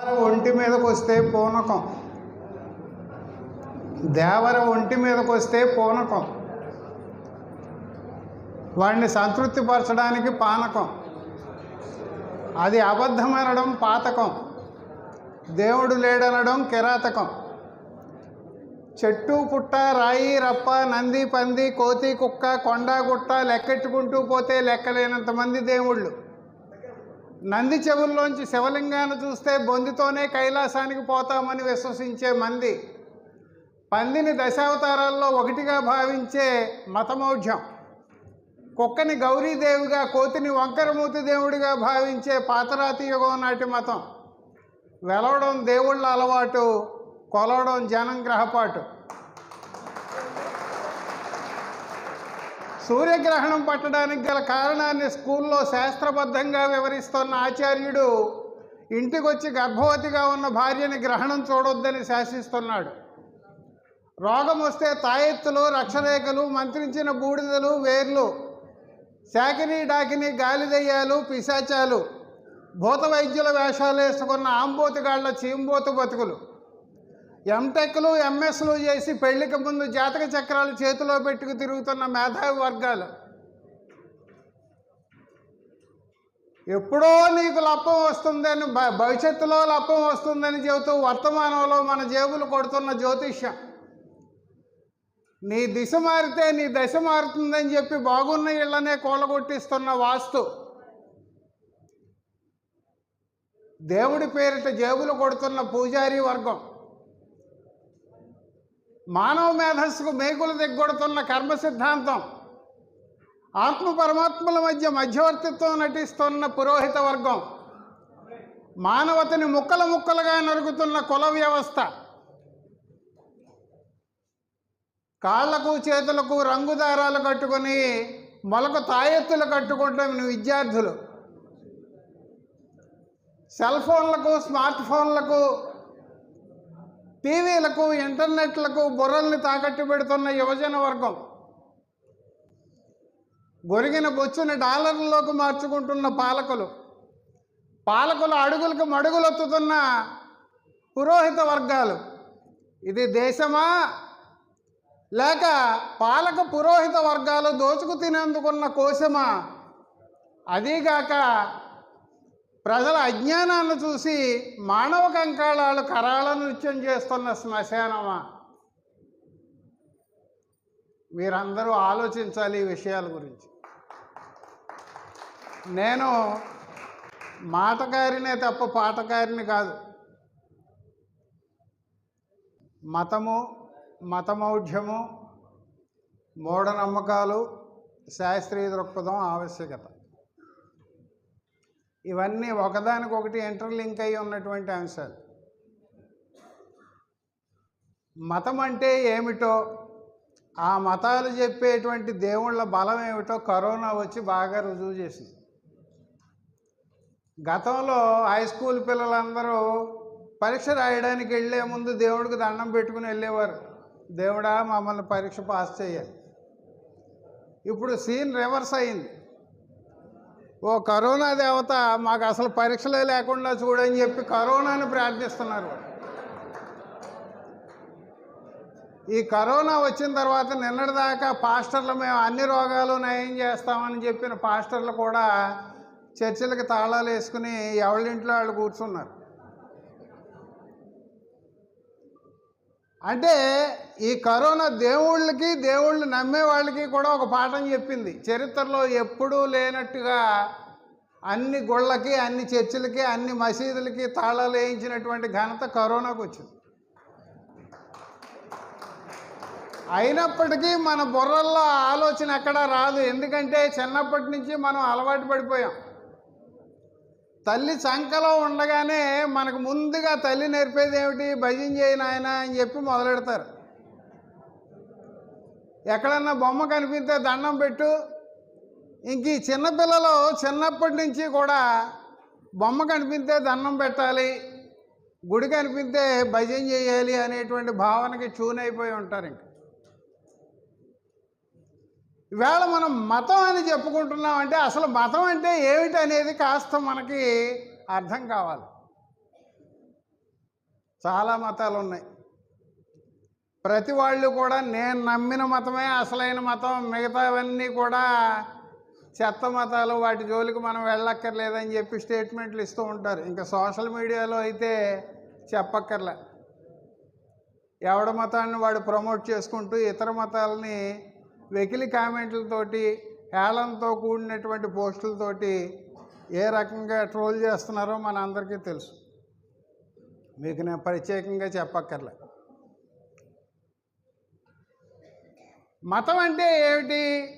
ఒంటి మీదకి వస్తే పూనకం, దేవర ఒంటి మీదకి వస్తే పూనకం, వాడిని సంతృప్తిపరచడానికి పానకం, అది అబద్ధమనడం పాతకం, దేవుడు లేడనడం కిరాతకం. చెట్టు పుట్ట రాయి రప్ప నంది పంది కోతి కుక్క కొండ గుట్ట లెక్కెట్టుకుంటూ పోతే లెక్కలేనంతమంది దేవుళ్ళు. నంది చెవుల్లోంచి శివలింగాన్ని చూస్తే బొందితోనే కైలాసానికి పోతామని విశ్వసించే మంది. పందిని దశావతారాల్లో ఒకటిగా భావించే మతమౌఢ్యం. కుక్కని గౌరీదేవిగా కోతిని వంకరమూతి దేవుడిగా భావించే పాతరాతి యుగం నాటి మతం. వెలవడం దేవుళ్ళ అలవాటు, కొలవడం జనం గ్రహపాటు. సూర్యగ్రహణం పట్టడానికి గల కారణాన్ని స్కూల్లో శాస్త్రబద్ధంగా వివరిస్తున్న ఆచార్యుడు ఇంటికొచ్చి గర్భవతిగా ఉన్న భార్యని గ్రహణం చూడొద్దని శాసిస్తున్నాడు. రోగం వస్తే తాయెత్తులు రక్షరేఖలు మంత్రించిన బూడిదలు వేర్లు, శాకిని డాకిని గాలిదయ్యాలు పిశాచాలు, భూత వైద్యుల వేషాలు వేసుకున్న ఆంబోతుగాళ్ల చీంబోతు బతుకులు, ఎంటెక్లు ఎంఎస్లు చేసి పెళ్లికి ముందు జాతక చక్రాలు చేతిలో పెట్టుకు తిరుగుతున్న మేధావి వర్గాలు. ఎప్పుడో నీకు లప్పం వస్తుందని, భవిష్యత్తులో లప్పం వస్తుందని చెబుతూ వర్తమానంలో మన జేబులు కొడుతున్న జ్యోతిష్యం. నీ దిశ మారితే నీ దశ మారుతుందని చెప్పి బాగున్న ఇళ్లనే కూలగొట్టిస్తున్న వాస్తు. దేవుడి పేరిట జేబులు కొడుతున్న పూజారి వర్గం. మానవ మేధస్సుకు మేకులు దిగ్గొడుతున్న కర్మ సిద్ధాంతం. ఆత్మ పరమాత్మల మధ్య మధ్యవర్తిత్వం నటిస్తున్న పురోహిత వర్గం. మానవతని ముక్కలు ముక్కలుగా నరుగుతున్న కుల వ్యవస్థ. కాళ్లకు చేతులకు రంగుదారాలు కట్టుకొని మొలకు తాయెత్తులు కట్టుకుంటున్న విద్యార్థులు. సెల్ ఫోన్లకు స్మార్ట్ ఫోన్లకు టీవీలకు ఇంటర్నెట్లకు బుర్రల్ని తాకట్టు పెడుతున్న యువజన వర్గం. గొరిగిన బొచ్చుని డాలర్లలోకి మార్చుకుంటున్న పాలకులు. పాలకుల అడుగులకు మడుగులొత్తుతున్న పురోహిత వర్గాలు. ఇది దేశమా లేక పాలక పురోహిత వర్గాలు దోచుకు తినేందుకున్న కోశమా? అదీగాక ప్రజల అజ్ఞానాన్ని చూసి మానవ కంకాళాలు కరాళ నృత్యం చేస్తున్న శ్మశానమా? మీరందరూ ఆలోచించాలి ఈ విషయాల గురించి. నేను మాటకారినే తప్ప పాటకారిని కాదు. మతము, మతమౌఢ్యము, మూఢనమ్మకాలు, శాస్త్రీయ దృక్పథం, ఆవశ్యకత ఇవన్నీ ఒకదానికొకటి ఇంటర్లింక్ అయి ఉన్నటువంటి అంశాలు. మతం అంటే ఏమిటో, ఆ మతాలు చెప్పేటువంటి దేవుళ్ళ బలం ఏమిటో కరోనా వచ్చి బాగా రుజువు చేసింది. గతంలో హై స్కూల్ పిల్లలందరూ పరీక్ష రాయడానికి వెళ్ళే ముందు దేవుడికి దండం పెట్టుకుని వెళ్ళేవారు. దేవుడా మమ్మల్ని పరీక్ష పాస్ చేయాలి. ఇప్పుడు సీన్ రివర్స్ అయింది. ఓ కరోనా దేవత మాకు అసలు పరీక్షలే లేకుండా చూడని చెప్పి కరోనాని ప్రార్థిస్తున్నారు. ఈ కరోనా వచ్చిన తర్వాత నిన్నటిదాకా పాస్టర్లు మేము అన్ని రోగాలు నయం చేస్తామని చెప్పిన పాస్టర్లు కూడా చర్చిలకి తాళాలు వేసుకుని ఎవరింట్లో వాళ్ళు కూర్చున్నారు. అంటే ఈ కరోనా దేవుళ్ళకి, దేవుళ్ళు నమ్మే వాళ్ళకి కూడా ఒక పాఠం చెప్పింది. చరిత్రలో ఎప్పుడూ లేనట్టుగా అన్ని గుళ్ళకి, అన్ని చర్చిలకి, అన్ని మసీదులకి తాళాలు వేయించినటువంటి ఘనత కరోనాకు వచ్చింది. అయినప్పటికీ మన బుర్రల్లో ఆలోచన ఎక్కడా రాదు. ఎందుకంటే చిన్నప్పటి నుంచి మనం అలవాటు పడిపోయాం. తల్లి చంకలో ఉండగానే మనకు ముందుగా తల్లి నేర్పేది ఏమిటి? భజన చేయి నాయన అని చెప్పి మొదలెడతారు. ఎక్కడన్నా బొమ్మ కనిపిస్తే దండం పెట్టు. ఇంక ఈ చిన్నపిల్లలు చిన్నప్పటి నుంచి కూడా బొమ్మ కనిపిస్తే దండం పెట్టాలి, గుడి కనిపిస్తే భజన చేయాలి అనేటువంటి భావనకి ట్యూన్ అయిపోయి ఉంటారు. ఇంక ఈవేళ మనం మతం అని చెప్పుకుంటున్నామంటే అసలు మతం అంటే ఏమిటి అనేది కాస్త మనకి అర్థం కావాలి. చాలా మతాలు ఉన్నాయి. ప్రతి వాళ్ళు కూడా నేను నమ్మిన మతమే అసలైన మతం, మిగతావన్నీ కూడా చెత్త మతాలు, వాటి జోలికి మనం వెళ్ళక్కర్లేదని చెప్పి స్టేట్మెంట్లు ఇస్తూ ఉంటారు. ఇంకా సోషల్ మీడియాలో అయితే చెప్పక్కర్లే. ఎవడ మతాన్ని వాడు ప్రమోట్ చేసుకుంటూ ఇతర మతాలని వెకిలి కామెంట్లతోటి, హేళనతో కూడినటువంటి పోస్టులతోటి ఏ రకంగా ట్రోల్ చేస్తున్నారో మన అందరికీ తెలుసు. మీకు నేను ప్రత్యేకంగా చెప్పక్కర్లే. మతం అంటే ఏమిటి?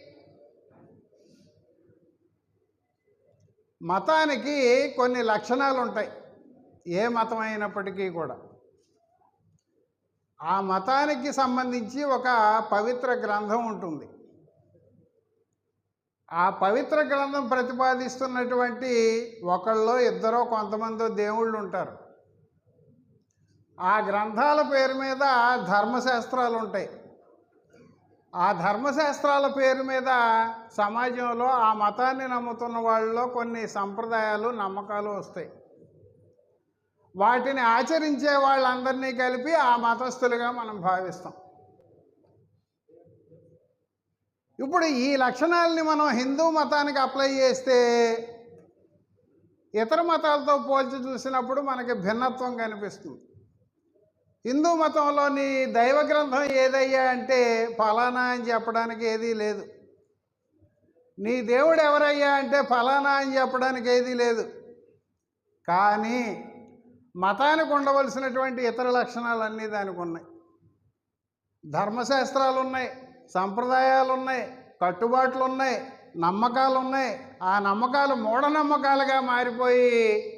మతానికి కొన్ని లక్షణాలు ఉంటాయి. ఏ మతం అయినప్పటికీ కూడా ఆ మతానికి సంబంధించి ఒక పవిత్ర గ్రంథం ఉంటుంది. ఆ పవిత్ర గ్రంథం ప్రతిపాదిస్తున్నటువంటి ఒకళ్ళో ఇద్దరో కొంతమందో దేవుళ్ళు ఉంటారు. ఆ గ్రంథాల పేరు మీద ధర్మశాస్త్రాలు ఉంటాయి. ఆ ధర్మశాస్త్రాల పేరు మీద సమాజంలో ఆ మతాన్ని నమ్ముతున్న వాళ్ళలో కొన్ని సంప్రదాయాలు, నమ్మకాలు వస్తాయి. వాటిని ఆచరించే వాళ్ళందరినీ కలిపి ఆ మతస్థులుగా మనం భావిస్తాం. ఇప్పుడు ఈ లక్షణాలని మనం హిందూ మతానికి అప్లై చేస్తే ఇతర మతాలతో పోల్చి చూసినప్పుడు మనకి భిన్నత్వం కనిపిస్తుంది. హిందూ మతంలోని దైవ గ్రంథం ఏదయ్యా అంటే ఫలానా అని చెప్పడానికి ఏదీ లేదు. నీ దేవుడు ఎవరయ్యా అంటే ఫలానా అని చెప్పడానికి ఏదీ లేదు. కానీ మతానికి ఉండవలసినటువంటి ఇతర లక్షణాలన్నీ దానికి ఉన్నాయి. ధర్మశాస్త్రాలు ఉన్నాయి, సంప్రదాయాలు ఉన్నాయి, కట్టుబాట్లు ఉన్నాయి, నమ్మకాలు ఉన్నాయి. ఆ నమ్మకాలు మూఢనమ్మకాలుగా మారిపోయి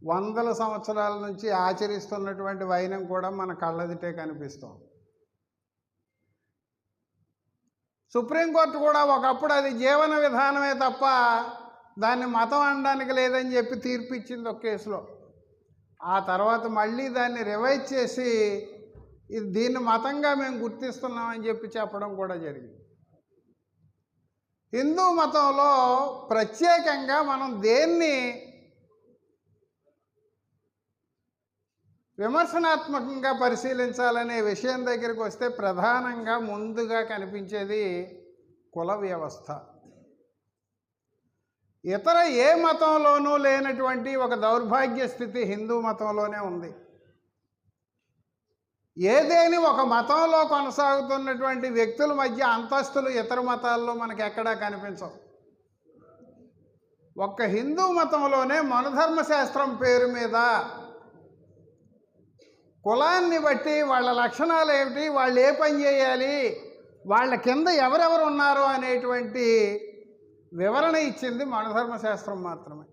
వందల సంవత్సరాల నుంచి ఆచరిస్తున్నటువంటి వైనం కూడా మన కళ్ళెదుటే కనిపిస్తాం. సుప్రీంకోర్టు కూడా ఒకప్పుడు అది జీవన విధానమే తప్ప దాన్ని మతం అనడానికి లేదని చెప్పి తీర్పు ఇచ్చింది ఒక కేసులో. ఆ తర్వాత మళ్ళీ దాన్ని రివైజ్ చేసి దీన్ని మతంగా మేము గుర్తిస్తున్నామని చెప్పి చెప్పడం కూడా జరిగింది. హిందూ మతంలో ప్రత్యేకంగా మనం దేన్ని విమర్శనాత్మకంగా పరిశీలించాలనే విషయం దగ్గరికి వస్తే ప్రధానంగా ముందుగా కనిపించేది కుల వ్యవస్థ. ఇతర ఏ మతంలోనూ లేనటువంటి ఒక దౌర్భాగ్య స్థితి హిందూ మతంలోనే ఉంది. ఏదేని ఒక మతంలో కొనసాగుతున్నటువంటి వ్యక్తుల మధ్య అంతస్తులు ఇతర మతాల్లో మనకు ఎక్కడా కనిపించవు. ఒక్క హిందూ మతంలోనే మనుధర్మశాస్త్రం పేరు మీద కులాన్ని బట్టి వాళ్ళ లక్షణాలు ఏమిటి, వాళ్ళు ఏ పని చేయాలి, వాళ్ళ కింద ఎవరెవరు ఉన్నారు అనేటువంటి వివరణ ఇచ్చింది మనుధర్మశాస్త్రం మాత్రమే.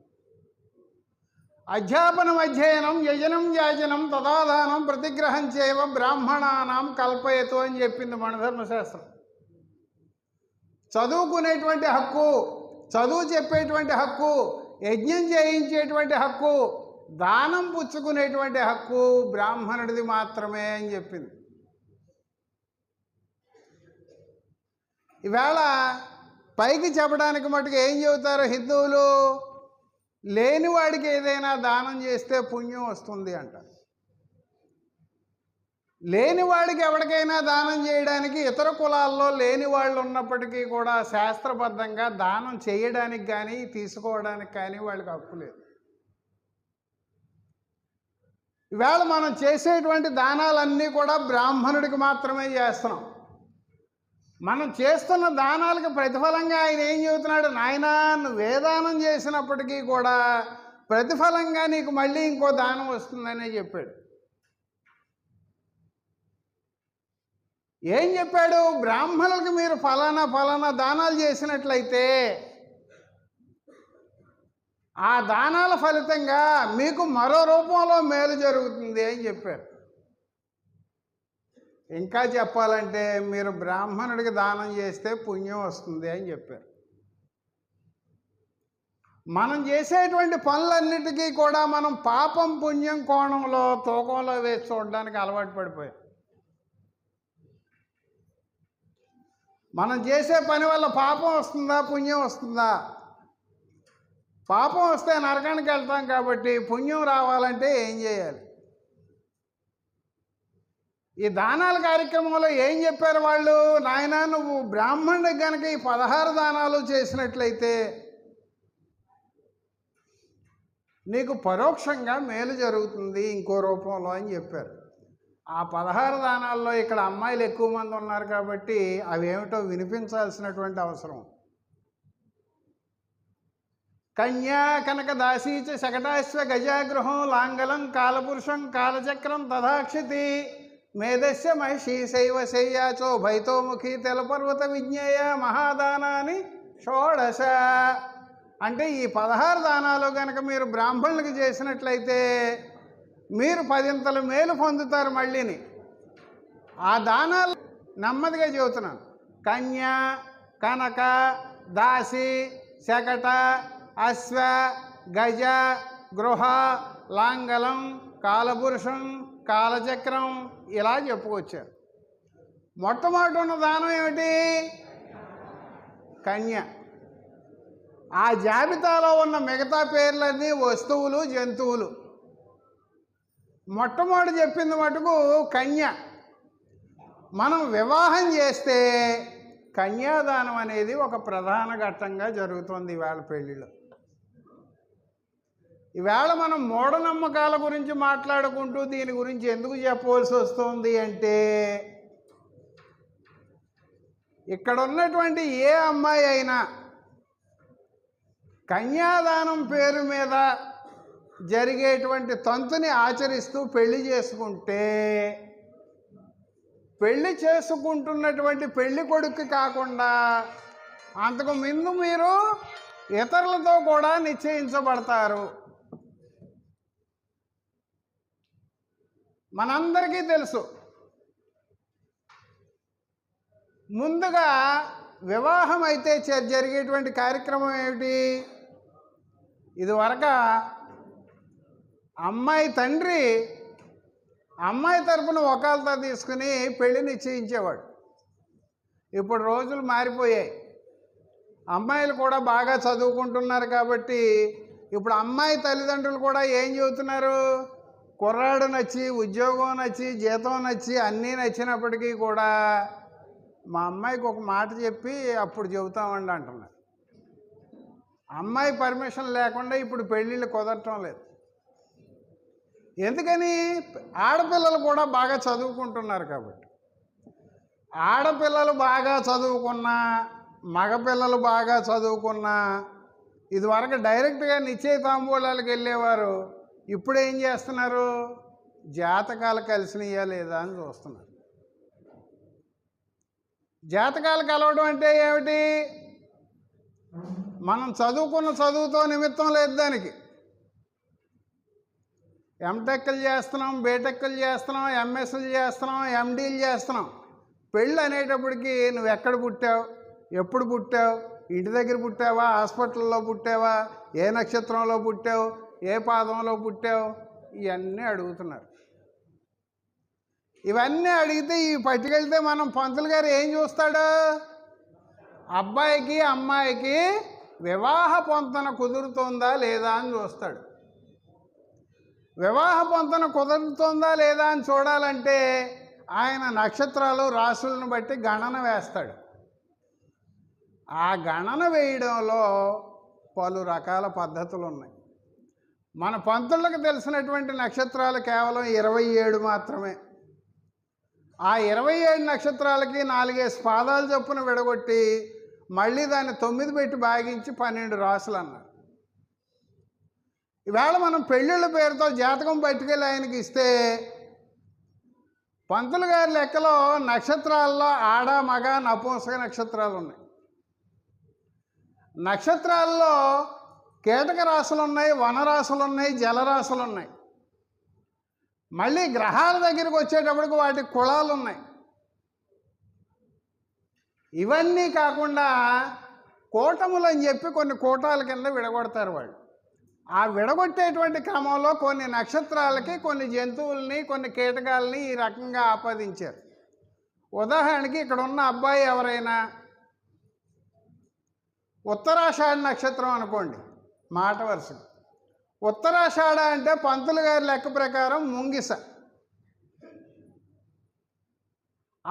అధ్యాపనం, అధ్యయనం, యజనం, యాజనం, తదాదానం, ప్రతిగ్రహం చేయవ బ్రాహ్మణానాం కల్పయతు అని చెప్పింది మనుధర్మశాస్త్రం. చదువుకునేటువంటి హక్కు, చదువు చెప్పేటువంటి హక్కు, యజ్ఞం చేయించేటువంటి హక్కు, దానం పుచ్చుకునేటువంటి హక్కు బ్రాహ్మణుడిది మాత్రమే అని చెప్పింది. ఈవేళ పైకి చెప్పడానికి మటుకు ఏం చెబుతారు హిందువులు? లేనివాడికి ఏదైనా దానం చేస్తే పుణ్యం వస్తుంది అంటారు. లేనివాడికి ఎవరికైనా దానం చేయడానికి ఇతర కులాల్లో లేని వాళ్ళు ఉన్నప్పటికీ కూడా శాస్త్రబద్ధంగా దానం చేయడానికి కానీ తీసుకోవడానికి కానీ వాళ్ళకి హక్కు లేదు. ఈవేళ మనం చేసేటువంటి దానాలన్నీ కూడా బ్రాహ్మణుడికి మాత్రమే చేస్తున్నాం. మనం చేస్తున్న దానాలకు ప్రతిఫలంగా ఆయన ఏం చెబుతున్నాడు? నాయనా, నువ్వు ఏ దానం చేసినప్పటికీ కూడా ప్రతిఫలంగా నీకు మళ్ళీ ఇంకో దానం వస్తుందనే చెప్పాడు. ఏం చెప్పాడు? బ్రాహ్మణులకు మీరు ఫలానా ఫలానా దానాలు చేసినట్లయితే ఆ దానాల ఫలితంగా మీకు మరో రూపంలో మేలు జరుగుతుంది అని చెప్పారు. ఇంకా చెప్పాలంటే మీరు బ్రాహ్మణుడికి దానం చేస్తే పుణ్యం వస్తుంది అని చెప్పారు. మనం చేసేటువంటి పనులన్నిటికీ కూడా మనం పాపం పుణ్యం కోణంలో తూకంలో వేసి చూడడానికి అలవాటు పడిపోయాం. మనం చేసే పని వల్ల పాపం వస్తుందా, పుణ్యం వస్తుందా? పాపం వస్తే నరకానికి వెళ్తాం కాబట్టి పుణ్యం రావాలంటే ఏం చేయాలి? ఈ దానాల కార్యక్రమంలో ఏం చెప్పారు వాళ్ళు? నాయన, నువ్వు బ్రాహ్మణుడికి కనుక ఈ 16 దానాలు చేసినట్లయితే నీకు పరోక్షంగా మేలు జరుగుతుంది ఇంకో రూపంలో అని చెప్పారు. ఆ 16 దానాల్లో ఇక్కడ అమ్మాయిలు ఎక్కువ మంది ఉన్నారు కాబట్టి అవేమిటో వినిపించాల్సినటువంటి అవసరం. కన్యా కనక దాసీచ శకటాశ్వ గజాగృహం లాంగలం కాలపురుషం కాలచక్రం తథాక్షితి మేధస్య మహిషి శైవ శయ్యాచో భైతోముఖి తెలపర్వత విజ్ఞేయ మహాదానాన్ని షోడశ. అంటే ఈ 16 దానాలు కనుక మీరు బ్రాహ్మణులకు చేసినట్లయితే మీరు 10 మేలు పొందుతారు. మళ్ళీని ఆ దానాలు నెమ్మదిగా చెబుతున్నాను. కన్య, కనక, దాసి, శకట, అశ్వ, గజ, గృహ, లాంగలం, కాలపురుషం, కాలచక్రం ఇలా చెప్పుకొచ్చారు. మొట్టమొదటి ఉన్న దానం ఏమిటి? కన్య. ఆ జాబితాలో ఉన్న మిగతా పేర్లన్నీ వస్తువులు, జంతువులు. మొట్టమొదటి చెప్పింది మటుకు కన్య. మనం వివాహం చేస్తే కన్యాదానం అనేది ఒక ప్రధాన ఘట్టంగా జరుగుతుంది ఈవేళ పెళ్ళిలో. ఈవేళ మనం మూఢనమ్మకాల గురించి మాట్లాడుకుంటూ దీని గురించి ఎందుకు చెప్పవలసి వస్తుంది అంటే, ఇక్కడ ఉన్నటువంటి ఏ అమ్మాయి అయినా కన్యాదానం పేరు మీద జరిగేటువంటి తంతుని ఆచరిస్తూ పెళ్లి చేసుకుంటే, పెళ్లి చేసుకుంటున్నటువంటి పెళ్లి కొడుకు కాకుండా అంతకు ముందు మీరు ఇతరులతో కూడా నిశ్చయించబడతారు. మనందరికీ తెలుసు, ముందుగా వివాహం అయితే జరిగేటువంటి కార్యక్రమం ఏమిటి? ఇదివరకు అమ్మాయి తండ్రి అమ్మాయి తరపున వకాల్తా తీసుకుని పెళ్లి నిశ్చయించేవాడు. ఇప్పుడు రోజులు మారిపోయాయి. అమ్మాయిలు కూడా బాగా చదువుకుంటున్నారు కాబట్టి ఇప్పుడు అమ్మాయి తల్లిదండ్రులు కూడా ఏం చెబుతున్నారు? కుర్రాడు నచ్చి, ఉద్యోగం నచ్చి, జీతం నచ్చి, అన్నీ నచ్చినప్పటికీ కూడా మా అమ్మాయికి ఒక మాట చెప్పి అప్పుడు చెబుతామండి అంటున్నారు. అమ్మాయి పర్మిషన్ లేకుండా ఇప్పుడు పెళ్ళిళ్ళు కుదరటం లేదు. ఎందుకని? ఆడపిల్లలు కూడా బాగా చదువుకుంటున్నారు కాబట్టి. ఆడపిల్లలు బాగా చదువుకున్నా, మగపిల్లలు బాగా చదువుకున్నా, ఇదివరకు డైరెక్ట్గా నిశ్చయ తాంబూలాలకు వెళ్ళేవారు. ఇప్పుడు ఏం చేస్తున్నారు? జాతకాలు కలిసినయా లేదా అని చూస్తున్నారు. జాతకాలు కలవడం అంటే ఏమిటి? మనం చదువుకున్న చదువుతో నిమిత్తం లేదు దానికి. ఎంటెక్లు చేస్తున్నాం, బీటెక్లు చేస్తున్నాం, ఎంఎస్లు చేస్తున్నాం, ఎండీలు చేస్తున్నాం. పెళ్ళి అనేటప్పటికి నువ్వు ఎక్కడ పుట్టావు, ఎప్పుడు పుట్టావు, ఇంటి దగ్గర పుట్టావా, హాస్పిటల్లో పుట్టావా, ఏ నక్షత్రంలో పుట్టావు, ఏ పాదంలో పుట్టావు, ఇవన్నీ అడుగుతున్నారు. ఇవన్నీ అడిగితే ఇవి పట్టుకెళ్తే మనం పంతులు గారు ఏం చూస్తాడు? అబ్బాయికి అమ్మాయికి వివాహ పొంతన కుదురుతుందా లేదా అని చూస్తాడు. వివాహ పొంతన కుదురుతుందా లేదా అని చూడాలంటే ఆయన నక్షత్రాలు, రాశులను బట్టి గణన వేస్తాడు. ఆ గణన వేయడంలో పలు రకాల పద్ధతులు ఉన్నాయి. మన పంతులకు తెలిసినటువంటి నక్షత్రాలు కేవలం 27 మాత్రమే. ఆ 27 నక్షత్రాలకి 4 పాదాలు చొప్పున విడగొట్టి మళ్ళీ దాన్ని 9 పెట్టి భాగించి 12 రాసులు అన్నారు. ఈవేళ మనం పెళ్ళిళ్ళ పేరుతో జాతకం పట్టుకెళ్ళి ఆయనకి ఇస్తే పంతులు గారి లెక్కలో నక్షత్రాల్లో ఆడ, మగ, నపుంసక నక్షత్రాలు ఉన్నాయి. నక్షత్రాల్లో కీటక రాశులు ఉన్నాయి, వనరాశులు ఉన్నాయి, జలరాశులు ఉన్నాయి. మళ్ళీ గ్రహాల దగ్గరికి వచ్చేటప్పటికి వాటి కులాలు ఉన్నాయి. ఇవన్నీ కాకుండా కూటములు అని చెప్పి కొన్ని కూటాల కింద విడగొడతారు వాళ్ళు. ఆ విడగొట్టేటువంటి క్రమంలో కొన్ని నక్షత్రాలకి, కొన్ని జంతువుల్ని, కొన్ని కీటకాలని ఈ రకంగా ఆపాదించారు. ఉదాహరణకి ఇక్కడ ఉన్న అబ్బాయి ఎవరైనా ఉత్తరాషాఢ నక్షత్రం అనుకోండి, మాట వరుస. ఉత్తరాషాఢ అంటే పంతులు గారి లెక్క ప్రకారం ముంగిస.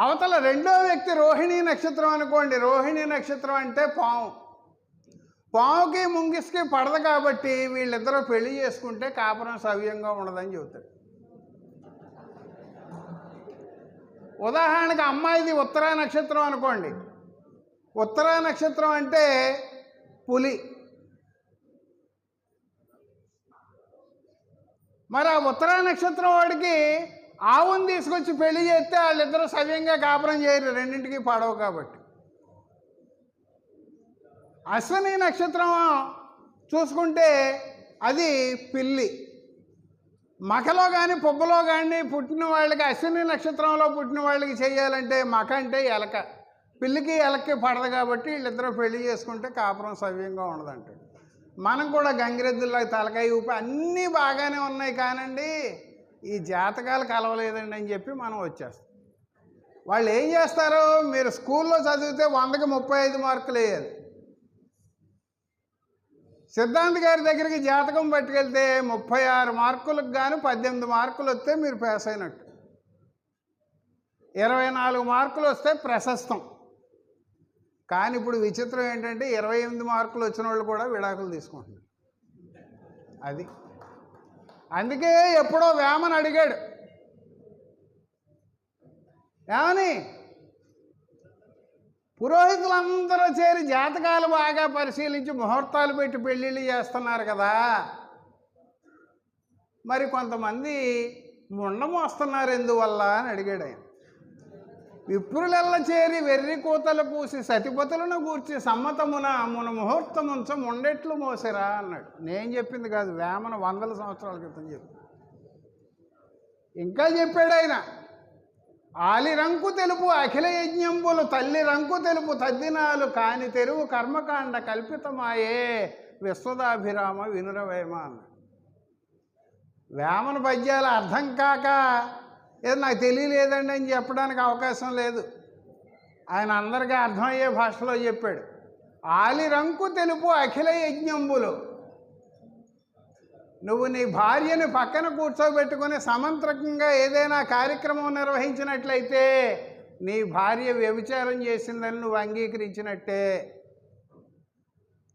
అవతల రెండో వ్యక్తి రోహిణీ నక్షత్రం అనుకోండి. రోహిణీ నక్షత్రం అంటే పాము. పాముకి ముంగిస్కి పడదు కాబట్టి వీళ్ళిద్దరూ పెళ్లి చేసుకుంటే కాపురం సవ్యంగా ఉండదని చెబుతాడు. ఉదాహరణకి అమ్మాయిది ఉత్తరా నక్షత్రం అనుకోండి. ఉత్తరా నక్షత్రం అంటే పులి. మరి ఆ ఉత్తరా నక్షత్రం వాడికి ఆవుని తీసుకొచ్చి పెళ్లి చేస్తే వాళ్ళిద్దరూ సవ్యంగా కాపురం చేయరు, రెండింటికి పడవు కాబట్టి. అశ్విని నక్షత్రం చూసుకుంటే అది పిల్లి. మకలో కానీ పుబ్బలో కానీ పుట్టిన వాళ్ళకి, అశ్విని నక్షత్రంలో పుట్టిన వాళ్ళకి చేయాలంటే మక అంటే ఎలక. పిల్లికి ఎలక్కి పడదు కాబట్టి వీళ్ళిద్దరూ పెళ్లి చేసుకుంటే కాపురం సవ్యంగా ఉండదంటాడు. మనం కూడా గంగిరెద్దుల్లాగా తలకాయ ఊపి అన్నీ బాగానే ఉన్నాయి కానండి ఈ జాతకాలు కలవలేదండి అని చెప్పి మనం వచ్చేస్తాం. వాళ్ళు ఏం చేస్తారు, మీరు స్కూల్లో చదివితే 100కి 35 మార్కులు వేయాలి. సిద్ధాంత్ గారి దగ్గరికి జాతకం పట్టుకెళ్తే 36 మార్కులకు గాను 18 మార్కులు వస్తే మీరు పాస్ అయినట్టు. 24 మార్కులు వస్తే ప్రశస్తం. కానీ ఇప్పుడు విచిత్రం ఏంటంటే 28 మార్కులు వచ్చిన వాళ్ళు కూడా విడాకులు తీసుకుంటున్నారు. అది అందుకే ఎప్పుడో వేమని అడిగాడు, ఏమని, పురోహితులందరూ చేరి జాతకాలు బాగా పరిశీలించి ముహూర్తాలు పెట్టి పెళ్ళిళ్ళు చేస్తున్నారు కదా, మరి కొంతమంది ముండము వస్తున్నారు ఎందువల్ల అని అడిగాడు ఆయన. విప్రులెల్ల చేరి వెర్రి కూతలు పూసి సతిపతులను గూర్చి సమ్మతమున మున ముహూర్తముంచ ముండెట్లు మోసిరా అన్నాడు. నేను చెప్పింది కాదు, వేమన 100 సంవత్సరాల క్రితం చెప్పి. ఇంకా చెప్పాడు ఆయన, ఆలి రంకు తెలుపు అఖిల యజ్ఞంబులు తల్లి రంకు తెలుపు తద్దినాలు కాని తెరువు కర్మకాండ కల్పితమాయే విశ్వదాభిరామ వినురవేమ అన్నాడు. వేమన పద్యాలు అర్థం కాక ఏదో నాకు తెలియలేదండి అని చెప్పడానికి అవకాశం లేదు. ఆయన అందరికీ అర్థమయ్యే భాషలో చెప్పాడు. ఆలి రంకు తెలుపు అఖిల యజ్ఞంబులు. నువ్వు నీ భార్యని పక్కన కూర్చోబెట్టుకుని సమంత్రకంగా ఏదైనా కార్యక్రమం నిర్వహించినట్లయితే నీ భార్య వ్యభిచారం చేసిందని నువ్వు అంగీకరించినట్టే.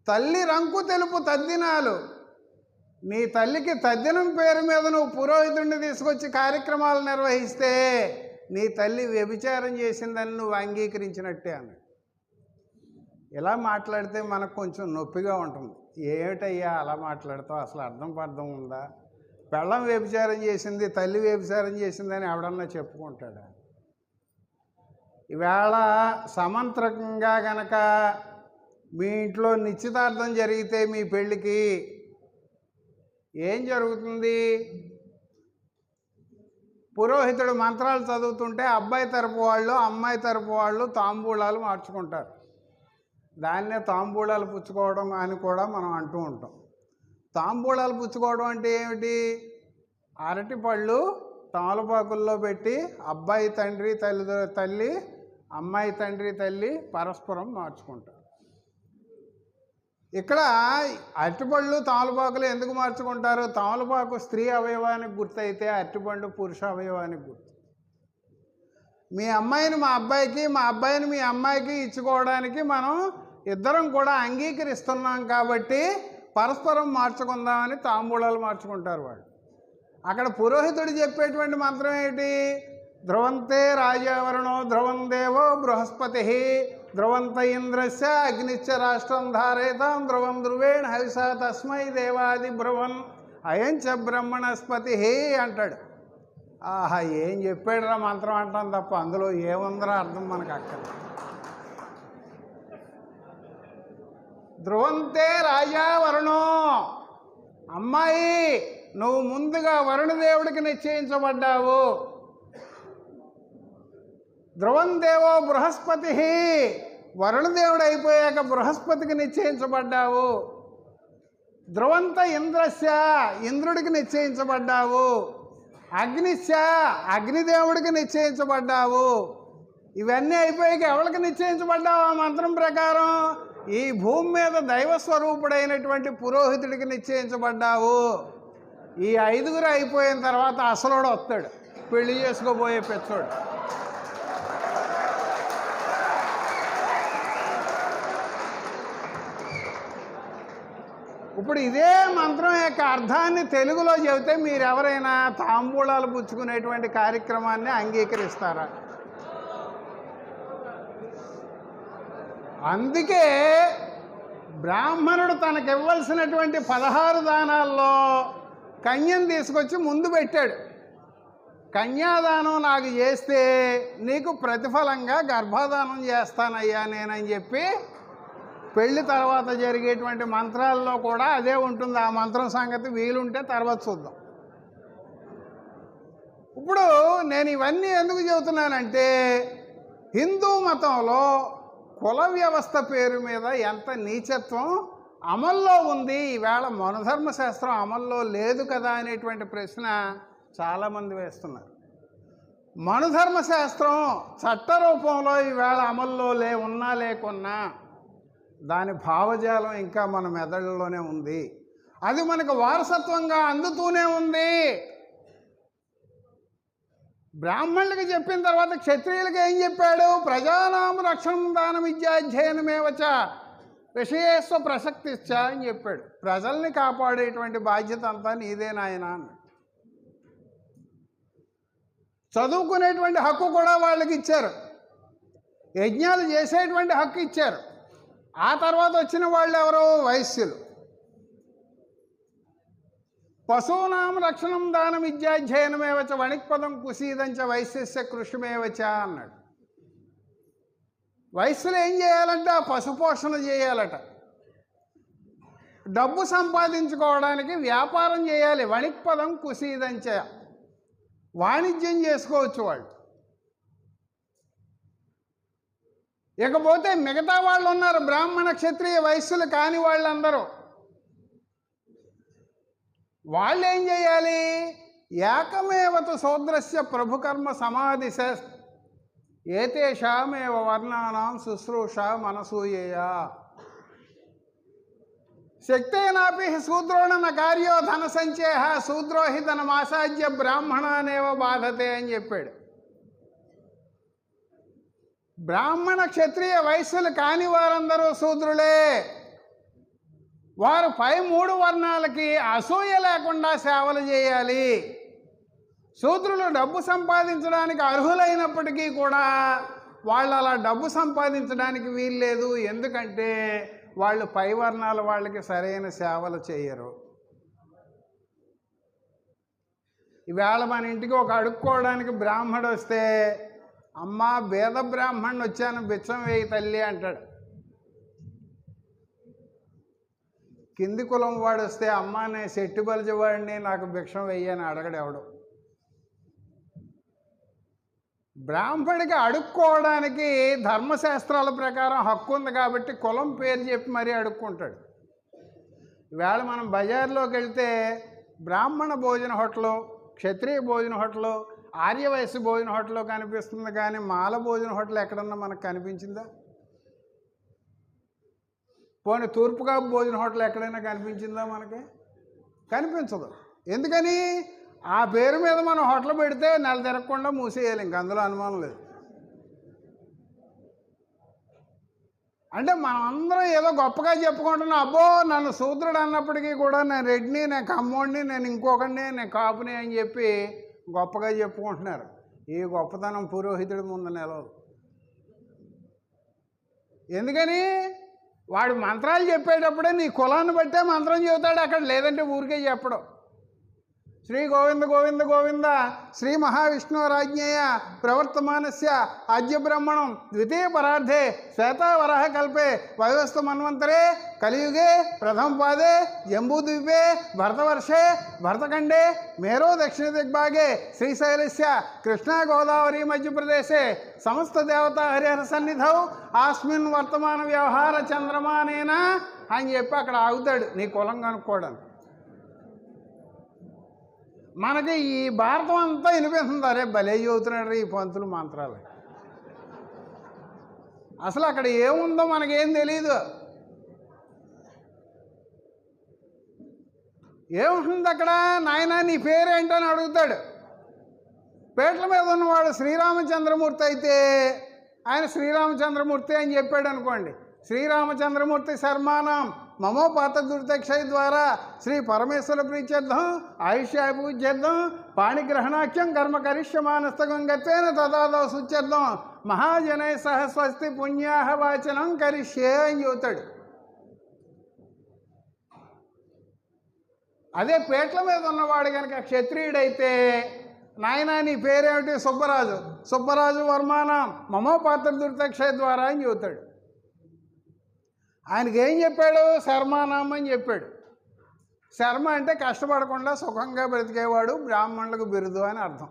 తల్లి రంకు తెలుపు తద్దినాలు. నీ తల్లికి తద్దినం పేరు మీద నువ్వు పురోహితుడిని తీసుకొచ్చి కార్యక్రమాలు నిర్వహిస్తే నీ తల్లి వ్యభిచారం చేసిందని నువ్వు అంగీకరించినట్టే అని. ఇలా మాట్లాడితే మనకు కొంచెం నొప్పిగా ఉంటుంది. ఏమిటయ్యా అలా మాట్లాడతావు, అసలు అర్థం ఉందా? పెళ్ళం వ్యభిచారం చేసింది, తల్లి వ్యభిచారం చేసిందని ఎవడన్నా చెప్పుకుంటాడా? ఈవేళ సమంత్రకంగా గనక మీ ఇంట్లో నిశ్చితార్థం జరిగితే మీ పెళ్ళికి ఏం జరుగుతుంది? పురోహితుడు మంత్రాలు చదువుతుంటే అబ్బాయి తరపు వాళ్ళు అమ్మాయి తరపు వాళ్ళు తాంబూలాలు మార్చుకుంటారు. దాన్నే తాంబూలాలు పుచ్చుకోవడం అని కూడా మనం అంటూ ఉంటాం. తాంబూలాలు పుచ్చుకోవడం అంటే ఏమిటి? అరటిపళ్ళు తమలపాకుల్లో పెట్టి అబ్బాయి తండ్రి తల్లి అమ్మాయి తండ్రి తల్లి పరస్పరం మార్చుకుంటారు. ఇక్కడ అరటిపళ్ళు తమలపాకులు ఎందుకు మార్చుకుంటారు? తమలపాకు స్త్రీ అవయవానికి గుర్తు అయితే అరటిపండు పురుష అవయవానికి గుర్తు. మీ అమ్మాయిని మా అబ్బాయికి, మా అబ్బాయిని మీ అమ్మాయికి ఇచ్చుకోవడానికి మనం ఇద్దరం కూడా అంగీకరిస్తున్నాం కాబట్టి పరస్పరం మార్చుకుందామని తాంబూలాలు మార్చుకుంటారు వాళ్ళు. అక్కడ పురోహితుడు చెప్పేటువంటి మంత్రం ఏంటి? ధ్రువంతే రాజావరణో ధ్రువం దేవో బృహస్పతి ధ్రువంత ఇంద్రస్య అగ్నిశ్చ రాష్ట్రం ధారేతాం ధ్రువం ధ్రువేణ హవిషా తస్మై దేవాది బ్రువన్ అయంచ బ్రహ్మణస్పతి అంటాడు. ఆహా, ఏం చెప్పాడురా మంత్రం అంటాం తప్ప అందులో ఏముందరా అర్థం మనకు అక్కడ. ధ్రువంతే రాజా వరుణో, అమ్మాయి నువ్వు ముందుగా వరుణదేవుడికి నిశ్చయించబడ్డావు. ధ్రువం దేవో బృహస్పతి, వరుణదేవుడు అయిపోయాక బృహస్పతికి నిశ్చయించబడ్డావు. ధ్రువంత ఇంద్రస్య, ఇంద్రుడికి నిశ్చయించబడ్డావు. అగ్నిశ్య, అగ్నిదేవుడికి నిశ్చయించబడ్డావు. ఇవన్నీ అయిపోయాక ఎవరికి నిశ్చయించబడ్డావు? ఆ మంత్రం ప్రకారం ఈ భూమి మీద దైవస్వరూపుడైనటువంటి పురోహితుడికి నిశ్చయించబడ్డావు. ఈ 5గురు అయిపోయిన తర్వాత అసలోడు వస్తాడు, పెళ్లి చేసుకోబోయే పెచ్చోడు. ఇప్పుడు ఇదే మంత్రం యొక్క అర్థాన్ని తెలుగులో చెబితే మీరెవరైనా తాంబూలాలు పుచ్చుకునేటువంటి కార్యక్రమాన్ని అంగీకరిస్తారా? అందుకే బ్రాహ్మణుడు తనకివ్వాల్సినటువంటి 16 దానాల్లో కన్యను తీసుకొచ్చి ముందు పెట్టాడు. కన్యాదానం నాకు చేస్తే నీకు ప్రతిఫలంగా గర్భాధానం చేస్తానయ్యా నేనని చెప్పి పెళ్లి తర్వాత జరిగేటువంటి మంత్రాల్లో కూడా అదే ఉంటుంది. ఆ మంత్రం సంగతి వీలుంటే తర్వాత చూద్దాం. ఇప్పుడు నేను ఇవన్నీ ఎందుకు చెబుతున్నానంటే, హిందూ మతంలో కుల వ్యవస్థ పేరు మీద ఎంత నీచత్వం అమల్లో ఉంది. ఈవేళ మనుధర్మశాస్త్రం అమల్లో లేదు కదా అనేటువంటి ప్రశ్న చాలామంది వేస్తున్నారు. మనుధర్మశాస్త్రం చట్ట రూపంలో ఈవేళ అమల్లో ఉన్నా లేకున్నా దాని భావజాలం ఇంకా మన మెదడులోనే ఉంది. అది మనకు వారసత్వంగా అందుతూనే ఉంది. బ్రాహ్మణులకి చెప్పిన తర్వాత క్షత్రియులకి ఏం చెప్పాడు? ప్రజానామ రక్షణ దానం విద్యాధ్యయనమేవచ విషయేస్వ ప్రసక్తిశ్చ అని చెప్పాడు. ప్రజల్ని కాపాడేటువంటి బాధ్యత అంతా నీదే నాయన అన్నాడు. చదువుకునేటువంటి హక్కు కూడా వాళ్ళకి ఇచ్చారు. యజ్ఞాలు చేసేటువంటి హక్కు ఇచ్చారు. ఆ తర్వాత వచ్చిన వాళ్ళు ఎవరు? వైశ్యులు. పశూనాం రక్షణం దానం విద్యాధ్యయనమేవచ వణిక్పదం కుసీదంచ వైశ్యస్య కృషిమేవచ అన్నాడు. వైశ్యులు ఏం చేయాలంటే ఆ పశుపోషణ చేయాలట. డబ్బు సంపాదించుకోవడానికి వ్యాపారం చేయాలి. వణిక్పదం కుసీదంచ వాణిజ్యం చేసుకోవచ్చు వాళ్ళు. ఇకపోతే మిగతా వాళ్ళు ఉన్నారు, బ్రాహ్మణ క్షత్రియ వైశ్యులు కాని వాళ్ళందరూ. వాళ్ళు ఏం చేయాలి? ఏకమేవతు శూద్రస్య ప్రభుకర్మ సమాధిశ ఏతేషామేవ వర్ణానాం శుశ్రూష మనసూయేయ శక్తేనాపి శూద్రోణ న కార్యో ధన సంచేహ శూద్రోహి ధనమాసాధ్య బ్రాహ్మణానేవ బాధతే అని చెప్పాడు. బ్రాహ్మణ క్షత్రియ వైశ్యులు కాని వారందరూ శూద్రులే. వారు పై 3 వర్ణాలకి అసూయ లేకుండా సేవలు చేయాలి. శూద్రులు డబ్బు సంపాదించడానికి అర్హులైనప్పటికీ కూడా వాళ్ళు అలా డబ్బు సంపాదించడానికి వీల్లేదు. ఎందుకంటే వాళ్ళు పై వర్ణాల వాళ్ళకి సరైన సేవలు చేయరు. ఈవేళ మన ఇంటికి ఒక అడుక్కోవడానికి బ్రాహ్మడు వస్తే, అమ్మా భేద బ్రాహ్మణ్ణి వచ్చాను బిచ్చం వేయి తల్లి అంటాడు. కింది కులం వాడు వస్తే, అమ్మా నేను శెట్టి బలిజవాడిని నాకు భిక్షం వెయ్యని అడగడు ఎవడు. బ్రాహ్మడికి అడుక్కోవడానికి ధర్మశాస్త్రాల ప్రకారం హక్కు ఉంది కాబట్టి కులం పేరు చెప్పి మరీ అడుక్కుంటాడు. ఈవేళ మనం బజార్లోకి వెళ్తే బ్రాహ్మణ భోజన హోటలు, క్షత్రియ భోజన హోటలు, ఆర్యవైశ్య భోజన హోటల్ కనిపిస్తుంది, కానీ మాల భోజన హోటల్ ఎక్కడన్నా మనకు కనిపించిందా? పోనీ తూర్పుకాపు భోజన హోటల్ ఎక్కడైనా కనిపించిందా? మనకి కనిపించదు. ఎందుకని? ఆ పేరు మీద మనం హోటల్ పెడితే నెల తిరగకుండా మూసేయాలి, ఇంక అందులో అనుమానం లేదు. అంటే మనం అందరం ఏదో గొప్పగా చెప్పుకుంటున్నాం. అబ్బో నన్ను శూద్రుడు అన్నప్పటికీ కూడా నేను రెడ్డిని, నేను కమ్మోడిని, నేను ఇంకొకడిని, నేను కాపుని అని చెప్పి గొప్పగా చెప్పుకుంటున్నారు. ఈ గొప్పతనం పురోహితుడి ముందు నిలవదు. ఎందుకని? వాడు మంత్రాలు చెప్పేటప్పుడే నీ కులాన్ని బట్టే మంత్రం చెబుతాడు అక్కడ, లేదంటే ఊరికే చెప్పడం. శ్రీ గోవింద గోవింద గోవింద శ్రీ మహావిష్ణురాజ్ఞేయ ప్రవర్తమానస్య ఆద్య బ్రహ్మణం ద్వితీయ పరార్థే శ్వేతావరాహ కల్పే వయోస్థ మన్వంతరే కలియుగే ప్రథమ పాదే జంబూద్వీపే భరతవర్షే భరతఖండే మేరో దక్షిణ దిగ్భాగే శ్రీశైలస్య కృష్ణా గోదావరి మధ్యప్రదేశే సమస్త దేవతా హరిహర సన్నిధౌ ఆస్మిన్ వర్తమాన వ్యవహార చంద్రమానేనా అని చెప్పి అక్కడ ఆగుతాడు నీ కులం కనుక్కోవడానికి. మనకి ఈ భారతం అంతా వినిపిస్తుంది. అరే భలే చదువుతున్నాడు ఈ పంతులు మంత్రాలు. అసలు అక్కడ ఏముందో మనకేం తెలియదు. ఏముంటుంది అక్కడ? నాయన నీ పేరేంటని అడుగుతాడు. పేట్ల మీద ఉన్నవాడు శ్రీరామచంద్రమూర్తి అయితే ఆయన శ్రీరామచంద్రమూర్తి అని చెప్పాడు అనుకోండి. శ్రీరామచంద్రమూర్తి శర్మానం మమోపాత దుర్దక్షయ ద్వారా శ్రీ పరమేశ్వర ప్రీత్యర్థం ఆయుష్యాభివృద్ధ్యర్థం పాణిగ్రహణాఖ్యం కర్మ కరిష్యమానస్తకం గత్వేన తదాదవ శుచ్యర్థం మహాజనై సహ స్వస్తి పుణ్యాహ వాచనం కరిష్యే అని చెబుతాడు. అదే పేట్ల మీద ఉన్నవాడు కనుక క్షత్రియుడైతే నాయన నీ పేరేమిటి? సుబ్బరాజు. సుబ్బరాజు వర్మానం మమోపాత్ర దుర్దక్షయ ద్వారా అని చెబుతాడు. ఆయనకి ఏం చెప్పాడు? శర్మానాం అని చెప్పాడు. శర్మ అంటే కష్టపడకుండా సుఖంగా బ్రతికేవాడు, బ్రాహ్మణులకు బిరుదు అని అర్థం.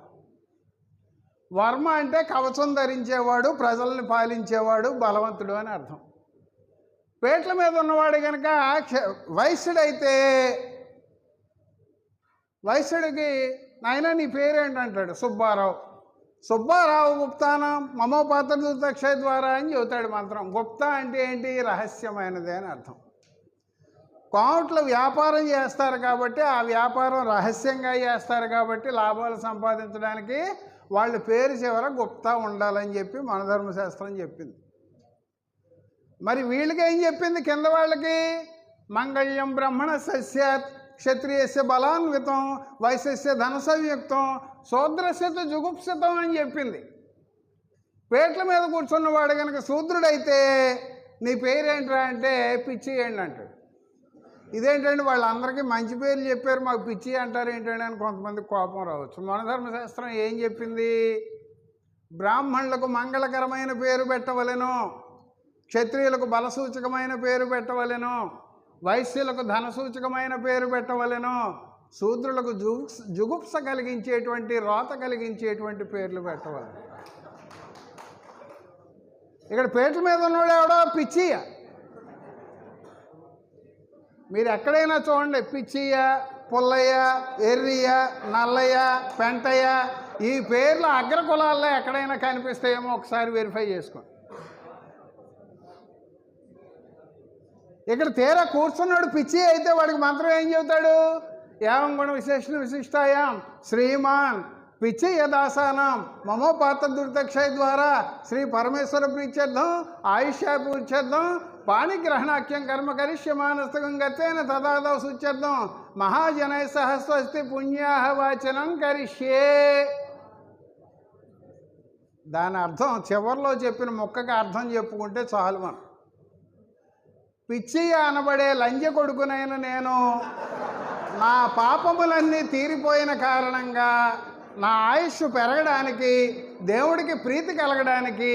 వర్మ అంటే కవచం ధరించేవాడు, ప్రజల్ని పాలించేవాడు, బలవంతుడు అని అర్థం. పేట్ల మీద ఉన్నవాడు కనుక వైశ్యుడైతే వైశ్యుడికి నాయన నీ పేరేంటంటాడు? సుబ్బారావు. సుబ్బారావు గుప్తానం మమోపాత్ర దుర్దక్షయ ద్వారా అని చెబుతాడు మంత్రం. గుప్తా అంటే ఏంటి? రహస్యమైనదే అని అర్థం. కోమట్లు వ్యాపారం చేస్తారు కాబట్టి ఆ వ్యాపారం రహస్యంగా చేస్తారు కాబట్టి లాభాలు సంపాదించడానికి వాళ్ళ పేరు చివర గుప్తా ఉండాలని చెప్పి మన ధర్మశాస్త్రం చెప్పింది. మరి వీళ్ళకి ఏం చెప్పింది? కింద వాళ్ళకి మంగళ్యం బ్రహ్మణ సస్యాత్ క్షత్రియస్య బలాన్వితం వైశ్యస్య ధనసంయుక్తం శూద్రస్య జుగుప్సితం అని చెప్పింది. పేట్ల మీద కూర్చున్నవాడు కనుక శూద్రుడైతే నీ పేరేంట్రా అంటే పిచ్చి ఏంటి అంటాడు. ఇదేంటంటే వాళ్ళందరికీ మంచి పేర్లు చెప్పారు, మాకు పిచ్చి అంటారు ఏంటంటే అని కొంతమంది కోపం రావచ్చు. మన ధర్మశాస్త్రం ఏం చెప్పింది? బ్రాహ్మణులకు మంగళకరమైన పేరు పెట్టవలెను, క్షత్రియులకు బలసూచకమైన పేరు పెట్టవలెను, వైశ్యులకు ధనసూచకమైన పేరు పెట్టవలెను, శూద్రులకు జుగుప్స కలిగించేటువంటి రోత కలిగించేటువంటి పేర్లు పెట్టవలెను. ఇక్కడ పేట్ల మీద ఉన్నవాడు ఎవడో పిచ్చియ. మీరు ఎక్కడైనా చూడండి, పిచ్చియ్య, పుల్లయ్య, ఎర్రియ్య, నల్లయ్య, పెంటయ్య ఈ పేర్లు అగ్రకులాల్లో ఎక్కడైనా కనిపిస్తాయేమో ఒకసారి వెరిఫై చేసుకోండి. ఇక్కడ తీరా కూర్చున్నాడు పిచ్చి అయితే వాడికి మంత్రం ఏం చెబుతాడు? యావం గుణ విశేషణ విశిష్టాయాం శ్రీమాన్ పిచ్చయ్య దాసానం మమోపాత్ర దుర్దక్షయ ద్వారా శ్రీ పరమేశ్వర ప్రీత్యర్థం ఆయుష్యాభివృద్ధ్యర్థం పాణిగ్రహణాఖ్యం కర్మ కరిష్యమానస్తకం గతేన తదాదవ శుచ్యర్థం మహాజనై సహ స్వస్తి పుణ్యాహ వాచనం కరిష్యే. దాని అర్థం చివరిలో చెప్పిన ముక్కకి అర్థం చెప్పుకుంటే చాలు. మనం పిచ్చియ్య అనబడే లంజ కొడుకునైన నేను నా పాపములన్నీ తీరిపోయిన కారణంగా నా ఆయుష్ పెరగడానికి, దేవుడికి ప్రీతి కలగడానికి,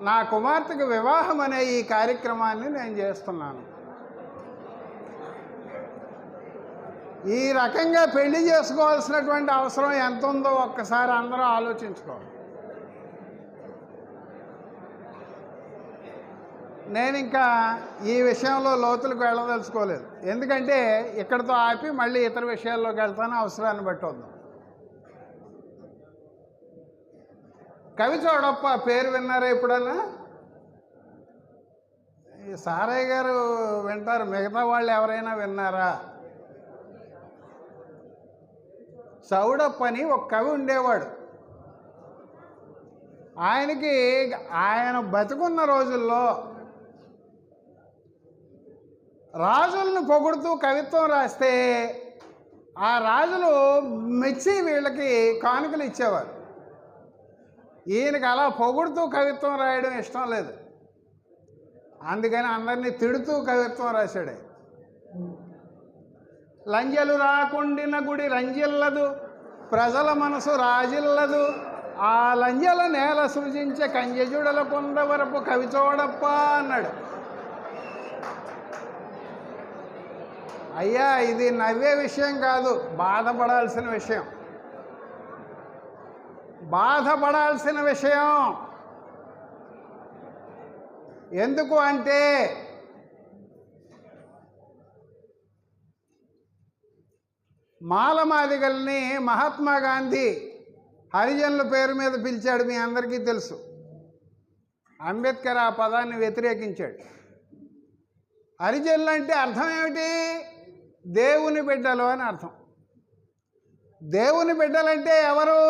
నా కుమార్తెకు వివాహం అనే ఈ కార్యక్రమాన్ని నేను చేస్తున్నాను. ఈ రకంగా పెళ్లి చేసుకోవాల్సినటువంటి అవసరం ఎంత ఉందో ఒక్కసారి అందరూ ఆలోచించుకోవాలి. నేను ఇంకా ఈ విషయంలో లోతులకు వెళ్ళదలుచుకోలేదు, ఎందుకంటే ఇక్కడితో ఆపి మళ్ళీ ఇతర విషయాల్లోకి వెళ్తాను, అవసరాన్ని బట్టి వద్దాం. కవి చోడప్ప పేరు విన్నారా ఎప్పుడన్నా? ఈ సారయ్య గారు వింటారు, మిగతా వాళ్ళు ఎవరైనా విన్నారా? చౌడప్ప అని ఒక కవి ఉండేవాడు. ఆయనకి ఆయన బతుకున్న రోజుల్లో రాజులను పొగుడుతూ కవిత్వం రాస్తే ఆ రాజులు మెచ్చి వీళ్ళకి కానుకలు ఇచ్చేవారు. ఈయనకి అలా పొగుడుతూ కవిత్వం రాయడం ఇష్టం లేదు, అందుకని అందరినీ తిడుతూ కవిత్వం రాశాడు. లంజలు రాకుండిన గుడి రంజిల్లదు, ప్రజల మనసు రాజిల్లదు, ఆ లంజల నేల సృజించే కంజజుడల కొండవరపు కవి చోడప్ప అన్నాడు. అయ్యా, ఇది నవ్వే విషయం కాదు, బాధపడాల్సిన విషయం. బాధపడాల్సిన విషయం. ఎందుకు అంటే మాలమాదిగల్ని మహాత్మా గాంధీ హరిజనుల పేరు మీద పిలిచాడు, మీ అందరికీ తెలుసు. అంబేద్కర్ ఆ పదాన్ని వ్యతిరేకించాడు. హరిజనులు అంటే అర్థం ఏమిటి? దేవుని బిడ్డలు అని అర్థం. దేవుని బిడ్డలంటే ఎవరు?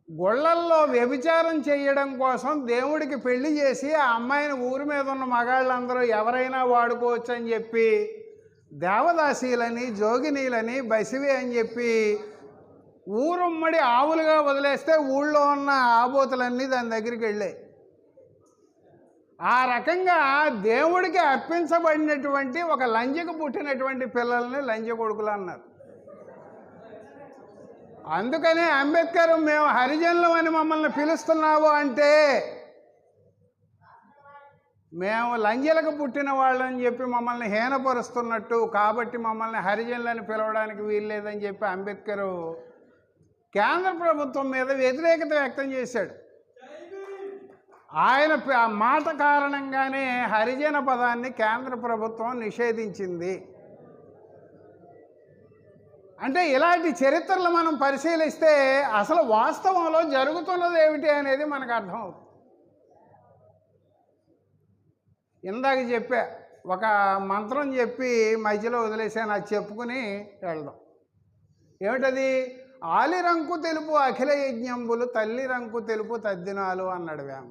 గుళ్ళల్లో వ్యభిచారం చేయడం కోసం దేవుడికి పెళ్లి చేసి ఆ అమ్మాయిని ఊరి మీద ఉన్న మగాళ్ళందరూ ఎవరైనా వాడుకోవచ్చు అని చెప్పి దేవదాసీలని జోగినీలని బసివి అని చెప్పి ఊరుమ్మడి ఆవులుగా వదిలేస్తే ఊళ్ళో ఉన్న ఆబోతులన్నీ దాని దగ్గరికి వెళ్ళాయి. ఆ రకంగా దేవుడికి అర్పించబడినటువంటి ఒక లంజకు పుట్టినటువంటి పిల్లల్ని లంజ కొడుకులు అన్నారు. అందుకనే అంబేద్కర్ మేము హరిజనులు అని మమ్మల్ని పిలుస్తున్నావు అంటే మేము లంజలకు పుట్టిన వాళ్ళని చెప్పి మమ్మల్ని హీనపరుస్తున్నట్టు, కాబట్టి మమ్మల్ని హరిజనులని పిలవడానికి వీల్లేదని చెప్పి అంబేద్కర్ కేంద్ర ప్రభుత్వం మీద వ్యతిరేకత వ్యక్తం చేశాడు. ఆయన మాట కారణంగానే హరిజన పదాన్ని కేంద్ర ప్రభుత్వం నిషేధించింది. అంటే ఇలాంటి చరిత్రలు మనం పరిశీలిస్తే అసలు వాస్తవంలో జరుగుతున్నది ఏమిటి అనేది మనకు అర్థమవుతుంది. ఇందాక చెప్పా, ఒక మంత్రం చెప్పి మధ్యలో వదిలేసాను, అది చెప్పుకుని వెళ్దాం. ఏమిటది? ఆలిరంకు తెలుపు అఖిల యజ్ఞంబులు తల్లి రంకు తెలుపు తద్దినాలు అన్నాడు వేమ.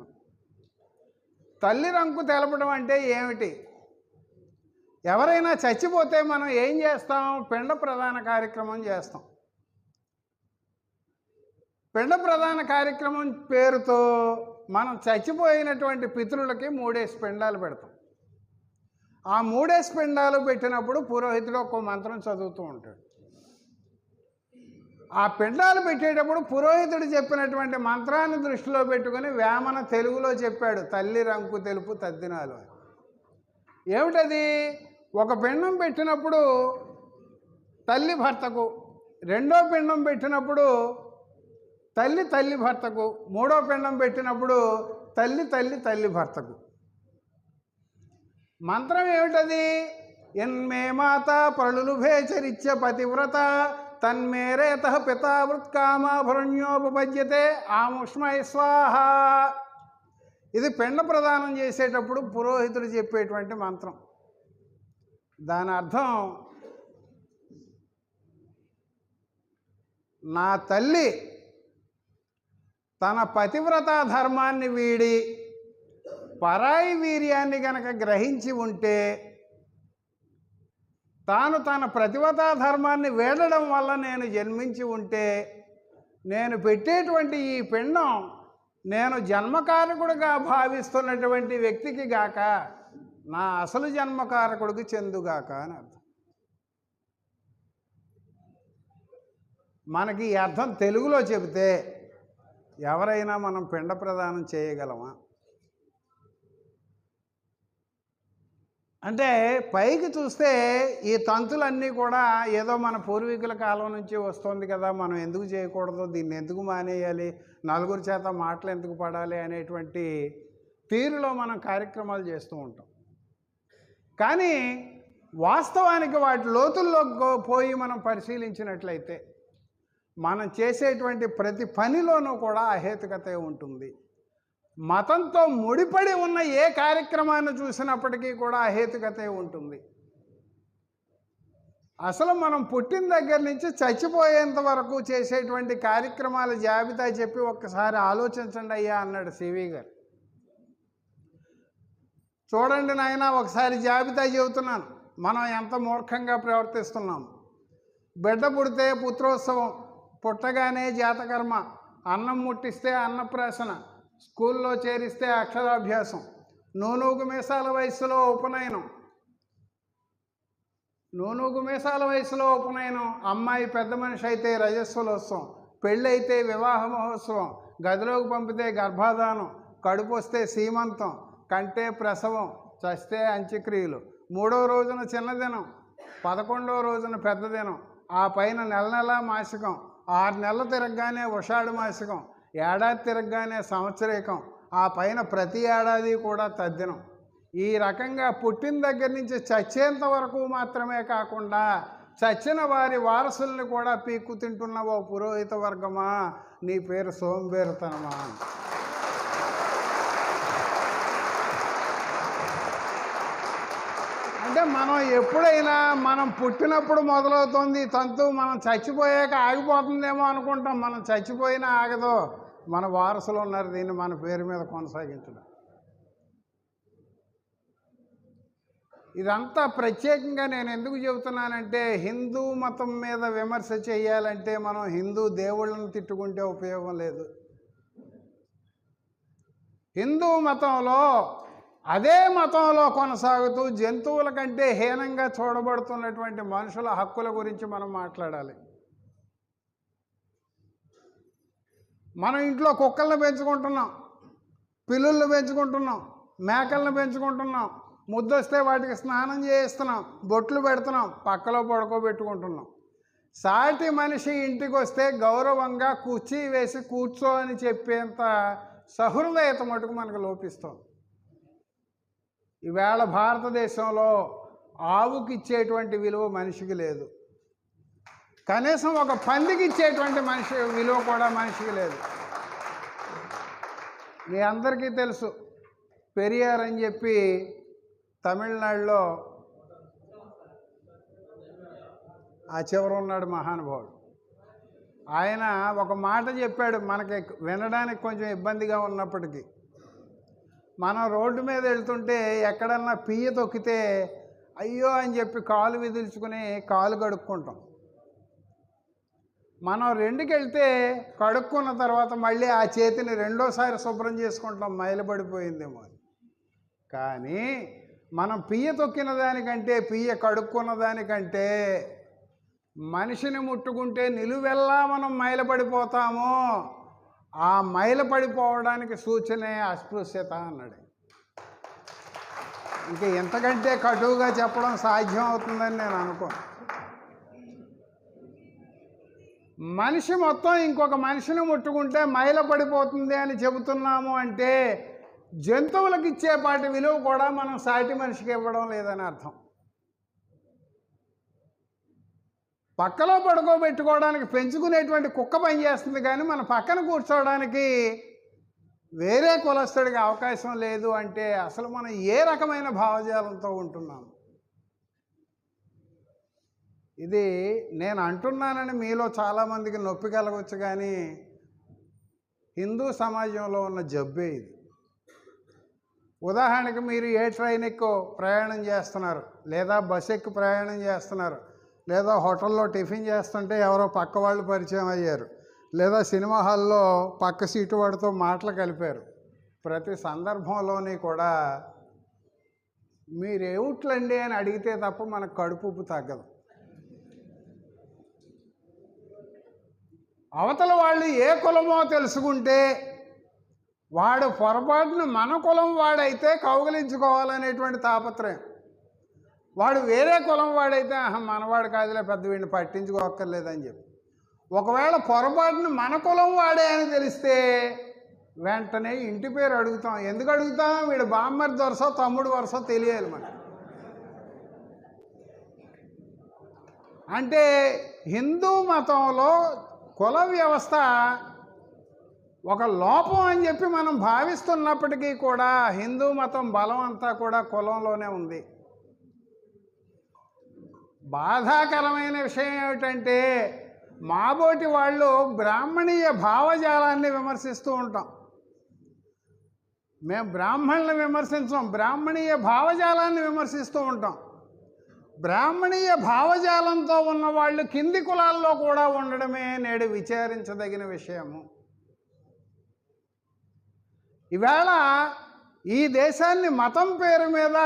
తల్లి రంకు తెలపడం అంటే ఏమిటి? ఎవరైనా చచ్చిపోతే మనం ఏం చేస్తాం? పిండ ప్రదాన కార్యక్రమం చేస్తాం. పిండ ప్రదాన కార్యక్రమం పేరుతో మనం చచ్చిపోయినటువంటి పితరులకి 3 పిండాలు పెడతాం. ఆ 3 పిండాలు పెట్టినప్పుడు పురోహితుడు ఒక్కో మంత్రం చదువుతూ ఉంటాడు. ఆ పిండాలు పెట్టేటప్పుడు పురోహితుడు చెప్పినటువంటి మంత్రాన్ని దృష్టిలో పెట్టుకుని వేమన తెలుగులో చెప్పాడు, తల్లి రంకు తెలుపు తద్దినాలు అని. ఏమిటది? ఒక పిండం పెట్టినప్పుడు తల్లి భర్తకు, రెండో పిండం పెట్టినప్పుడు తల్లి భర్తకు, మూడో పిండం పెట్టినప్పుడు తల్లి భర్తకు. మంత్రం ఏమిటది? ఎన్మే మాత ప్రళులుభేచరిత్య పతివ్రత తన్మేరేత పితావృత్కామాభరణ్యోపపద్యతే ఆముష్మై స్వాహ. ఇది పిండ ప్రదానం చేసేటప్పుడు పురోహితుడు చెప్పేటువంటి మంత్రం. దాని అర్థం, నా తల్లి తన పతివ్రతా ధర్మాన్ని వీడి పరాయి వీర్యాన్ని గనక గ్రహించి ఉంటే, తాను తన ప్రతివ్రతా ధర్మాన్ని వీడడం వల్ల నేను జన్మించి ఉంటే, నేను పెట్టేటువంటి ఈ పిండం నేను జన్మకారకుడిగా భావిస్తున్నటువంటి వ్యక్తికి గాక నా అసలు జన్మకారకుడికి చెందుగాక అని అర్థం. మనకి ఈ అర్థం తెలుగులో చెబితే ఎవరైనా మనం పిండ ప్రదానం చేయగలమా? అంటే పైకి చూస్తే ఈ తంతులన్నీ కూడా ఏదో మన పూర్వీకుల కాలం నుంచి వస్తుంది కదా, మనం ఎందుకు చేయకూడదు, దీన్ని ఎందుకు మానేయాలి, నలుగురి చేత మాటలు ఎందుకు పడాలి అనేటువంటి తీరులో మనం కార్యక్రమాలు చేస్తూ ఉంటాం. కానీ వాస్తవానికి వాటి లోతుల్లో పోయి మనం పరిశీలించినట్లయితే మనం చేసేటువంటి ప్రతి పనిలోనూ కూడా అహేతుకతే ఉంటుంది. మతంతో ముడిపడి ఉన్న ఏ కార్యక్రమాన్ని చూసినప్పటికీ కూడా అహేతుకతే ఉంటుంది. అసలు మనం పుట్టిన దగ్గర నుంచి చచ్చిపోయేంత వరకు చేసేటువంటి కార్యక్రమాల జాబితా చెప్పి ఒక్కసారి ఆలోచించండి అయ్యా అన్నాడు సివి గారు. చూడండి నాయన, ఒకసారి జాబితా చెబుతున్నాను, మనం ఎంత మూర్ఖంగా ప్రవర్తిస్తున్నాం. బిడ్డ పుడితే పుత్రోత్సవం, పుట్టగానే జాతకర్మ, అన్నం ముట్టిస్తే అన్నప్రాసన, స్కూల్లో చేరిస్తే అక్షరాభ్యాసం, నూనూగు మీసాల వయసులో ఉపనయనం, అమ్మాయి పెద్ద మనిషి అయితే రజస్వలోత్సవం, పెళ్ళైతే వివాహ మహోత్సవం, గదిలోకి పంపితే గర్భాధానం, కడుపు వస్తే సీమంతం, కంటే ప్రసవం, చస్తే అంత్యక్రియలు, 3వ రోజున చిన్నదినం, 11వ రోజున పెద్ద దినం, ఆ పైన నెల మాసికం, 6 నెలలు తిరగగానే ఉషాఢ మాసికం, ఏడాది తిరగగానే సంవత్సరీకం, ఆ పైన ప్రతి ఏడాది కూడా తద్దినం. ఈ రకంగా పుట్టిన దగ్గర నుంచి చచ్చేంత వరకు మాత్రమే కాకుండా చచ్చిన వారి వారసుల్ని కూడా పీక్కు తింటున్న ఓ పురోహిత వర్గమా, నీ పేరు సోంబేరుతనమా? అంటే మనం ఎప్పుడైనా మనం పుట్టినప్పుడు మొదలవుతుంది తంతు, మనం చచ్చిపోయాక ఆగిపోతుందేమో అనుకుంటాం. మనం చచ్చిపోయినా ఆగదు. మన వారసులు ఉన్నారు దీన్ని మన పేరు మీద కొనసాగించడం. ఇదంతా ప్రత్యేకంగా నేను ఎందుకు చెబుతున్నానంటే, హిందూ మతం మీద విమర్శ చేయాలంటే మనం హిందూ దేవుళ్ళను తిట్టుకుంటే ఉపయోగం లేదు. హిందూ మతంలో అదే మతంలో కొనసాగుతూ జంతువుల కంటే హీనంగా చూడబడుతున్నటువంటి మనుషుల హక్కుల గురించి మనం మాట్లాడాలి. మనం ఇంట్లో కుక్కలను పెంచుకుంటున్నాం, పిల్లులను పెంచుకుంటున్నాం, మేకలను పెంచుకుంటున్నాం, ముద్దొస్తే వాటికి స్నానం చేయిస్తున్నాం, బొట్లు పెడుతున్నాం, పక్కలో పడుకోబెట్టుకుంటున్నాం. సాటి మనిషి ఇంటికి వస్తే గౌరవంగా కుర్చీ వేసి కూర్చో అని చెప్పేంత సహృదయత మటుకు మనకు లోపిస్తుంది. ఈవేళ భారతదేశంలో ఆవుకి ఇచ్చేటువంటి విలువ మనిషికి లేదు. కనీసం ఒక పందికి ఇచ్చేటువంటి విలువ కూడా మనిషికి లేదు. మీ అందరికీ తెలుసు, పెరియార్ అని చెప్పి తమిళనాడులో ఆ చివర ఉన్నాడు మహానుభావుడు. ఆయన ఒక మాట చెప్పాడు, మనకి వినడానికి కొంచెం ఇబ్బందిగా ఉన్నప్పటికీ. మనం రోడ్డు మీద వెళ్తుంటే ఎక్కడన్నా పియ్య తొక్కితే అయ్యో అని చెప్పి కాలు విదిల్చుకుని కాలు కడుక్కుంటాం. మనం 2కి వెళ్తే కడుక్కున్న తర్వాత మళ్ళీ ఆ చేతిని రెండోసారి శుభ్రం చేసుకుంటాం, మైలబడిపోయిందేమో అని. కానీ మనం పియ్య తొక్కిన దానికంటే, పియ్య కడుక్కున్న దానికంటే మనిషిని ముట్టుకుంటే నిలువెల్లా మనం మైలపడిపోతాము. ఆ మైలపడిపోవడానికి సూచనే అస్పృశ్యత అన్నాడు. ఇంక ఎంతకంటే కటువుగా చెప్పడం సాధ్యం అవుతుందని నేను అనుకోను. మనిషి మొత్తం ఇంకొక మనిషిని ముట్టుకుంటే మైలపడిపోతుంది అని చెబుతున్నాము అంటే, జంతువులకు ఇచ్చేపాటి విలువ కూడా మనం సాటి మనిషికి ఇవ్వడం లేదని అర్థం. పక్కలో పడుకోబెట్టుకోవడానికి పెంచుకునేటువంటి కుక్క పనిచేస్తుంది, కానీ మన పక్కన కూర్చోవడానికి వేరే కులస్తుడికి అవకాశం లేదు అంటే అసలు మనం ఏ రకమైన భావజాలంతో ఉంటున్నాము? ఇది నేను అంటున్నానని మీలో చాలామందికి నొప్పి కలగవచ్చు, కానీ హిందూ సమాజంలో ఉన్న జబ్బే ఇది. ఉదాహరణకి మీరు ఏ ట్రైన్ ఎక్కో ప్రయాణం చేస్తున్నారు, లేదా బస్ ఎక్కి ప్రయాణం చేస్తున్నారు, లేదా హోటల్లో టిఫిన్ చేస్తుంటే ఎవరో పక్క వాళ్ళు పరిచయం అయ్యారు, లేదా సినిమా హాల్లో పక్క సీటు వాడితో మాటలు కలిపారు. ప్రతి సందర్భంలోని కూడా మీరేమిట్లండి అని అడిగితే తప్ప మనకు కడుపు ఉప్పు తగ్గదు. అవతల వాళ్ళు ఏ కులమో తెలుసుకుంటే వాడు పొరపాటున మన కులం వాడైతే కౌగిలించుకోవాలనేటువంటి తాపత్రయం. వాడు వేరే కులం వాడైతే మనవాడు కాదులే, పెద్ద వీడిని పట్టించుకోక్కర్లేదని చెప్పి. ఒకవేళ పొరపాటున మన కులం వాడే అని తెలిస్తే వెంటనే ఇంటి పేరు అడుగుతాం. ఎందుకు అడుగుతాం? వీడు బామ్మర్ది వరుసో తమ్ముడు వరుసో తెలియాలి మనకి. అంటే హిందూ మతంలో కుల వ్యవస్థ ఒక లోపం అని చెప్పి మనం భావిస్తున్నప్పటికీ కూడా హిందూ మతం బలం అంతా కూడా కులంలోనే ఉంది. బాధాకరమైన విషయం ఏమిటంటే, మాబోటి వాళ్ళు బ్రాహ్మణీయ భావజాలాన్ని విమర్శిస్తూ ఉంటాం. మేము బ్రాహ్మణులను విమర్శించాం, బ్రాహ్మణీయ భావజాలాన్ని విమర్శిస్తూ ఉంటాం. బ్రాహ్మణీయ భావజాలంతో ఉన్నవాళ్ళు కింది కులాల్లో కూడా ఉండడమే నేడు విచారించదగిన విషయము. ఈవేళ ఈ దేశాన్ని మతం పేరు మీద,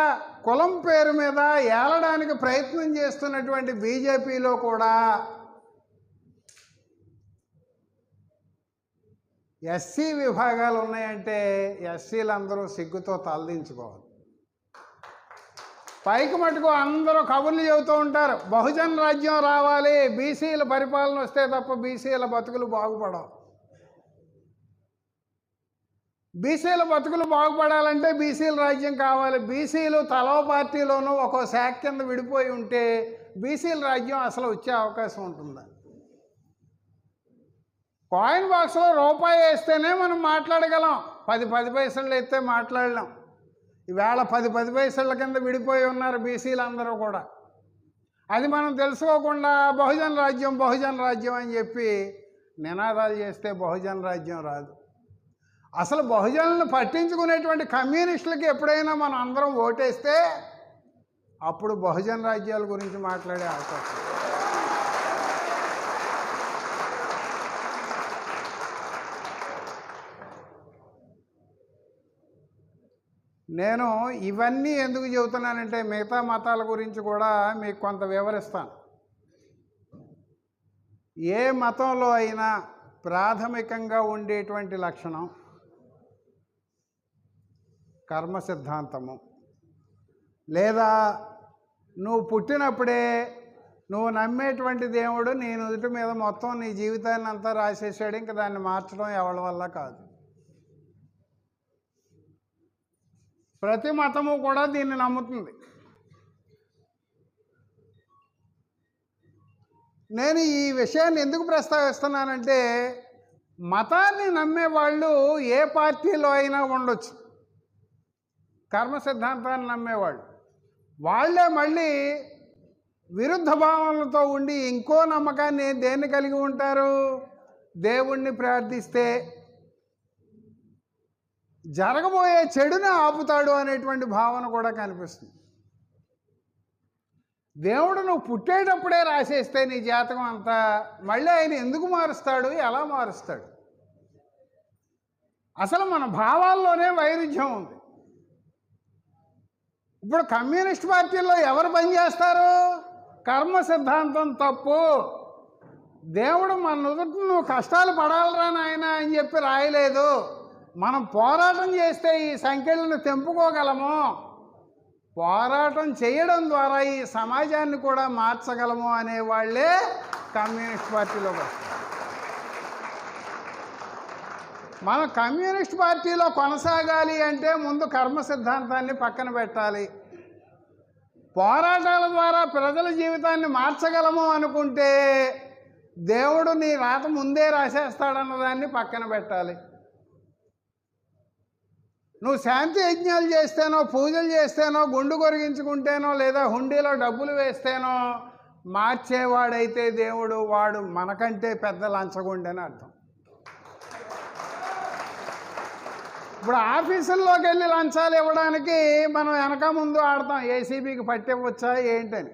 కులం పేరు మీద ఏలడానికి ప్రయత్నం చేస్తున్నటువంటి బీజేపీలో కూడా ఎస్సీ విభాగాలు ఉన్నాయంటే ఎస్సీలందరూ సిగ్గుతో తలదించుకోవాలి. పైకి మటుకు అందరూ కబుర్లు చెబుతూ ఉంటారు, బహుజన రాజ్యం రావాలి, బీసీల పరిపాలన వస్తే తప్ప బీసీల బతుకులు బాగుపడవు. బీసీల బతుకులు బాగుపడాలంటే బీసీల రాజ్యం కావాలి. బీసీలు తలో పార్టీలోనూ ఒక్కో శాఖ కింద విడిపోయి ఉంటే బీసీల రాజ్యం అసలు వచ్చే అవకాశం ఉంటుందా? కాయిన్ బాక్స్లో రూపాయి వేస్తేనే మనం మాట్లాడగలం, 10 పైసలు వేస్తే మాట్లాడలేం. ఈవేళ 10 పైసల కింద విడిపోయి ఉన్నారు బీసీలు అందరూ కూడా. అది మనం తెలుసుకోకుండా బహుజన రాజ్యం అని చెప్పి నినాదాలు చేస్తే బహుజన రాజ్యం రాదు. అసలు బహుజనులను పట్టించుకునేటువంటి కమ్యూనిస్టులకి ఎప్పుడైనా మనం అందరం ఓటేస్తే అప్పుడు బహుజన రాజ్యాల గురించి మాట్లాడే అవకాశం. నేను ఇవన్నీ ఎందుకు చెబుతున్నానంటే మిగతా మతాల గురించి కూడా మీకు కొంత వివరిస్తాను. ఏ మతంలో అయినా ప్రాథమికంగా ఉండేటువంటి లక్షణం కర్మ సిద్ధాంతము, లేదా నువ్వు పుట్టినప్పుడే నువ్వు నమ్మేటువంటి దేవుడు నీ నుదుటి మీద మొత్తం నీ జీవితాన్ని అంతా రాసేసాడు, ఇంకా దాన్ని మార్చడం ఎవరి వల్ల కాదు. ప్రతి మతము కూడా దీన్ని నమ్ముతుంది. నేను ఈ విషయాన్ని ఎందుకు ప్రస్తావిస్తున్నానంటే మతాన్ని నమ్మేవాళ్ళు ఏ పార్టీలో అయినా ఉండొచ్చు. కర్మ సిద్ధాంతాన్ని నమ్మేవాళ్ళు వాళ్ళే మళ్ళీ విరుద్ధ భావనలతో ఉండి ఇంకో నమ్మకాన్ని దేన్ని కలిగి ఉంటారు? దేవుణ్ణి ప్రార్థిస్తే జరగబోయే చెడుని ఆపుతాడు అనేటువంటి భావన కూడా కనిపిస్తుంది. దేవుడు నువ్వు పుట్టేటప్పుడే రాసేస్తే నీ జాతకం అంతా మళ్ళీ ఆయన ఎందుకు మారుస్తాడు, ఎలా మారుస్తాడు? అసలు మన భావాల్లోనే వైరుధ్యం ఉంది. ఇప్పుడు కమ్యూనిస్ట్ పార్టీల్లో ఎవరు పనిచేస్తారు? కర్మ సిద్ధాంతం తప్పు, దేవుడు మన నుదుట నువ్వు కష్టాలు పడాలరా నాయన అని చెప్పి రాయలేదు, మనం పోరాటం చేస్తే ఈ సంఖ్యలను తెంపుకోగలము, పోరాటం చేయడం ద్వారా ఈ సమాజాన్ని కూడా మార్చగలము అనేవాళ్లే కమ్యూనిస్ట్ పార్టీలోకి వస్తారు. మనం కమ్యూనిస్ట్ పార్టీలో కొనసాగాలి అంటే ముందు కర్మ సిద్ధాంతాన్ని పక్కన పెట్టాలి. పోరాటాల ద్వారా ప్రజల జీవితాన్ని మార్చగలము అనుకుంటే దేవుడు నీ రాత ముందే రాసేస్తాడన్నదాన్ని పక్కన పెట్టాలి. నువ్వు శాంతి యజ్ఞాలు చేస్తేనో, పూజలు చేస్తేనో, గుండు కొరిగించుకుంటేనో, లేదా హుండీలో డబ్బులు వేస్తేనో మార్చేవాడైతే దేవుడు వాడు మనకంటే పెద్ద లంచగొండని అర్థం. ఇప్పుడు ఆఫీసుల్లోకి వెళ్ళి లంచాలు ఇవ్వడానికి మనం వెనక ముందు ఆడతాం, ఏసీబీకి పట్టివ్వచ్చా ఏంటని.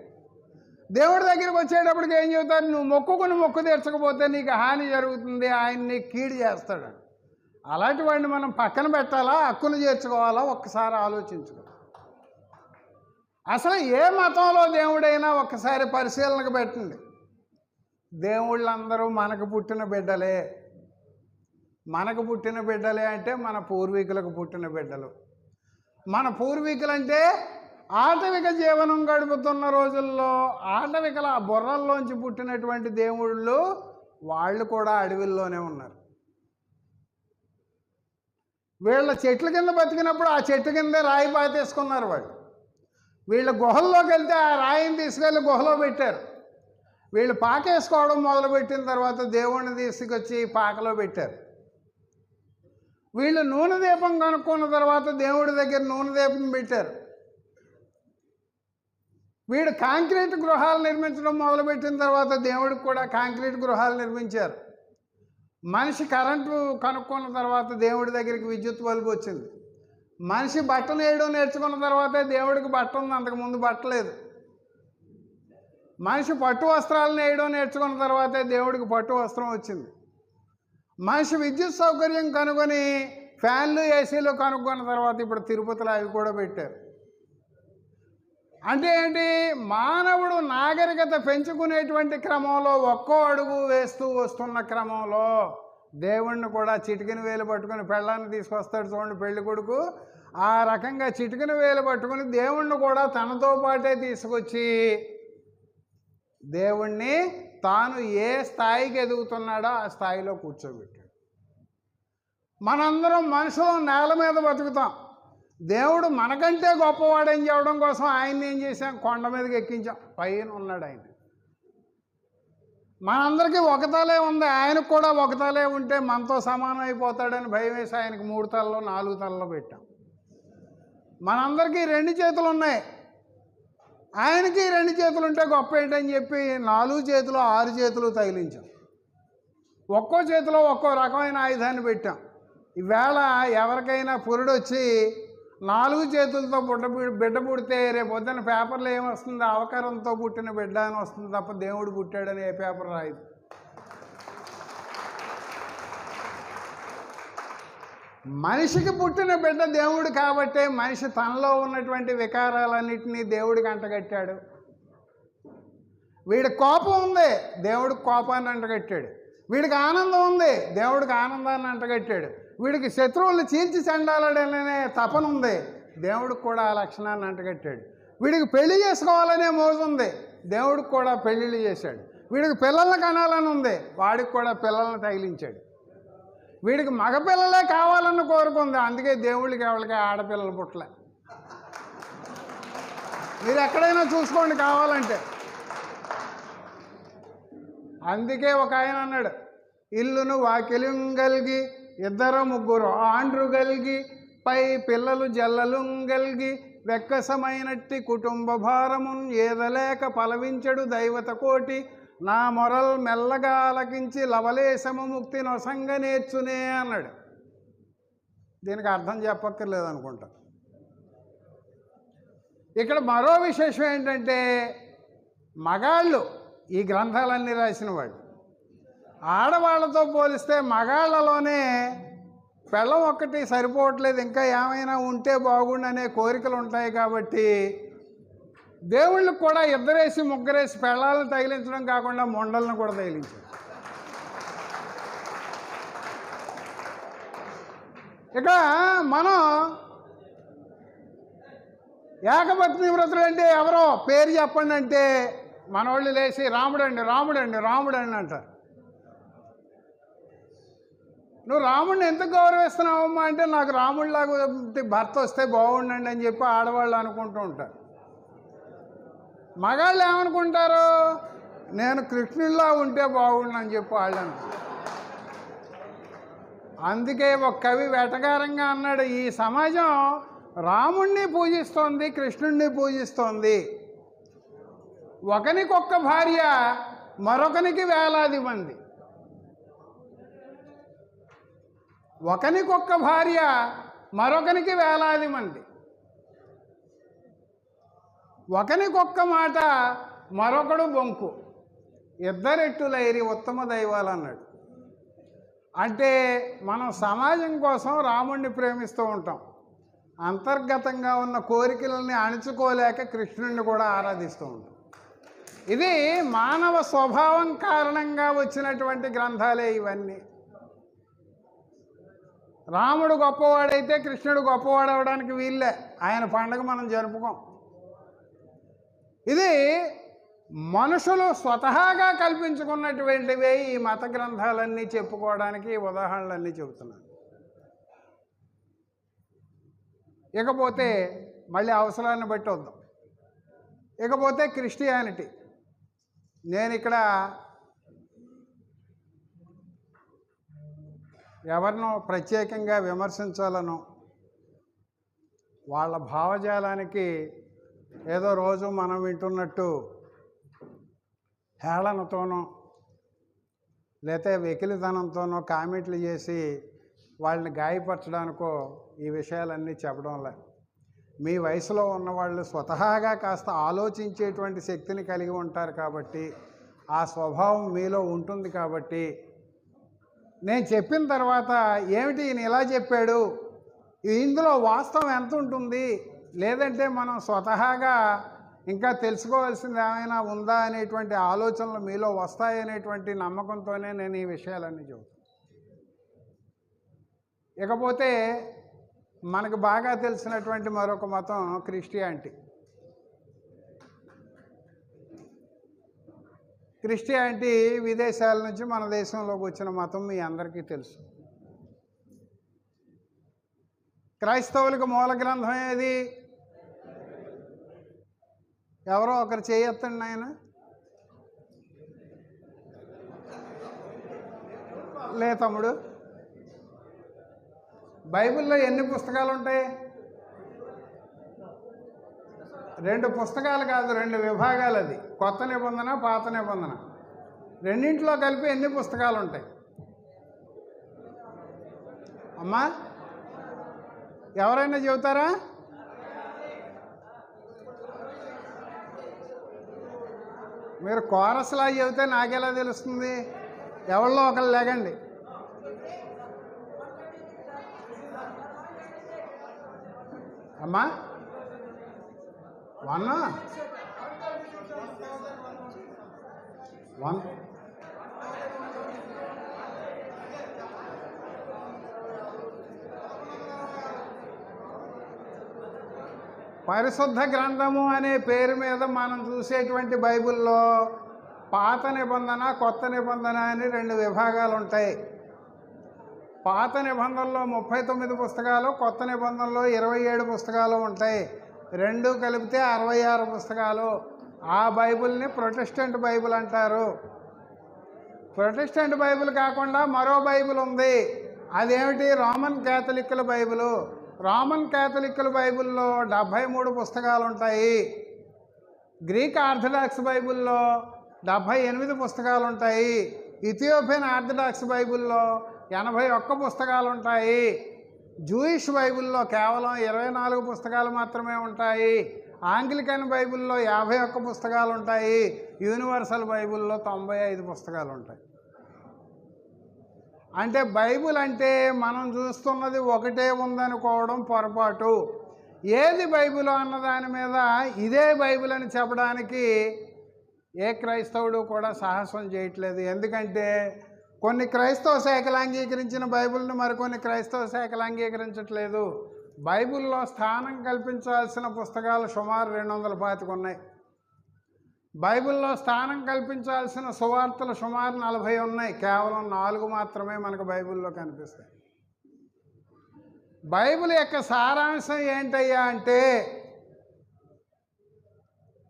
దేవుడి దగ్గరికి వచ్చేటప్పటికి ఏం చెబుతారు? నువ్వు మొక్కుకుని మొక్కు తీర్చకపోతే నీకు హాని జరుగుతుంది, ఆయన్ని కీడు చేస్తాడు. అలాంటి వాడిని మనం పక్కన పెట్టాలా, హక్కును చేర్చుకోవాలా? ఒక్కసారి ఆలోచించుకో. అసలు ఏ మతంలో దేవుడైనా ఒక్కసారి పరిశీలనకు పెట్టండి. దేవుళ్ళందరూ మనకు పుట్టిన బిడ్డలే. మనకు పుట్టిన బిడ్డలే అంటే మన పూర్వీకులకు పుట్టిన బిడ్డలు. మన పూర్వీకులంటే ఆటవిక జీవనం గడుపుతున్న రోజుల్లో ఆటవికల బుర్రల్లోంచి పుట్టినటువంటి దేవుళ్ళు వాళ్ళు కూడా అడవిల్లోనే ఉన్నారు. వీళ్ళ చెట్ల కింద బతికినప్పుడు ఆ చెట్టు కిందే రాయి పాతేసుకున్నారు వాళ్ళు. వీళ్ళ గుహల్లోకి వెళ్తే ఆ రాయిని తీసుకెళ్ళి గుహలో పెట్టారు. వీళ్ళు పాకేసుకోవడం మొదలుపెట్టిన తర్వాత దేవుణ్ణి తీసుకొచ్చి పాకలో పెట్టారు. వీళ్ళు నూనె దీపం కనుక్కున్న తర్వాత దేవుడి దగ్గర నూనె దీపం పెట్టారు. వీడు కాంక్రీట్ గృహాలు నిర్మించడం మొదలుపెట్టిన తర్వాత దేవుడికి కూడా కాంక్రీట్ గృహాలు నిర్మించారు. మనిషి కరెంటు కనుక్కున్న తర్వాత దేవుడి దగ్గరికి విద్యుత్ బల్బు వచ్చింది. మనిషి బట్టలు వేయడం నేర్చుకున్న తర్వాతే దేవుడికి బట్ట ఉంది, అంతకుముందు బట్టలేదు. మనిషి పట్టు వస్త్రాలను వేయడం నేర్చుకున్న తర్వాతే దేవుడికి పట్టు వస్త్రం వచ్చింది. మనిషి విద్యుత్ సౌకర్యం కనుగొని ఫ్యాన్లు ఏసీలు కనుక్కున్న తర్వాత ఇప్పుడు తిరుపతిలో అవి కూడా పెట్టారు. అంటే ఏంటి? మానవుడు నాగరికత పెంచుకునేటువంటి క్రమంలో ఒక్కో అడుగు వేస్తూ వస్తున్న క్రమంలో దేవుణ్ణి కూడా చిటికిన వేలు పట్టుకుని పెళ్ళాన్ని తీసుకొస్తాడు చూడండి పెళ్లి కొడుకు, ఆ రకంగా చిటికిన వేలు పట్టుకుని దేవుణ్ణి కూడా తనతో పాటే తీసుకొచ్చి దేవుణ్ణి తాను ఏ స్థాయికి ఎదుగుతున్నాడో ఆ స్థాయిలో కూర్చోబెట్టాడు. మనందరం మనుషులు నేల మీద బతుకుతాం. దేవుడు మనకంటే గొప్పవాడని చెప్పడం కోసం ఆయన్ని ఏం చేశాం? కొండ మీదకి ఎక్కించాం. పైన ఉన్నాడు ఆయన. మనందరికీ ఒక తలే ఉంది, ఆయనకు కూడా ఒక తలే ఉంటే మనతో సమానం అయిపోతాడని భయం వేసి ఆయనకి 3 తలలో 4 తలలో పెట్టాం. మనందరికీ 2 చేతులు ఉన్నాయి, ఆయనకి 2 చేతులు ఉంటే గొప్ప ఏంటని చెప్పి 4 చేతులు 6 చేతులు తగిలించాం. ఒక్కో చేతిలో ఒక్కో రకమైన ఆయుధాన్ని పెట్టాం. ఈవేళ ఎవరికైనా పురుడొచ్చి 4 చేతులతో బిడ్డ పుడితే రేపు పొద్దున్న పేపర్లో ఏమొస్తుంది, అవకరంతో పుట్టిన బిడ్డ అని వస్తుంది తప్ప దేవుడు పుట్టాడని ఏ పేపర్ రాయదు. మనిషికి పుట్టిన బిడ్డ దేవుడు కాబట్టే మనిషి తనలో ఉన్నటువంటి వికారాలన్నింటినీ దేవుడికి అంటగట్టాడు. వీడికి కోపం ఉంది, దేవుడికి కోపాన్ని అంటగట్టాడు. వీడికి ఆనందం ఉంది, దేవుడికి ఆనందాన్ని అంటగట్టాడు. వీడికి శత్రువులు చీల్చి చెండాలనే తపన ఉంది, దేవుడికి కూడా ఆ లక్షణాన్ని అంటగట్టాడు. వీడికి పెళ్లి చేసుకోవాలనే మోజు ఉంది, దేవుడికి కూడా పెళ్ళిళ్ళు చేశాడు. వీడికి పిల్లల్ని కనాలని ఉంది, వాడికి కూడా పిల్లల్ని తగిలించాడు. వీడికి మగపిల్లలే కావాలని కోరుకుంది, అందుకే దేవుడికి ఎవరికి ఆడపిల్లలు పుట్టలే. మీరు ఎక్కడైనా చూసుకోండి కావాలంటే. అందుకే ఒక ఆయన అన్నాడు, ఇల్లును వాకిలుంగల్గి 2-3 ఆండ్రుగల్గి పై పిల్లలు జల్లలుంగల్గి వెక్కసమైనట్టి కుటుంబ భారమున్ ఏదలేక పలవించడు దైవత కోటి నా మొరల్ మెల్లగా ఆలకించి లవలేశము ముక్తి నొసంగ నేర్చునే అన్నాడు. దీనికి అర్థం చెప్పక్కర్లేదు అనుకుంటా. ఇక్కడ మరో విశేషం ఏంటంటే, మగాళ్ళు ఈ గ్రంథాలన్నీ రాసిన వాళ్ళు ఆడవాళ్లతో పోలిస్తే మగాళ్లలోనే పెళ్ళం ఒక్కటి సరిపోవట్లేదు, ఇంకా ఏమైనా ఉంటే బాగుండనే కోరికలు ఉంటాయి. కాబట్టి దేవుళ్ళకి కూడా 2-3 పెళ్ళాలను తగిలించడం కాకుండా మొండలను కూడా తగిలించారు. ఇక మనం ఏకపత్ని వ్రతుడు అంటే ఎవరో పేరు చెప్పండి అంటే మనవాళ్ళు లేచి రాముడండి రాముడండి రాముడండి అంటారు. నువ్వు రాముడిని ఎందుకు గౌరవిస్తున్నావమ్మా అంటే నాకు రాముడిలాగా భర్త వస్తే బాగుండండి అని చెప్పి ఆడవాళ్ళు అనుకుంటూ ఉంటారు. మగాళ్ళు ఏమనుకుంటారు, నేను కృష్ణుడిలా ఉంటే బాగుండని చెప్పి వాళ్ళు అనుకుంటారు. అందుకే ఒక కవి వెటకారంగా అన్నాడు, ఈ సమాజం రాముణ్ణి పూజిస్తోంది, కృష్ణుణ్ణి పూజిస్తోంది. ఒకనికొక్క భార్య, మరొకనికి వేలాది మంది. ఒకనికొక్క భార్య, మరొకనికి వేలాది మంది. ఒకనికొక్క మాట, మరొకడు బొంకు. 2 రెట్టులైరి ఉత్తమ దైవాలు అన్నాడు. అంటే మనం సమాజం కోసం రాముణ్ణి ప్రేమిస్తూ ఉంటాం, అంతర్గతంగా ఉన్న కోరికలని అణుచుకోలేక కృష్ణుడిని కూడా ఆరాధిస్తూ ఉంటాం. ఇది మానవ స్వభావం కారణంగా వచ్చినటువంటి గ్రంథాలే ఇవన్నీ. రాముడు గొప్పవాడైతే కృష్ణుడు గొప్పవాడు అవడానికి వీళ్ళే, ఆయన పండుగ మనం జరుపుకోం. ఇది మనుషులు స్వతహాగా కల్పించుకున్నటువంటివే ఈ మత గ్రంథాలన్నీ చెప్పుకోవడానికి ఉదాహరణలన్నీ చెబుతున్నాను. ఇకపోతే మళ్ళీ అవసరాన్ని బట్టి వద్దాం. ఇకపోతే క్రిస్టియానిటీ. నేను ఇక్కడ ఎవరినో ప్రత్యేకంగా విమర్శించాలను, వాళ్ళ భావజాలానికి ఏదో రోజు మనం వింటున్నట్టు హేళనతోనో లేతే వెకిలితనంతోనో కామెంట్లు చేసి వాళ్ళని గాయపరచడానికో ఈ విషయాలన్నీ చెప్పడంలే. మీ వయసులో ఉన్నవాళ్ళు స్వతహాగా కాస్త ఆలోచించేటువంటి శక్తిని కలిగి ఉంటారు కాబట్టి, ఆ స్వభావం మీలో ఉంటుంది కాబట్టి, నేను చెప్పిన తర్వాత ఏమిటి ఈయన ఇలా చెప్పాడు, ఇందులో వాస్తవం ఎంత ఉంటుంది, లేదంటే మనం స్వతహాగా ఇంకా తెలుసుకోవాల్సింది ఏమైనా ఉందా అనేటువంటి ఆలోచనలు మీలో వస్తాయనేటువంటి నమ్మకంతోనే నేను ఈ విషయాలన్నీ చెబుతాను. ఇకపోతే మనకు బాగా తెలిసినటువంటి మరొక మతం క్రిస్టియానిటీ. క్రిస్టియానిటీ విదేశాల నుంచి మన దేశంలోకి వచ్చిన మతం మీ అందరికీ తెలుసు. క్రైస్తవులకు మూల గ్రంథం ఏది? ఎవరో ఒకరు చేయొత్తండి ఆయన. లే తమ్ముడు, బైబిల్లో ఎన్ని పుస్తకాలు ఉంటాయి? 2 పుస్తకాలు కాదు, 2 విభాగాలు. అది కొత్త నిబంధన, పాత నిబంధన. రెండింటిలో కలిపి ఎన్ని పుస్తకాలు ఉంటాయి? అమ్మా ఎవరైనా చెబుతారా? మీరు కోరస్లా చెబితే నాకెలా తెలుస్తుంది? ఎవరిలో ఒకరు లేగండి. అమ్మా 1 పరిశుద్ధ గ్రంథము అనే పేరు మీద మనం చూసేటువంటి బైబిల్లో పాత నిబంధన, కొత్త నిబంధన అని 2 విభాగాలు ఉంటాయి. పాత నిబంధనలో 39 పుస్తకాలు, కొత్త నిబంధనలో 27 పుస్తకాలు ఉంటాయి. 2 కలిపితే 66 పుస్తకాలు. ఆ బైబిల్ని ప్రొటెస్టెంట్ బైబిల్ అంటారు. ప్రొటెస్టెంట్ బైబిల్ కాకుండా మరో బైబిల్ ఉంది. అదేమిటి? రోమన్ క్యాథలిక్కుల బైబిలు. రోమన్ క్యాథలిక్కుల బైబిల్లో 73 పుస్తకాలు ఉంటాయి. గ్రీక్ ఆర్థడాక్స్ బైబిల్లో 78 పుస్తకాలు ఉంటాయి. ఇథియోపియన్ ఆర్థడాక్స్ బైబిల్లో 81 పుస్తకాలు ఉంటాయి. జూయిష్ బైబిల్లో కేవలం 24 పుస్తకాలు మాత్రమే ఉంటాయి. ఆంగ్లికన్ బైబిల్లో 51 పుస్తకాలు ఉంటాయి. యూనివర్సల్ బైబిల్లో 95 పుస్తకాలు ఉంటాయి. అంటే బైబిల్ అంటే మనం చూస్తున్నది ఒకటే ఉందనుకోవడం పొరపాటు. ఏది బైబిల్ అన్న దాని మీద ఇదే బైబిల్ అని చెప్పడానికి ఏ క్రైస్తవుడు కూడా సాహసం చేయట్లేదు. ఎందుకంటే కొన్ని క్రైస్తవ శాఖలు అంగీకరించిన బైబిల్ని మరికొన్ని క్రైస్తవ శాఖలు అంగీకరించట్లేదు. బైబిల్లో స్థానం కల్పించాల్సిన పుస్తకాలు సుమారు 225 ఉన్నాయి. బైబిల్లో స్థానం కల్పించాల్సిన సువార్తలు సుమారు 40 ఉన్నాయి. కేవలం 4 మాత్రమే మనకు బైబిల్లో కనిపిస్తాయి. బైబిల్ యొక్క సారాంశం ఏంటయ్యా అంటే,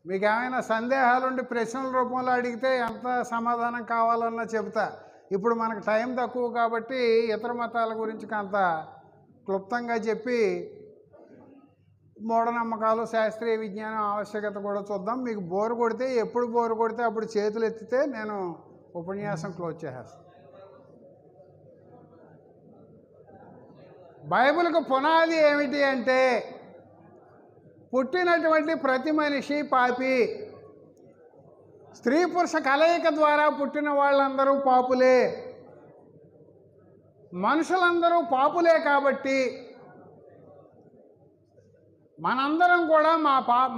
మీకు ఏమైనా సందేహాలుండి ప్రశ్నల రూపంలో అడిగితే ఎంత సమాధానం కావాలన్నా చెబుతా. ఇప్పుడు మనకు టైం తక్కువ కాబట్టి ఇతర మతాల గురించి అంత క్లుప్తంగా చెప్పి మూఢనమ్మకాలు, శాస్త్రీయ విజ్ఞానం ఆవశ్యకత కూడా చూద్దాం. మీకు బోరు కొడితే, ఎప్పుడు బోరు కొడితే అప్పుడు చేతులు ఎత్తితే నేను ఉపన్యాసం క్లోజ్ చేసేస్తాను. బైబిల్కు పునాది ఏమిటి అంటే, పుట్టినటువంటి ప్రతి మనిషి పాపి. స్త్రీ పురుష కలయిక ద్వారా పుట్టిన వాళ్ళందరూ పాపులే. మనుషులందరూ పాపులే కాబట్టి మనందరం కూడా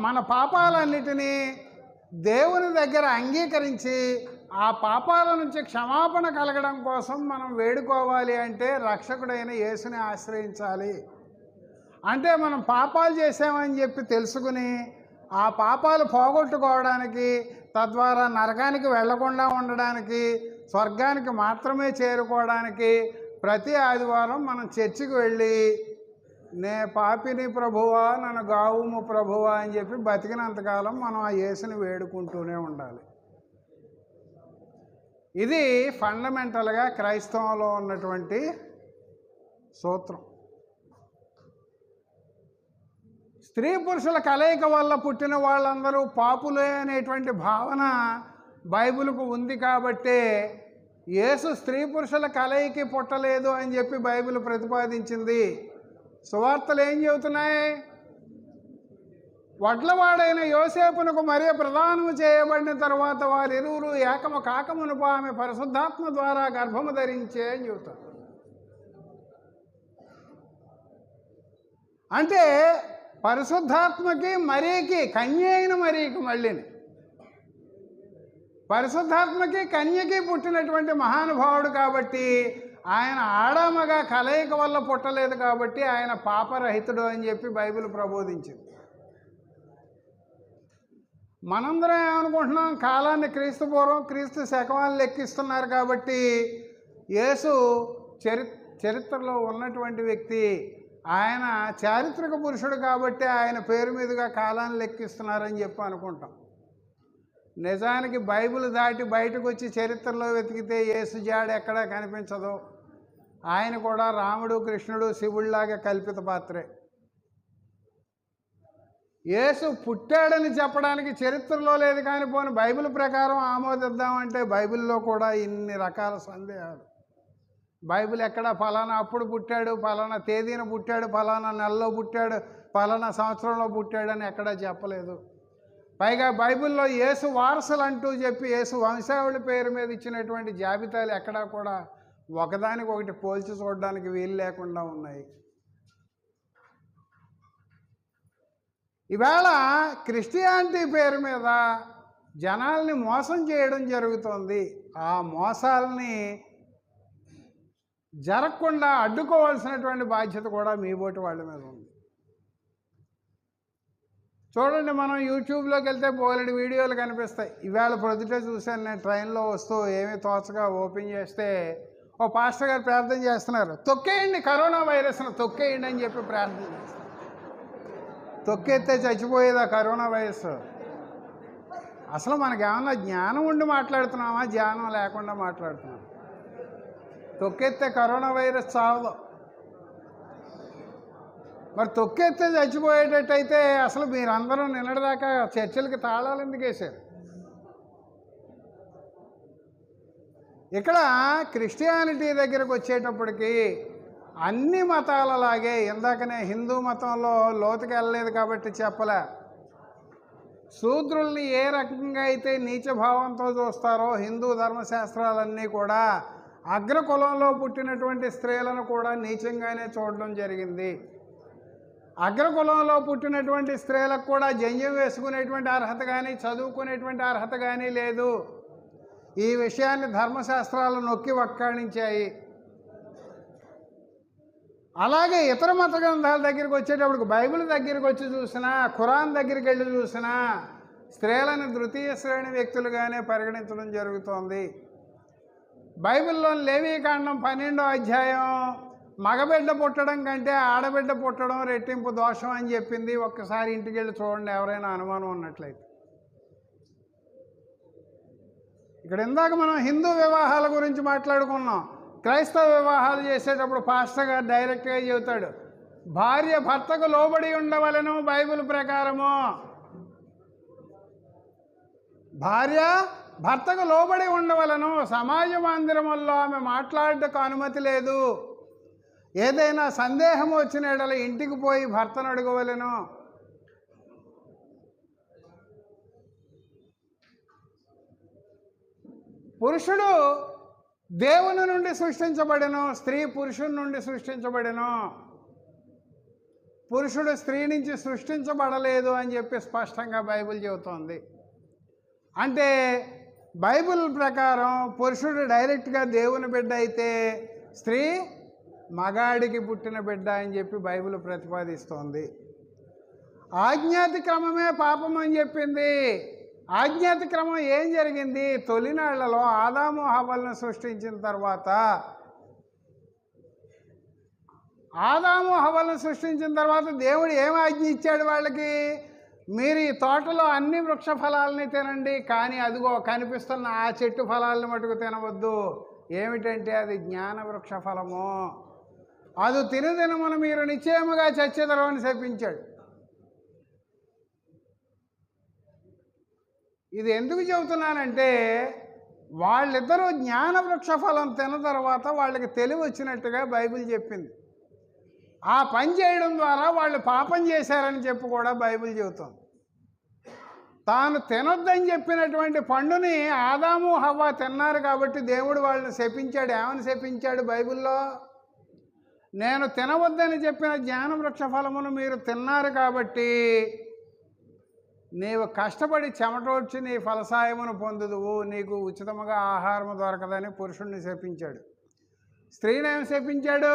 మన పాపాలన్నిటినీ దేవుని దగ్గర అంగీకరించి ఆ పాపాల నుంచి క్షమాపణ కలగడం కోసం మనం వేడుకోవాలి. అంటే రక్షకుడైన యేసుని ఆశ్రయించాలి. అంటే మనం పాపాలు చేసామని చెప్పి తెలుసుకుని ఆ పాపాలు పోగొట్టుకోవడానికి, తద్వారా నరకానికి వెళ్లకుండా ఉండడానికి, స్వర్గానికి మాత్రమే చేరుకోవడానికి ప్రతి ఆదివారం మనం చర్చికి వెళ్ళి నే పాపిని ప్రభువా నన్ను గావుము ప్రభువా అని చెప్పి బతికినంతకాలం మనం ఆ యేసుని వేడుకుంటూనే ఉండాలి. ఇది ఫండమెంటల్గా క్రైస్తవంలో ఉన్నటువంటి సూత్రం. స్త్రీ పురుషుల కలయిక వల్ల పుట్టిన వాళ్ళందరూ పాపులే అనేటువంటి భావన బైబిల్కు ఉంది. కాబట్టే యేసు స్త్రీ పురుషుల కలయికి పుట్టలేదు అని చెప్పి బైబిల్ ప్రతిపాదించింది. సువార్తలు ఏం చెబుతున్నాయి? వడ్లవాడైన యోసేపునకు మరియ ప్రదానము చేయబడిన తర్వాత వారిరువురు ఏకము కాకమునుపు ఆమె పరిశుద్ధాత్మ ద్వారా గర్భము ధరించే అని చెబుతారు. అంటే పరిశుద్ధాత్మకి మరీకి, కన్య అయిన మరీకి, మళ్ళీని పరిశుద్ధాత్మకి కన్యకి పుట్టినటువంటి మహానుభావుడు కాబట్టి ఆయన ఆడామగా కలయిక వల్ల పుట్టలేదు కాబట్టి ఆయన పాపరహితుడు అని చెప్పి బైబిల్ ప్రబోధించింది. మనందరం ఏమనుకుంటున్నాం? కాలాన్ని క్రీస్తు పూర్వం, క్రీస్తు శకవాన్ని లెక్కిస్తున్నారు కాబట్టి యేసు చరిత్రలో ఉన్నటువంటి వ్యక్తి, ఆయన చారిత్రక పురుషుడు కాబట్టి ఆయన పేరు మీదుగా కాలాన్ని లెక్కిస్తున్నారని చెప్పి అనుకుంటాం. నిజానికి బైబిల్ దాటి బయటకు వచ్చి చరిత్రలో వెతికితే యేసు జాడ ఎక్కడా కనిపించదు. ఆయన కూడా రాముడు, కృష్ణుడు, శివుడిలాగా కల్పిత పాత్రే. యేసు పుట్టాడని చెప్పడానికి చరిత్రలో లేదు, కానీ పోనీ బైబిల్ ప్రకారం ఆమోదిద్దామంటే బైబిల్లో కూడా ఇన్ని రకాల సందేహాలు. బైబిల్ ఎక్కడ ఫలానా అప్పుడు పుట్టాడు, ఫలానా తేదీన పుట్టాడు, ఫలానా నెలలో పుట్టాడు, ఫలానా సంవత్సరంలో పుట్టాడు అని ఎక్కడా చెప్పలేదు. పైగా బైబిల్లో యేసు వారసులు అంటూ చెప్పి యేసు వంశావళి పేరు మీద ఇచ్చినటువంటి జాబితాలు ఎక్కడా కూడా ఒకదానికొకటి పోల్చి చూడడానికి వీలు లేకుండా ఉన్నాయి. ఇవాళ క్రిస్టియానిటీ పేరు మీద జనాల్ని మోసం చేయడం జరుగుతుంది. ఆ మోసాలని జరగకుండా అడ్డుకోవాల్సినటువంటి బాధ్యత కూడా మీ బోటి వాళ్ళ మీద ఉంది. చూడండి, మనం యూట్యూబ్లోకి వెళ్తే బోలెడు వీడియోలు కనిపిస్తాయి. ఇవాళ ప్రొద్దుటే చూశాను, నేను ట్రైన్లో వస్తూ ఏమీ తోచగా ఓపెన్ చేస్తే ఓ పాస్టర్ గారు ప్రార్థన చేస్తున్నారు, తొక్కేయండి కరోనా వైరస్ను, తొక్కేయండి అని చెప్పి ప్రార్థన చేస్తారు. తొక్కేస్తే చచ్చిపోయేది ఆ కరోనా వైరస్. అసలు మనకేమన్నా జ్ఞానం ఉండి మాట్లాడుతున్నామా, జ్ఞానం లేకుండా మాట్లాడుతున్నాం? తొక్కేస్తే కరోనా వైరస్ చావదు. మరి తొక్కేస్తే చచ్చిపోయేటట్టయితే అసలు మీరందరూ నిన్నటిదాకా చర్చలకి తాళాలు ఎందుకు వేశారు? ఇక్కడ క్రిస్టియానిటీ దగ్గరకు వచ్చేటప్పటికి అన్ని మతాలలాగే, ఇందాకనే హిందూ మతంలో లోతుకి వెళ్ళలేదు కాబట్టి చెప్పలే, శూద్రుల్ని ఏ రకంగా అయితే నీచభావంతో చూస్తారో హిందూ ధర్మశాస్త్రాలన్నీ కూడా అగ్రకులంలో పుట్టినటువంటి స్త్రీలను కూడా నీచంగానే చూడడం జరిగింది. అగ్రకులంలో పుట్టినటువంటి స్త్రీలకు కూడా జంజం వేసుకునేటువంటి అర్హత కానీ చదువుకునేటువంటి అర్హత కానీ లేదు. ఈ విషయాన్ని ధర్మశాస్త్రాలు నొక్కి వక్కాణించాయి. అలాగే ఇతర మత గ్రంథాల దగ్గరికి వచ్చేటప్పుడు బైబిల్ దగ్గరికి వచ్చి చూసినా, ఖురాన్ దగ్గరికి వెళ్ళి చూసినా స్త్రీలను తృతీయ శ్రేణి వ్యక్తులుగానే పరిగణించడం జరుగుతోంది. బైబిల్లోని లేవీకాండం 12వ అధ్యాయం మగబిడ్డ పుట్టడం కంటే ఆడబిడ్డ పుట్టడం రెట్టింపు దోషం అని చెప్పింది. ఒక్కసారి ఇంటికి వెళ్ళి చూడండి, ఎవరైనా అనుమానం ఉన్నట్లయితే. ఇక్కడ ఇందాక మనం హిందూ వివాహాల గురించి మాట్లాడుకున్నాం. క్రైస్తవ వివాహాలు చేసేటప్పుడు పాస్టర్ గారు డైరెక్ట్గా చెబుతాడు, భార్య భర్తకు లోబడి ఉండవలెను బైబిల్ ప్రకారము. భార్య భర్తకు లోబడి ఉండవలను. సమాజ మందిరముల్లో ఆమె మాట్లాడటకు అనుమతి లేదు. ఏదైనా సందేహం వచ్చిన ఎడల ఇంటికి పోయి భర్తను అడగవలెను. పురుషుడు దేవుని నుండి సృష్టించబడెను, స్త్రీ పురుషుని నుండి సృష్టించబడెను. పురుషుడు స్త్రీ నుంచి సృష్టించబడలేదు అని చెప్పి స్పష్టంగా బైబిల్ చెబుతోంది. అంటే బైబిల్ ప్రకారం పురుషుడు డైరెక్ట్గా దేవుని బిడ్డ అయితే స్త్రీ మగాడికి పుట్టిన బిడ్డ అని చెప్పి బైబిల్ ప్రతిపాదిస్తోంది. ఆజ్ఞాతిక్రమమే పాపం అని చెప్పింది. ఆజ్ఞాతిక్రమం ఏం జరిగింది? తొలినాళ్లలో ఆదాము హవ్వలను సృష్టించిన తర్వాత దేవుడు ఏం ఆజ్ఞ ఇచ్చాడు వాళ్ళకి? మీరు ఈ తోటలో అన్ని వృక్ష ఫలాలని తినండి, కానీ అదిగో కనిపిస్తున్న ఆ చెట్టు ఫలాలను మటుకు తినవద్దు. ఏమిటంటే అది జ్ఞాన వృక్ష ఫలము. అది తినదినమున మీరు నిశ్చయముగా చచ్చెదరు అని శపించాడు. ఇది ఎందుకు చెబుతున్నానంటే, వాళ్ళిద్దరూ జ్ఞాన వృక్ష ఫలం తిన్న తర్వాత వాళ్ళకి తెలివి వచ్చినట్టుగా బైబిల్ చెప్పింది. ఆ పని చేయడం ద్వారా వాళ్ళు పాపం చేశారని చెప్పి కూడా బైబిల్ చెబుతుంది. తాను తినొద్దని చెప్పినటువంటి పండుని ఆదాము హవ్వ తిన్నారు కాబట్టి దేవుడు వాళ్ళని శపించాడు. ఏమని శపించాడు బైబిల్లో? నేను తినవద్దని చెప్పిన జ్ఞాన వృక్ష ఫలమును మీరు తిన్నారు కాబట్టి నీవు కష్టపడి చెమటోడ్చి నీ ఫలసాయమును పొందుదువు, నీకు ఉచితముగా ఆహారము దొరకదని పురుషుణ్ణి శపించాడు. స్త్రీనేమి శపించాడు?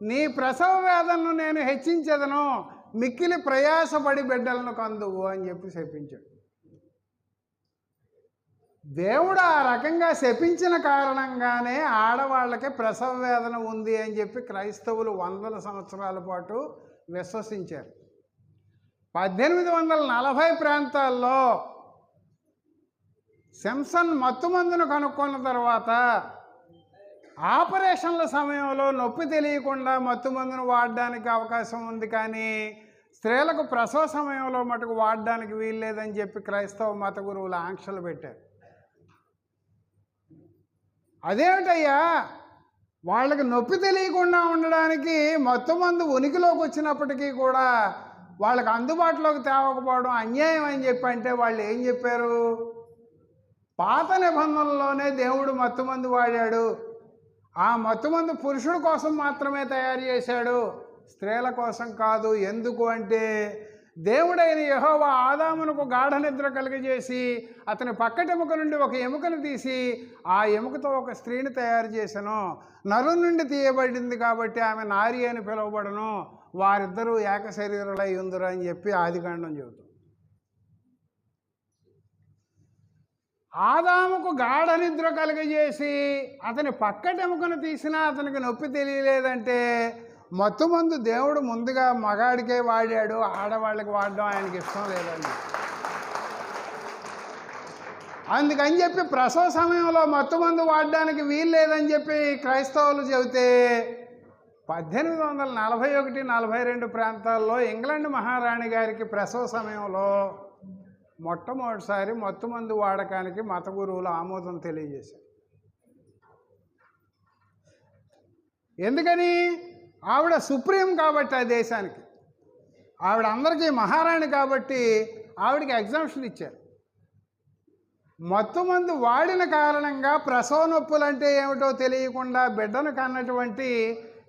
నీ ప్రసవ వేదనను నేను హెచ్చించదను, మిక్కిలి ప్రయాసపడి బిడ్డలను కందువు అని చెప్పి శపించాడు. దేవుడు ఆ రకంగా శపించిన కారణంగానే ఆడవాళ్ళకి ప్రసవ వేదన ఉంది అని చెప్పి క్రైస్తవులు వందల సంవత్సరాల పాటు విశ్వసించారు. 1840 ప్రాంతాల్లో సింప్సన్ మత్తుమందును కనుక్కున్న తర్వాత ఆపరేషన్ల సమయంలో నొప్పి తెలియకుండా మత్తుమందును వాడడానికి అవకాశం ఉంది, కానీ స్త్రీలకు ప్రసవ సమయంలో మటుకు వాడడానికి వీల్లేదని చెప్పి క్రైస్తవ మత గురువులు ఆంక్షలు పెట్టారు. అదేమిటయ్యా, వాళ్ళకి నొప్పి తెలియకుండా ఉండడానికి మత్తుమందు ఉనికిలోకి వచ్చినప్పటికీ కూడా వాళ్ళకి అందుబాటులోకి తేవకపోవడం అన్యాయం అని చెప్పి అంటే వాళ్ళు ఏం చెప్పారు? పాత నిబంధనలోనే దేవుడు మత్తుమందు వాడాడు, ఆ మత్తుమందు పురుషుడి కోసం మాత్రమే తయారు చేశాడు, స్త్రీల కోసం కాదు. ఎందుకు అంటే దేవుడైన యెహోవా ఆదామునకు గాఢ నిద్ర కలిగజేసి అతని పక్కటెముక నుండి ఒక ఎముకను తీసి ఆ ఎముకతో ఒక స్త్రీని తయారు చేశాను. నరు నుండి తీయబడింది కాబట్టి ఆమె నారి అని పిలువబడను, వారిద్దరూ ఏక శరీరులై ఉందురు అని చెప్పి ఆదికాండం చెబుతుంది. ఆదాముకు గాఢ నిద్ర కలిగజేసి అతని పక్కటెముకను తీసినా అతనికి నొప్పి తెలియలేదంటే మత్తుమందు దేవుడు ముందుగా మగాడికే వాడాడు, ఆడవాళ్ళకి వాడడం ఆయనకి ఇష్టం లేదండి. అందుకని చెప్పి ప్రసవ సమయంలో మత్తుమందు వాడడానికి వీలు లేదని చెప్పి క్రైస్తవులు చెబితే 1841-42 ప్రాంతాల్లో ఇంగ్లాండ్ మహారాణి గారికి ప్రసవ సమయంలో మొట్టమొదటిసారి మత్తుమందు వాడకానికి మత గురువులు ఆమోదం తెలియజేశారు. ఎందుకని? ఆవిడ సుప్రీం కాబట్టి ఆ దేశానికి, ఆవిడ అందరికీ మహారాణి కాబట్టి ఆవిడకి ఎగ్జామ్షన్ ఇచ్చారు. మత్తుమందు వాడిన కారణంగా ప్రసవ నొప్పులు అంటే ఏమిటో తెలియకుండా బిడ్డను కన్నటువంటి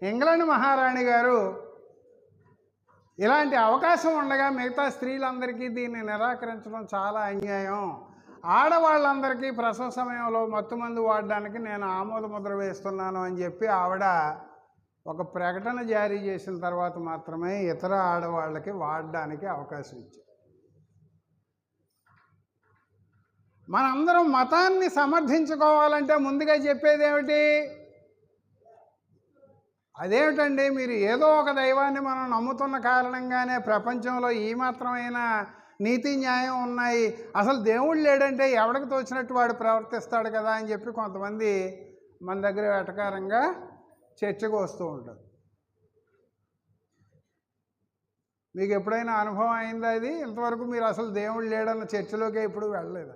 ఇంగ్లాండ్ మహారాణి గారు ఇలాంటి అవకాశం ఉండగా మిగతా స్త్రీలందరికీ దీన్ని నిరాకరించడం చాలా అన్యాయం, ఆడవాళ్ళందరికీ ప్రసవ సమయంలో మత్తుమందు వాడడానికి నేను ఆమోద ముద్ర వేస్తున్నాను అని చెప్పి ఆవిడ ఒక ప్రకటన జారీ చేసిన తర్వాత మాత్రమే ఇతర ఆడవాళ్ళకి వాడడానికి అవకాశం ఇచ్చారు. మనందరం మతాన్ని సమర్థించుకోవాలంటే ముందుగా చెప్పేది ఏమిటి? అదేమిటండి, మీరు ఏదో ఒక దైవాన్ని మనం నమ్ముతున్న కారణంగానే ప్రపంచంలో ఈ మాత్రమైన నీతి న్యాయం ఉన్నాయి, అసలు దేవుడు లేడంటే ఎవడికి తోచినట్టు వాడు ప్రవర్తిస్తాడు కదా అని చెప్పి కొంతమంది మన దగ్గర వెటకారంగా చర్చకు వస్తూ ఉంటారు. మీకు ఎప్పుడైనా అనుభవం అయిందా ఇది? ఇంతవరకు మీరు అసలు దేవుడు లేడన్న చర్చలోకే ఇప్పుడు వెళ్ళలేదు.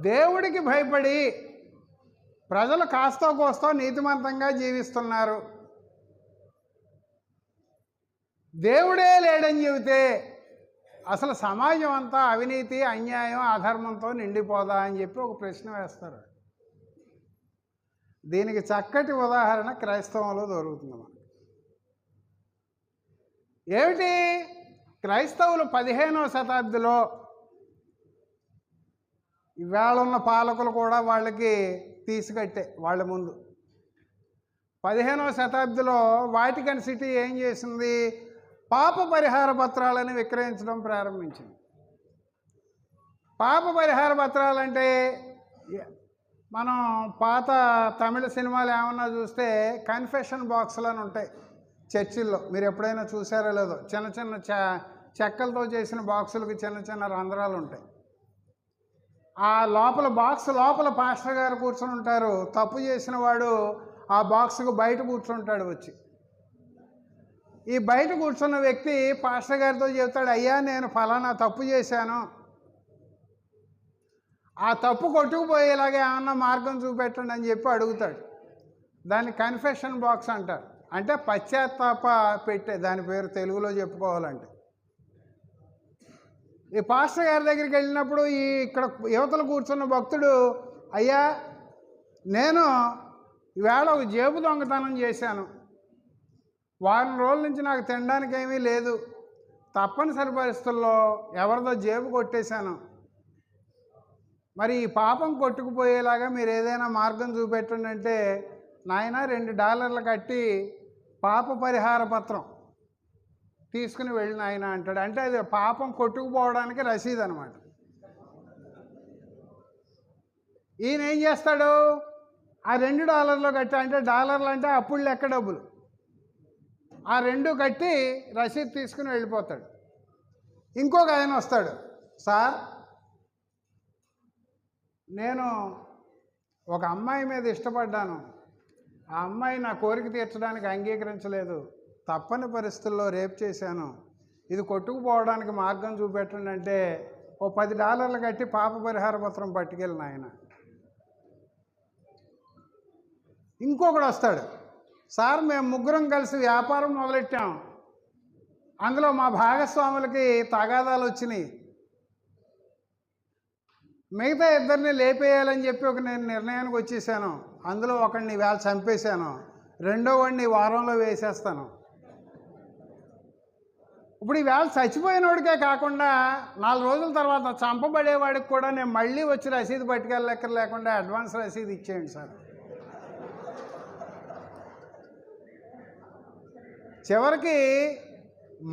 దేవుడికి భయపడి ప్రజలు కాస్తో కోస్తో నీతిమంతంగా జీవిస్తున్నారు. దేవుడే లేడని చెబితే అసలు సమాజం అంతా అవినీతి, అన్యాయం, అధర్మంతో నిండిపోదా అని చెప్పి ఒక ప్రశ్న వేస్తారు. దీనికి చక్కటి ఉదాహరణ క్రైస్తవంలో దొరుకుతుంది మనకి. ఏమిటి? క్రైస్తవులు 15వ శతాబ్దిలో, ఇవాళ ఉన్న పాలకులు కూడా వాళ్ళకి తీసుకట్టే వాళ్ళ ముందు, 15వ శతాబ్దిలో వాటికన్ సిటీ ఏం చేసింది? పాప పరిహార పత్రాలను విక్రయించడం ప్రారంభించింది. పాప పరిహార పత్రాలంటే మనం పాత తమిళ సినిమాలు ఏమన్నా చూస్తే కన్ఫెషన్ బాక్సులు అని ఉంటాయి చర్చిల్లో, మీరు ఎప్పుడైనా చూసారో లేదో, చిన్న చిన్న చెక్కలతో చేసిన బాక్సులకి చిన్న చిన్న రంధ్రాలు ఉంటాయి. ఆ లోపల బాక్స్ లోపల పాస్టర్ గారు కూర్చొని ఉంటారు, తప్పు చేసిన వాడు ఆ బాక్స్కు బయట కూర్చుంటాడు వచ్చి. ఈ బయట కూర్చున్న వ్యక్తి పాస్టర్ గారితో చెప్తాడు, అయ్యా నేను ఫలానా తప్పు చేశాను, ఆ తప్పు కొట్టుకుపోయేలాగా ఏమన్నా మార్గం చూపెట్టండి అని చెప్పి అడుగుతాడు. దాన్ని కన్ఫెషన్ బాక్స్ అంటారు, అంటే పశ్చాత్తాప పెట్టే, దాని పేరు తెలుగులో చెప్పుకోవాలంటే. ఈ పాస్టర్ గారి దగ్గరికి వెళ్ళినప్పుడు ఇక్కడ యువతలు కూర్చున్న భక్తుడు, అయ్యా నేను ఈవేళ ఒక జేబు దొంగతనం చేశాను, వారం రోజుల నుంచి నాకు తినడానికి ఏమీ లేదు, తప్పనిసరి పరిస్థితుల్లో ఎవరిదో జేబు కొట్టేశాను, మరి ఈ పాపం కొట్టుకుపోయేలాగా మీరు ఏదైనా మార్గం చూపెట్టండి అంటే, నాయన $2 కట్టి పాప పరిహార పత్రం తీసుకుని వెళ్ళిన ఆయన అంటాడు. అంటే అది పాపం కొట్టుకుపోవడానికి రసీదు అనమాట. ఈయన ఏం చేస్తాడు? ఆ $2 కట్టి, అంటే డాలర్లు అంటే అప్పుడు లెక్క డబ్బులు, ఆ 2 కట్టి రసీదు తీసుకుని వెళ్ళిపోతాడు. ఇంకొక ఆయన వస్తాడు, సార్ నేను ఒక అమ్మాయి మీద ఇష్టపడ్డాను, ఆ అమ్మాయి నా కోరిక తీర్చడానికి అంగీకరించలేదు, తప్పని పరిస్థితుల్లో రేప్ చేశాను, ఇది కొట్టుకుపోవడానికి మార్గం చూపెట్టండి అంటే, ఓ $10 కట్టి పాప పరిహార పత్రం పట్టుకెళ్ళిన ఆయన. ఇంకొకడు వస్తాడు, సార్ మేము ముగ్గురం కలిసి వ్యాపారం మొదలెట్టాం, అందులో మా భాగస్వాములకి తగాదాలు వచ్చినాయి, మిగతా ఇద్దరిని లేపేయాలని చెప్పి నేను నిర్ణయానికి వచ్చేసాను, అందులో ఒకడిని వేళ చంపేశాను, రెండో వాడిని వారంలో వేసేస్తాను. ఇప్పుడు ఈవేళ చచ్చిపోయినోడికే కాకుండా 4 రోజుల తర్వాత చంపబడేవాడికి కూడా నేను మళ్ళీ వచ్చి రసీదు పట్టుకెళ్ళక్కర లేకుండా అడ్వాన్స్ రసీదు ఇచ్చేయండి సార్. చివరికి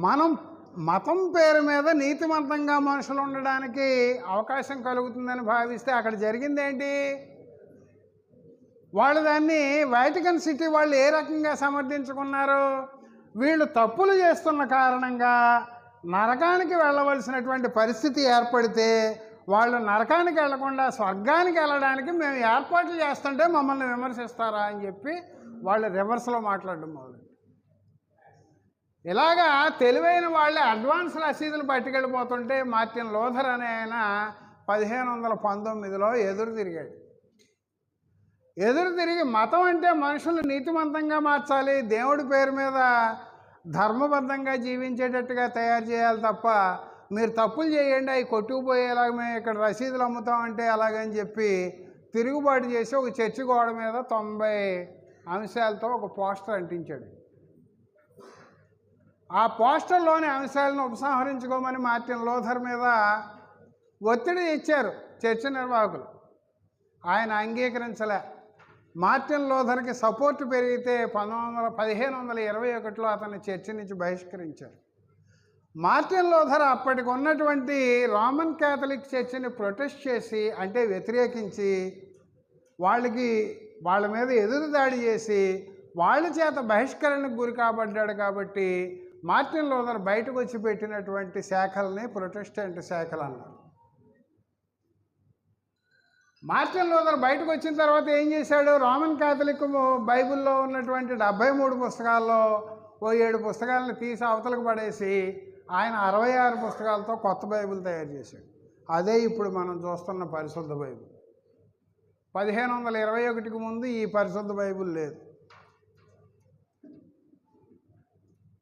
మనం మతం పేరు మీద నీతిమంతంగా మనుషులు ఉండడానికి అవకాశం కలుగుతుందని భావిస్తే అక్కడ జరిగింది ఏంటి? వాళ్ళు దాన్ని వాటికన్ సిటీ వాళ్ళు ఏ రకంగా సమర్థించుకున్నారు? వీళ్ళు తప్పులు చేస్తున్న కారణంగా నరకానికి వెళ్ళవలసినటువంటి పరిస్థితి ఏర్పడితే వాళ్ళు నరకానికి వెళ్లకుండా స్వర్గానికి వెళ్ళడానికి మేము ఏర్పాట్లు చేస్తుంటే మమ్మల్ని విమర్శిస్తారా అని చెప్పి వాళ్ళు రివర్స్లో మాట్లాడడం మొదలు. ఇలాగా తెలివైన వాళ్ళే అడ్వాన్స్ రసీదులు పట్టుకెళ్ళిపోతుంటే మార్టిన్ లూథర్ అనే ఆయన 1519లో ఎదురు తిరిగి మతం అంటే మనుషులు నీతిమంతంగా మార్చాలి, దేవుడి పేరు మీద ధర్మబద్ధంగా జీవించేటట్టుగా తయారు చేయాలి తప్ప మీరు తప్పులు చేయండి అవి కొట్టుకుపోయేలాగా మేము ఇక్కడ రసీదులు అమ్ముతామంటే అలాగని చెప్పి తిరుగుబాటు చేసి ఒక చర్చి గోడ మీద 90 అంశాలతో ఒక పోస్టర్ అంటించాడు. ఆ పోస్టర్లోని అంశాలను ఉపసంహరించుకోమని మార్టిన్ లూథర్ మీద ఒత్తిడి ఇచ్చారు చర్చి నిర్వాహకులు. ఆయన అంగీకరించలే. మార్టిన్ లూథర్కి సపోర్టు పెరిగితే 1521లో అతన్ని చర్చి నుంచి బహిష్కరించారు. మార్టిన్ లూథర్ అప్పటికి ఉన్నటువంటి రోమన్ క్యాథలిక్ చర్చిని ప్రొటెస్ట్ చేసి అంటే వ్యతిరేకించి వాళ్ళ మీద ఎదురుదాడి చేసి వాళ్ళ చేత బహిష్కరణకు గురి కాబడ్డాడు. కాబట్టి మార్టిన్ లూథర్ బయటకు వచ్చి పెట్టినటువంటి శాఖల్ని ప్రొటెస్టెంట్ శాఖలు అన్నారు. మార్టిన్ లూథర్ బయటకు వచ్చిన తర్వాత ఏం చేశాడు? రోమన్ క్యాథలిక్ బైబిల్లో ఉన్నటువంటి 73 పుస్తకాల్లో 7 పుస్తకాలను తీసి అవతలకు పడేసి ఆయన 66 పుస్తకాలతో కొత్త బైబిల్ తయారు చేశాడు. అదే ఇప్పుడు మనం చూస్తున్న పరిశుద్ధ బైబిల్. 1521కి ముందు ఈ పరిశుద్ధ బైబిల్ లేదు.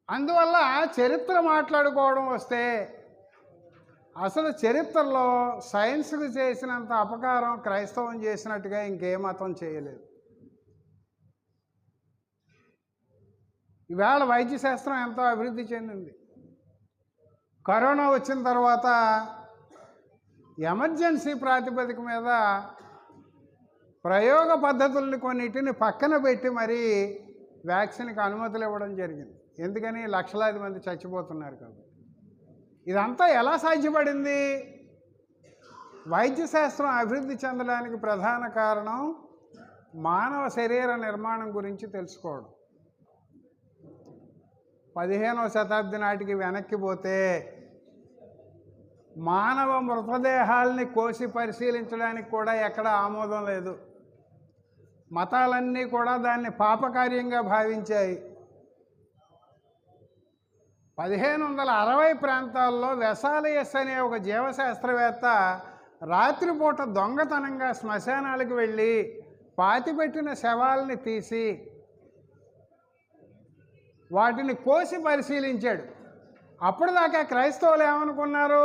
అందువల్ల చరిత్ర మాట్లాడుకోవడం వస్తే అసలు చరిత్రలో సైన్స్కు చేసినంత అపకారం క్రైస్తవం చేసినట్టుగా ఇంకే మతం చేయలేదు. ఈవేళ వైద్యశాస్త్రం ఎంతో అభివృద్ధి చెందింది. కరోనా వచ్చిన తర్వాత ఎమర్జెన్సీ ప్రాతిపదిక మీద ప్రయోగ పద్ధతుల్ని కొన్నిటిని పక్కన పెట్టి మరీ వ్యాక్సిన్కి అనుమతులు ఇవ్వడం జరిగింది. ఎందుకని? లక్షలాది మంది చచ్చిపోతున్నారు కాబట్టి. ఇదంతా ఎలా సాధ్యపడింది? వైద్యశాస్త్రం అభివృద్ధి చెందడానికి ప్రధాన కారణం మానవ శరీర నిర్మాణం గురించి తెలుసుకోవడం. 15వ శతాబ్ది నాటికి వెనక్కి పోతే మానవ మృతదేహాల్ని కోసి పరిశీలించడానికి కూడా ఎక్కడ ఆమోదం లేదు. మతాలన్నీ కూడా దాన్ని పాపకార్యంగా భావించాయి. 1560 ప్రాంతాల్లో వెసాలియస్ అనే ఒక జీవశాస్త్రవేత్త రాత్రిపూట దొంగతనంగా శ్మశానాలకు వెళ్ళి పాతిపెట్టిన శవాల్ని తీసి వాటిని కోసి పరిశీలించాడు. అప్పటిదాకా క్రైస్తవులు ఏమనుకున్నారు?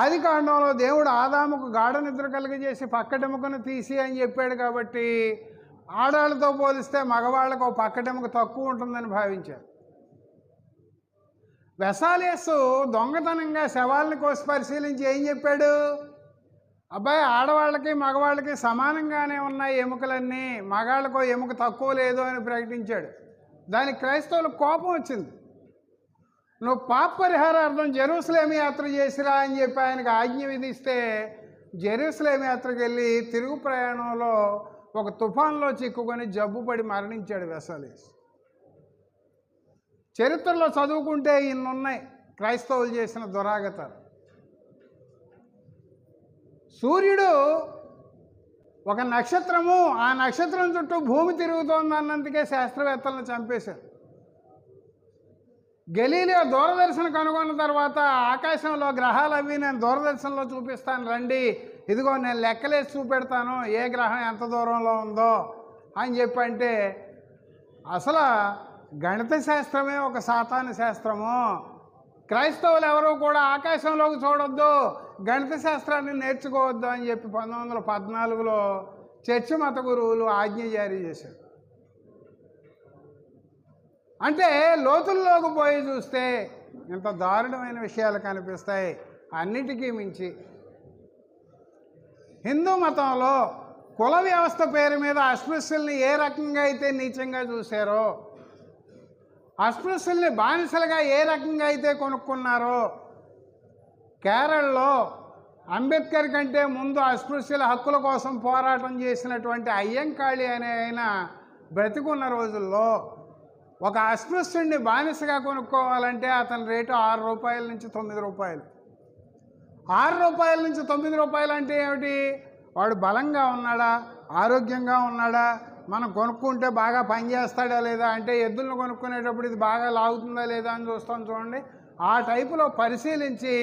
ఆదికాండంలో దేవుడు ఆదాముకు గాఢ నిద్ర కలిగజేసి పక్కటెముకను తీసి అని చెప్పాడు కాబట్టి ఆడాళ్ళతో పోలిస్తే మగవాళ్ళకు ఒక పక్కటెముక తక్కువ ఉంటుందని భావించారు. వెసాలియస్ దొంగతనంగా శవాల్ని కోసి పరిశీలించి ఏం చెప్పాడు? అబ్బాయి, ఆడవాళ్ళకి మగవాళ్ళకి సమానంగానే ఉన్నాయి ఎముకలన్నీ, మగాళ్ళకో ఎముక తక్కువ లేదు అని ప్రకటించాడు. దానికి క్రైస్తవులకు కోపం వచ్చింది. నువ్వు పాప పరిహారార్థం జెరూసలేం యాత్ర చేసిరా అని చెప్పి ఆయనకు ఆజ్ఞ విధిస్తే జెరూసలేం యాత్రకు వెళ్ళి తిరుగు ప్రయాణంలో ఒక తుఫాన్లో చిక్కుకొని జబ్బుపడి మరణించాడు వెసాలియస్. చరిత్రలో చదువుకుంటే ఇన్నున్నాయి క్రైస్తవులు చేసిన దురాగతాలు. సూర్యుడు ఒక నక్షత్రము, ఆ నక్షత్రం చుట్టూ భూమి తిరుగుతోంది అన్నందుకే శాస్త్రవేత్తలను చంపేశారు. గెలీలియో దూరదర్శన కనుగొన్న తర్వాత ఆకాశంలో గ్రహాలు అవి నేను దూరదర్శనంలో చూపిస్తాను రండి, ఇదిగో నేను లెక్కలేసి చూపెడతాను ఏ గ్రహం ఎంత దూరంలో ఉందో అని చెప్పి అంటే అసలు గణిత శాస్త్రమే ఒక సాతాను శాస్త్రము. క్రైస్తవులు ఎవరు కూడా ఆకాశంలోకి చూడొద్దు, గణిత శాస్త్రాన్ని నేర్చుకోవద్దు అని చెప్పి 1914లో చర్చి మత గురువులు ఆజ్ఞ జారీ చేశారు. అంటే లోతుల్లోకి పోయి చూస్తే ఇంత దారుణమైన విషయాలు కనిపిస్తాయి. అన్నిటికీ మించి హిందూ మతంలో కుల వ్యవస్థ పేరు మీద అస్పృశ్యుల్ని ఏ రకంగా అయితే నీచంగా చూశారో, అస్పృశ్యుల్ని బానిసలుగా ఏ రకంగా అయితే కొనుక్కున్నారో, కేరళలో అంబేద్కర్ కంటే ముందు అస్పృశ్యుల హక్కుల కోసం పోరాటం చేసినటువంటి అయ్యంకాళి అనే ఆయన బ్రతికున్న రోజుల్లో ఒక అస్పృశ్యుడిని బానిసగా కొనుక్కోవాలంటే అతని రేటు 6 రూపాయల నుంచి 9 రూపాయలు. 6 రూపాయల నుంచి 9 రూపాయలు అంటే ఏమిటి? వాడు బలంగా ఉన్నాడా, ఆరోగ్యంగా ఉన్నాడా, మనం కొనుక్కుంటే బాగా పనిచేస్తాడా లేదా, అంటే ఎద్దులను కొనుక్కునేటప్పుడు ఇది బాగా లాగుతుందా లేదా అని చూస్తాం చూడండి. ఆ టైపులో పరిశీలించి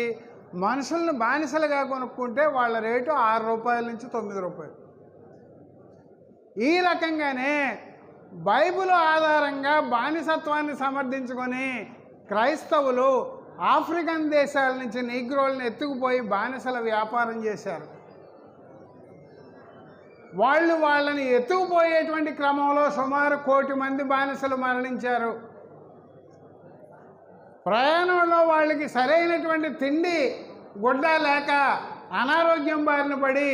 మనుషులను బానిసలుగా కొనుక్కుంటే వాళ్ళ రేటు 6 రూపాయల నుంచి 9 రూపాయలు. ఈ రకంగానే బైబిల్ ఆధారంగా బానిసత్వాన్ని సమర్థించుకొని క్రైస్తవులు ఆఫ్రికన్ దేశాల నుంచి నీగ్రోల్ని ఎత్తుకుపోయి బానిసల వ్యాపారం చేశారు. వాళ్ళని ఎత్తుకుపోయేటువంటి క్రమంలో సుమారు 1 కోటి మంది బానిసలు మరణించారు. ప్రయాణంలో వాళ్ళకి సరైనటువంటి తిండి గుడ్డ లేక అనారోగ్యం బారిన పడి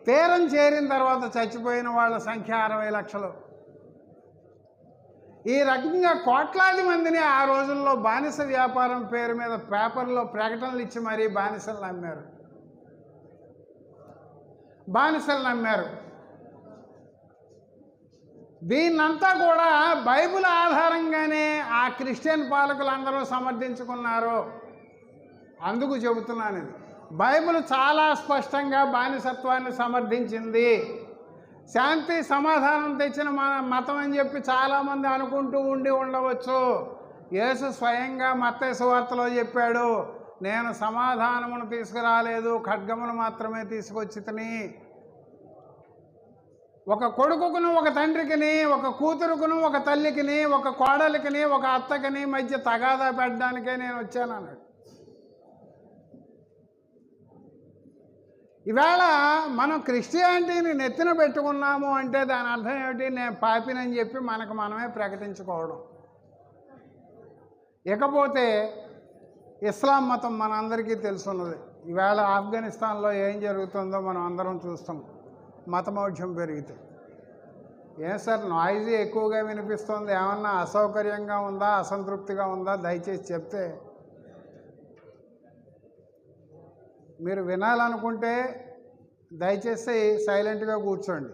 తీరం చేరిన తర్వాత చచ్చిపోయిన వాళ్ళ సంఖ్య 60 లక్షలు. ఈ రకంగా కోట్లాది మందిని ఆ రోజుల్లో బానిస వ్యాపారం పేరు మీద పేపర్లో ప్రకటనలు ఇచ్చి మరీ బానిసలు నమ్మారు. దీన్నంతా కూడా బైబిల్ ఆధారంగానే ఆ క్రిస్టియన్ పాలకులందరూ సమర్థించుకున్నారు. అందుకు చెబుతున్నాను, ఇది బైబిల్ చాలా స్పష్టంగా బానిసత్వాన్ని సమర్థించింది. శాంతి సమాధానం తెచ్చిన మతం అని చెప్పి చాలామంది అనుకుంటూ ఉండవచ్చు. యేసు స్వయంగా మత్తయి సువార్తలో చెప్పాడు, నేను సమాధానమును తీసుకురాలేదు, ఖడ్గమును మాత్రమే తీసుకొచ్చితిని. ఒక కొడుకును ఒక తండ్రికిని, ఒక కూతురుకును ఒక తల్లికిని, ఒక కోడలికిని ఒక అత్తకిని మధ్య తగాదా పెట్టడానికే నేను వచ్చానన్నాడు. ఇవాళ మనం క్రిస్టియానిటీని నెత్తిన పెట్టుకున్నాము అంటే దాని అర్థం ఏమిటి? నేను పాపినని చెప్పి మనకు మనమే ప్రకటించుకోవడం. ఇకపోతే ఇస్లాం మతం మనందరికీ తెలుసున్నది. ఈవేళ ఆఫ్ఘనిస్తాన్లో ఏం జరుగుతుందో మనం అందరం చూస్తాం. మతమౌఢ్యం పెరిగితే ఏం సార్ నాయిజీ ఎక్కువగా వినిపిస్తుంది, ఏమన్నా అసౌకర్యంగా ఉందా, అసంతృప్తిగా ఉందా, దయచేసి చెప్తే. మీరు వినాలనుకుంటే దయచేసి సైలెంట్గా కూర్చోండి.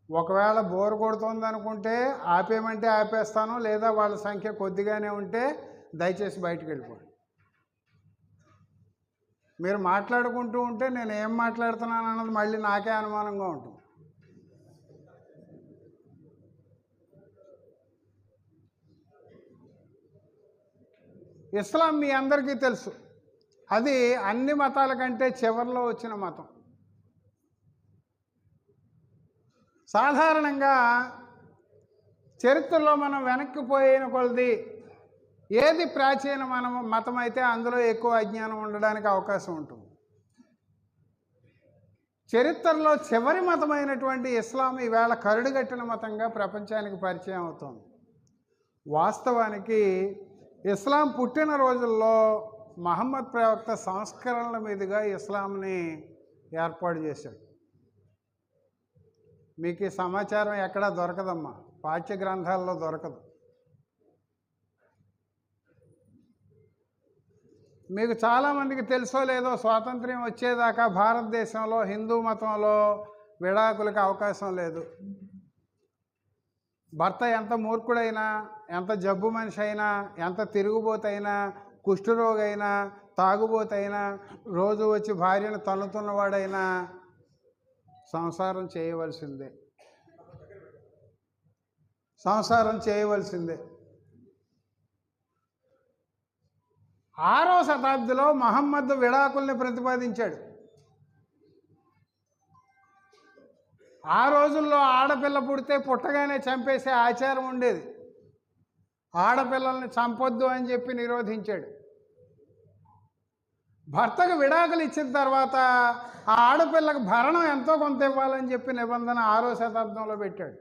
ఒకవేళ బోర్ కొడుతుంది అనుకుంటే ఆపేయమంటే ఆపేస్తాను, లేదా వాళ్ళ సంఖ్య కొద్దిగానే ఉంటే దయచేసి బయటికి వెళ్ళిపోండి. మీరు మాట్లాడుకుంటూ ఉంటే నేను ఏం మాట్లాడుతున్నాను అన్నది మళ్ళీ నాకే అనుమానంగా ఉంటుంది. ఇస్లాం మీ అందరికీ తెలుసు, అది అన్ని మతాల కంటే చివరిలో వచ్చిన మతం. సాధారణంగా చరిత్రలో మనం వెనక్కిపోయిన కొలది ఏది ప్రాచీన మతం అయితే అందులో ఎక్కువ అజ్ఞానం ఉండడానికి అవకాశం ఉంటుంది. చరిత్రలో చివరి మతమైనటువంటి ఇస్లాం ఈవేళ కరుడుగట్టిన మతంగా ప్రపంచానికి పరిచయం అవుతుంది. వాస్తవానికి ఇస్లాం పుట్టిన రోజుల్లో మహమ్మద్ ప్రవక్త సంస్కరణల మీదుగా ఇస్లాంని ఏర్పాటు చేశాడు. మీకు ఈ సమాచారం ఎక్కడా దొరకదమ్మా, పాఠ్య గ్రంథాల్లో దొరకదు. మీకు చాలామందికి తెలుసో లేదో, స్వాతంత్ర్యం వచ్చేదాకా భారతదేశంలో హిందూ మతంలో విడాకులకు అవకాశం లేదు. భర్త ఎంత మూర్ఖుడైనా, ఎంత జబ్బు మనిషి అయినా, ఎంత తిరుగుబోతైనా, కుష్ఠరోగైనా, తాగుబోతైనా, రోజు వచ్చి భార్యను తన్నుతున్నవాడైనా సంసారం చేయవలసిందే. 6వ శతాబ్దిలో మహమ్మద్ విడాకుల్ని ప్రతిపాదించాడు. ఆ రోజుల్లో ఆడపిల్ల పుడితే పుట్టగానే చంపేసే ఆచారం ఉండేది. ఆడపిల్లల్ని చంపొద్దు అని చెప్పి నిరోధించాడు. భర్తకు విడాకులు ఇచ్చిన తర్వాత ఆ ఆడపిల్లకు భరణం ఎంతో కొంత ఇవ్వాలని చెప్పి నిబంధన 6వ శతాబ్దంలో పెట్టాడు.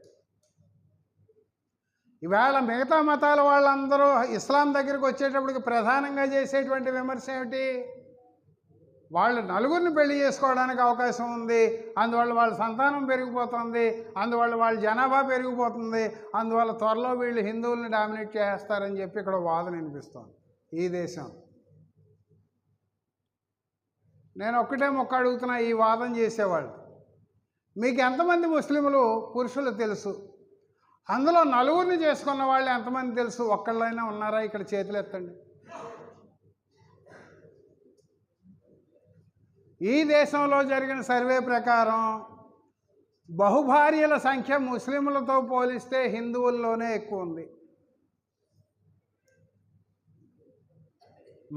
ఈవేళ మిగతా మతాల వాళ్ళందరూ ఇస్లాం దగ్గరికి వచ్చేటప్పటికి ప్రధానంగా చేసేటువంటి విమర్శ ఏమిటి? వాళ్ళు నలుగురిని పెళ్లి చేసుకోవడానికి అవకాశం ఉంది, అందువల్ల వాళ్ళ సంతానం పెరిగిపోతుంది, అందువల్ల వాళ్ళ జనాభా పెరిగిపోతుంది, అందువల్ల త్వరలో వీళ్ళు హిందువుల్ని డామినేట్ చేస్తారని చెప్పి ఇక్కడ వాదన వినిపిస్తోంది ఈ దేశం. నేను ఒక్కటే మొక్క అడుగుతున్నా, ఈ వాదన చేసేవాళ్ళు మీకు ఎంతమంది ముస్లింలు పురుషులు తెలుసు? అందులో నలుగురిని చేసుకున్న వాళ్ళు ఎంతమంది తెలుసు? ఒక్కళ్ళైనా ఉన్నారా? ఇక్కడ చేతులు ఎత్తండి. ఈ దేశంలో జరిగిన సర్వే ప్రకారం బహుభార్యల సంఖ్య ముస్లింలతో పోలిస్తే హిందువుల్లోనే ఎక్కువ ఉంది.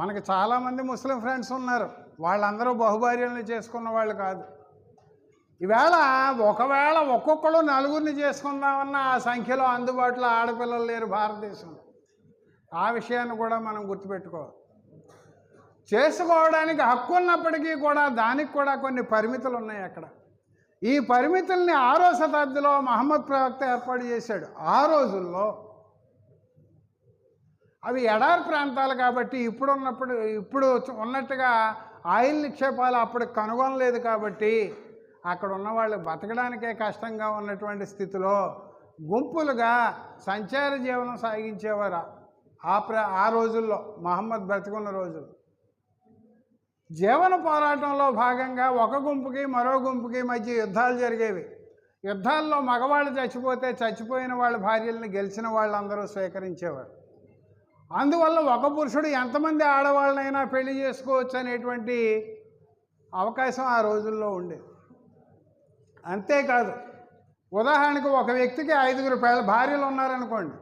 మనకి చాలామంది ముస్లిం ఫ్రెండ్స్ ఉన్నారు, వాళ్ళందరూ బహుభార్యలను చేసుకున్న వాళ్ళు కాదు. ఈవేళ ఒకవేళ ఒక్కొక్కరు నలుగురిని చేసుకుందామన్న ఆ సంఖ్యలో అందుబాటులో ఆడపిల్లలు లేరు భారతదేశంలో. ఆ విషయాన్ని కూడా మనం గుర్తుపెట్టుకోవాలి. చేసుకోవడానికి హక్కు ఉన్నప్పటికీ కూడా దానికి కూడా కొన్ని పరిమితులు ఉన్నాయి అక్కడ. ఈ పరిమితుల్ని 6వ శతాబ్దిలో మహమ్మద్ ప్రవక్త ఏర్పాటు చేశాడు. ఆ రోజుల్లో అవి ఎడారి ప్రాంతాలు కాబట్టి ఇప్పుడు ఉన్నట్టుగా ఆయిల్ నిక్షేపాలు అప్పుడు కనుగొనలేదు కాబట్టి అక్కడ ఉన్నవాళ్ళు బతకడానికే కష్టంగా ఉన్నటువంటి స్థితిలో గుంపులుగా సంచార జీవనం సాగించేవారు ఆ రోజుల్లో, మహమ్మద్ బ్రతికున్న రోజులు. జీవన పోరాటంలో భాగంగా ఒక గుంపుకి మరో గుంపుకి మధ్య యుద్ధాలు జరిగేవి. యుద్ధాల్లో మగవాళ్ళు చచ్చిపోతే చచ్చిపోయిన వాళ్ళ భార్యలను గెలిచిన వాళ్ళందరూ స్వీకరించేవారు. అందువల్ల ఒక పురుషుడు ఎంతమంది ఆడవాళ్ళనైనా పెళ్లి చేసుకోవచ్చు అనేటువంటి అవకాశం ఆ రోజుల్లో ఉండేది. అంతేకాదు, ఉదాహరణకు ఒక వ్యక్తికి 5గురు భార్యలు ఉన్నారనుకోండి.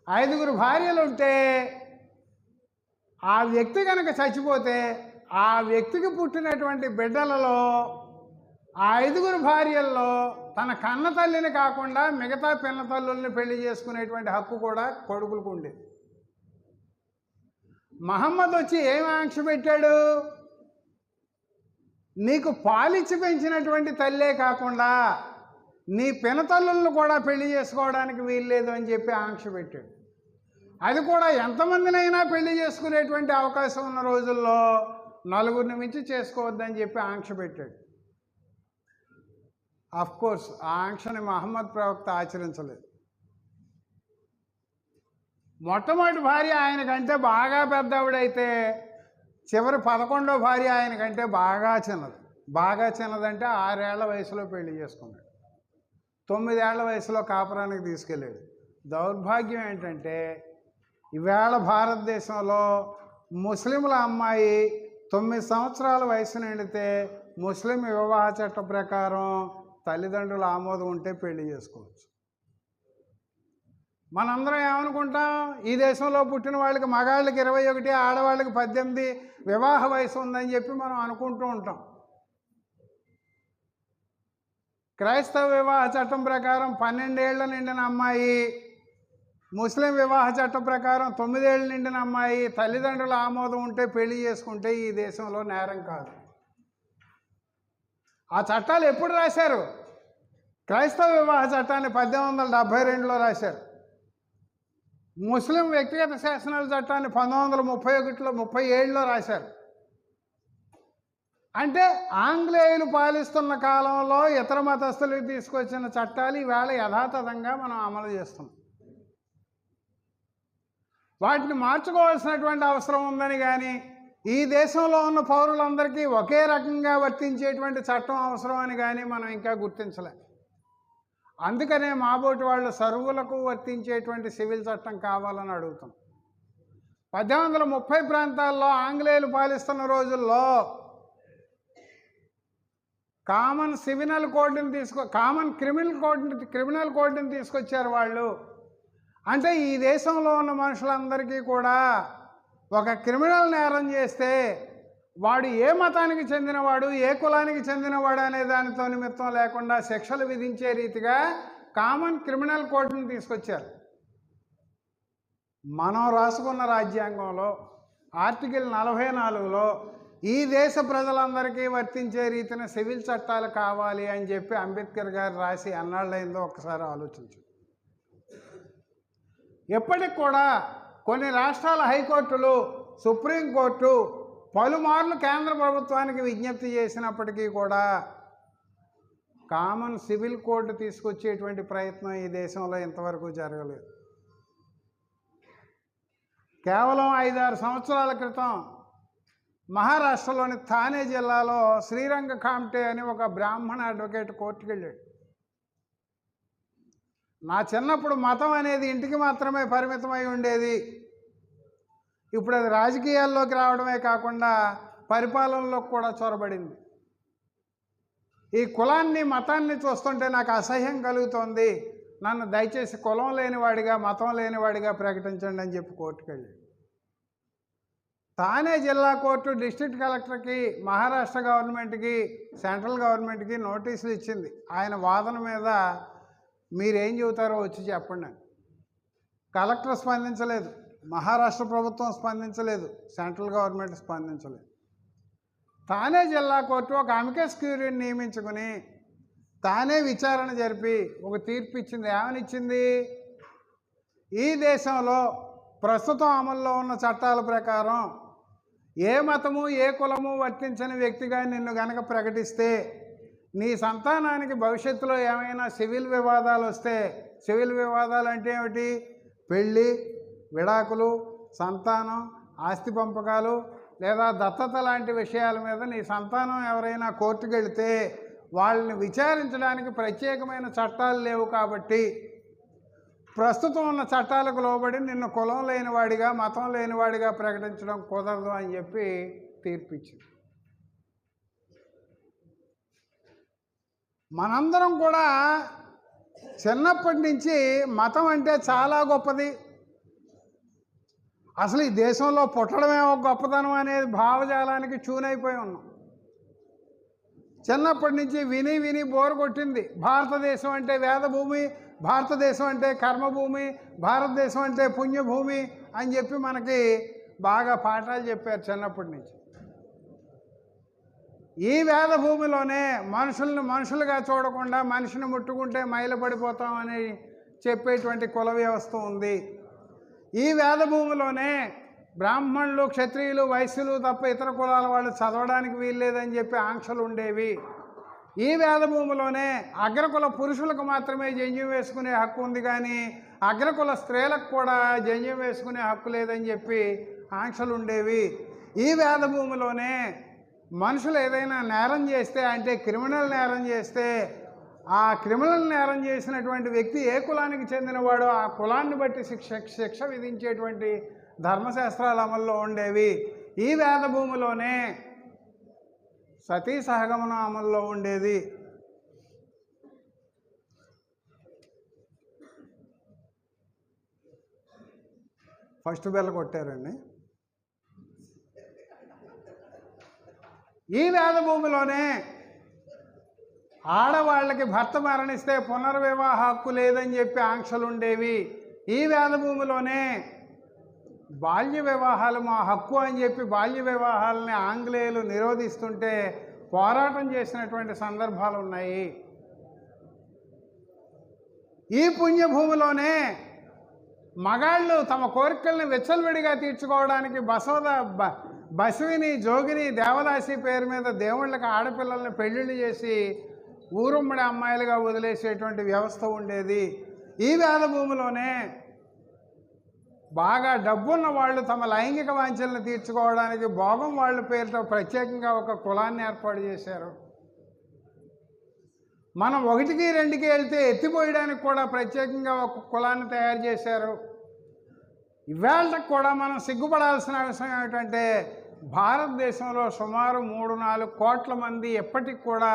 5గురు భార్యలు ఉంటే ఆ వ్యక్తి కనుక చచ్చిపోతే ఆ వ్యక్తికి పుట్టినటువంటి బిడ్డలలో ఆ 5గురు భార్యల్లో తన కన్న తల్లిని కాకుండా మిగతా పిన్న తల్లుల్ని పెళ్లి చేసుకునేటువంటి హక్కు కూడా కొడుకులకు ఉండేది. మహమ్మద్ వచ్చి ఏం ఆంక్ష పెట్టాడు? నీకు పాలిచ్చి పెంచినటువంటి తల్లే కాకుండా నీ పినతల్లులను కూడా పెళ్లి చేసుకోవడానికి వీల్లేదు అని చెప్పి ఆంక్ష పెట్టాడు. అది కూడా ఎంతమందినైనా పెళ్లి చేసుకునేటువంటి అవకాశం ఉన్న రోజుల్లో నలుగురిని మించి చేసుకోవద్దని చెప్పి ఆంక్ష పెట్టాడు. కోర్స్ ఆ ఆంక్షని మహమ్మద్ ప్రవక్త ఆచరించలేదు. మొట్టమొదటి భార్య ఆయన కంటే బాగా పెద్దవిడైతే చివరి 11వ భార్య ఆయన కంటే బాగా చిన్నది. బాగా చిన్నదంటే 6 ఏళ్ల వయసులో పెళ్లి చేసుకున్నాడు. 9 ఏళ్ల వయసులో కాపురానికి తీసుకెళ్ళాడు. దౌర్భాగ్యం ఏంటంటే ఈవేళ భారతదేశంలో ముస్లింల అమ్మాయి 9 సంవత్సరాల వయసు నిండితే ముస్లిం వివాహ చట్టం ప్రకారం తల్లిదండ్రుల ఆమోదం ఉంటే పెళ్లి చేసుకోవచ్చు. మనందరం ఏమనుకుంటాం? ఈ దేశంలో పుట్టిన వాళ్ళకి మగాళ్ళకి 21, ఆడవాళ్ళకి 18 వివాహ వయసు ఉందని చెప్పి మనం అనుకుంటూ ఉంటాం. క్రైస్తవ వివాహ చట్టం ప్రకారం 12 ఏళ్ల నిండిన అమ్మాయి, ముస్లిం వివాహ చట్టం ప్రకారం 9 ఏళ్ళు నిండిన అమ్మాయి తల్లిదండ్రుల ఆమోదం ఉంటే పెళ్లి చేసుకుంటే ఈ దేశంలో నేరం కాదు. ఆ చట్టాలు ఎప్పుడు రాశారు? క్రైస్తవ వివాహ చట్టాన్ని 1872లో రాశారు. ముస్లిం వ్యక్తిగత శాసనాల చట్టాన్ని 1937లో రాశారు. అంటే ఆంగ్లేయులు పాలిస్తున్న కాలంలో ఇతర మతస్థులకు తీసుకొచ్చిన చట్టాలు ఈవేళ యథాతథంగా మనం అమలు చేస్తున్నాం. వాటిని మార్చుకోవాల్సినటువంటి అవసరం ఉందని కానీ, ఈ దేశంలో ఉన్న పౌరులందరికీ ఒకే రకంగా వర్తించేటువంటి చట్టం అవసరం అని కానీ మనం ఇంకా గుర్తించలే. అందుకనే మాబోటి వాళ్ళు సర్వులకు వర్తించేటువంటి సివిల్ చట్టం కావాలని అడుగుతాం. 1830 ప్రాంతాల్లో ఆంగ్లేయులు పాలిస్తున్న రోజుల్లో కామన్ క్రిమినల్ కోడ్ని తీసుకొచ్చారు వాళ్ళు. అంటే ఈ దేశంలో ఉన్న మనుషులందరికీ కూడా ఒక క్రిమినల్ నేరం చేస్తే వాడు ఏ మతానికి చెందినవాడు, ఏ కులానికి చెందినవాడు అనే దానితో నిమిత్తం లేకుండా శిక్షలు విధించే రీతిగా కామన్ క్రిమినల్ కోడ్ని తీసుకొచ్చారు. మనం రాసుకున్న రాజ్యాంగంలో ఆర్టికల్ 44లో ఈ దేశ ప్రజలందరికీ వర్తించే రీతిన సివిల్ చట్టాలు కావాలి అని చెప్పి అంబేద్కర్ గారు రాసి అన్నాళ్ళైందో ఒకసారి ఆలోచించు. ఎప్పటికి కూడా కొన్ని రాష్ట్రాల హైకోర్టులు, సుప్రీంకోర్టు పలుమార్లు కేంద్ర ప్రభుత్వానికి విజ్ఞప్తి చేసినప్పటికీ కూడా కామన్ సివిల్ కోడ్ తీసుకొచ్చేటువంటి ప్రయత్నం ఈ దేశంలో ఇంతవరకు జరగలేదు. కేవలం 5-6 సంవత్సరాల క్రితం మహారాష్ట్రలోని థానే జిల్లాలో శ్రీరంగ కామ్టే అని ఒక బ్రాహ్మణ అడ్వకేట్ కోర్టుకు వెళ్ళాడు. నా చిన్నప్పుడు మతం అనేది ఇంటికి మాత్రమే పరిమితమై ఉండేది, ఇప్పుడు అది రాజకీయాల్లోకి రావడమే కాకుండా పరిపాలనలోకి కూడా చొరబడింది. ఈ కులాన్ని మతాన్ని చూస్తుంటే నాకు అసహ్యం కలుగుతోంది, నన్ను దయచేసి కులం లేనివాడిగా మతం లేనివాడిగా ప్రకటించండి అని చెప్పి కోర్టుకు వెళ్ళాడు. తానే జిల్లా కోర్టు డిస్ట్రిక్ట్ కలెక్టర్కి, మహారాష్ట్ర గవర్నమెంట్కి, సెంట్రల్ గవర్నమెంట్కి నోటీసులు ఇచ్చింది. ఆయన వాదన మీద మీరేం చెబుతారో వచ్చి చెప్పండి. కలెక్టర్ స్పందించలేదు, మహారాష్ట్ర ప్రభుత్వం స్పందించలేదు, సెంట్రల్ గవర్నమెంట్ స్పందించలేదు. తానే జిల్లా కోర్టు ఒక అమికస్ క్యూరీని నియమించుకుని తానే విచారణ జరిపి ఒక తీర్పు ఇచ్చింది. ఏమని ఇచ్చింది? ఈ దేశంలో ప్రస్తుతం అమల్లో ఉన్న చట్టాల ప్రకారం ఏ మతము ఏ కులము వర్తించని వ్యక్తిగా నిన్ను గనక ప్రకటిస్తే నీ సంతానానికి భవిష్యత్తులో ఏమైనా సివిల్ వివాదాలు వస్తే, సివిల్ వివాదాలు అంటే ఏమిటి? పెళ్ళి, విడాకులు, సంతానం, ఆస్తి పంపకాలు లేదా దత్తత లాంటి విషయాల మీద నీ సంతానం ఎవరైనా కోర్టుకు వెళితే వాళ్ళని విచారించడానికి ప్రత్యేకమైన చట్టాలు లేవు కాబట్టి ప్రస్తుతం ఉన్న చట్టాలకు లోబడి నిన్ను కులం లేనివాడిగా మతం లేనివాడిగా ప్రకటించడం కుదరదు అని చెప్పి తీర్పిచ్చింది. మనందరం కూడా చిన్నప్పటి నుంచి మతం అంటే చాలా గొప్పది, అసలు ఈ దేశంలో పుట్టడమే ఒక గొప్పతనం అనేది భావజాలానికి చూనైపోయి ఉన్నాం. చిన్నప్పటి నుంచి విని విని బోరు కొట్టింది. భారతదేశం అంటే వేదభూమి, భారతదేశం అంటే కర్మభూమి, భారతదేశం అంటే పుణ్యభూమి అని చెప్పి మనకి బాగా పాఠాలు చెప్పారు చిన్నప్పటి నుంచి. ఈ వేదభూమిలోనే మనుషుల్ని మనుషులుగా చూడకుండా మనిషిని ముట్టుకుంటే మైలపడిపోతామని చెప్పేటువంటి కుల వ్యవస్థ ఉంది. ఈ వేదభూమిలోనే బ్రాహ్మణులు, క్షత్రియులు, వైశ్యులు తప్ప ఇతర కులాల వాళ్ళు చదవడానికి వీల్లేదని చెప్పి ఆంక్షలు ఉండేవి. ఈ వేదభూమిలోనే అగ్రకుల పురుషులకు మాత్రమే జంధ్యం వేసుకునే హక్కు ఉంది, కానీ అగ్రకుల స్త్రీలకు కూడా జంధ్యం వేసుకునే హక్కు లేదని చెప్పి ఆంక్షలు ఉండేవి. ఈ వేదభూమిలోనే మనుషులు ఏదైనా నేరం చేస్తే, అంటే క్రిమినల్ నేరం చేస్తే, ఆ క్రిమినల్ నేరం చేసినటువంటి వ్యక్తి ఏ కులానికి చెందినవాడో ఆ కులాన్ని బట్టి శిక్ష విధించేటువంటి ధర్మశాస్త్రాలు అమల్లో ఉండేవి. ఈ వేదభూమిలోనే సతీ సహగమనం అమల్లో ఉండేది. ఫస్ట్ బెల్ కొట్టారండి. ఈ వేదభూమిలోనే ఆడవాళ్ళకి భర్త మరణిస్తే పునర్వివాహ హక్కు లేదని చెప్పి ఆంక్షలు ఉండేవి. ఈ వేదభూమిలోనే బాల్య వివాహాలు మా హక్కు అని చెప్పి బాల్య వివాహాలని ఆంగ్లేయులు నిరోధిస్తుంటే పోరాటం చేసినటువంటి సందర్భాలు ఉన్నాయి. ఈ పుణ్యభూమిలోనే మగాళ్ళు తమ కోరికల్ని విచ్చలవిడిగా తీర్చుకోవడానికి బసవిని, జోగిని, దేవదాసి పేరు మీద దేవుళ్ళకి ఆడపిల్లల్ని పెళ్ళిళ్ళు చేసి ఊరుమ్మడి అమ్మాయిలుగా వదిలేసేటువంటి వ్యవస్థ ఉండేది. ఈ వేదభూమిలోనే బాగా డబ్బున్న వాళ్ళు తమ లైంగిక వాంఛలను తీర్చుకోవడానికి భోగం వాళ్ళ పేరుతో ప్రత్యేకంగా ఒక కులాన్ని ఏర్పాటు చేశారు. మనం 1కి 2కి వెళ్తే ఎత్తిపోయడానికి కూడా ప్రత్యేకంగా ఒక కులాన్ని తయారు చేశారు. ఇవాళకి కూడా మనం సిగ్గుపడాల్సిన అవసరం ఏమిటంటే భారతదేశంలో సుమారు 3-4 కోట్ల మంది ఎప్పటికి కూడా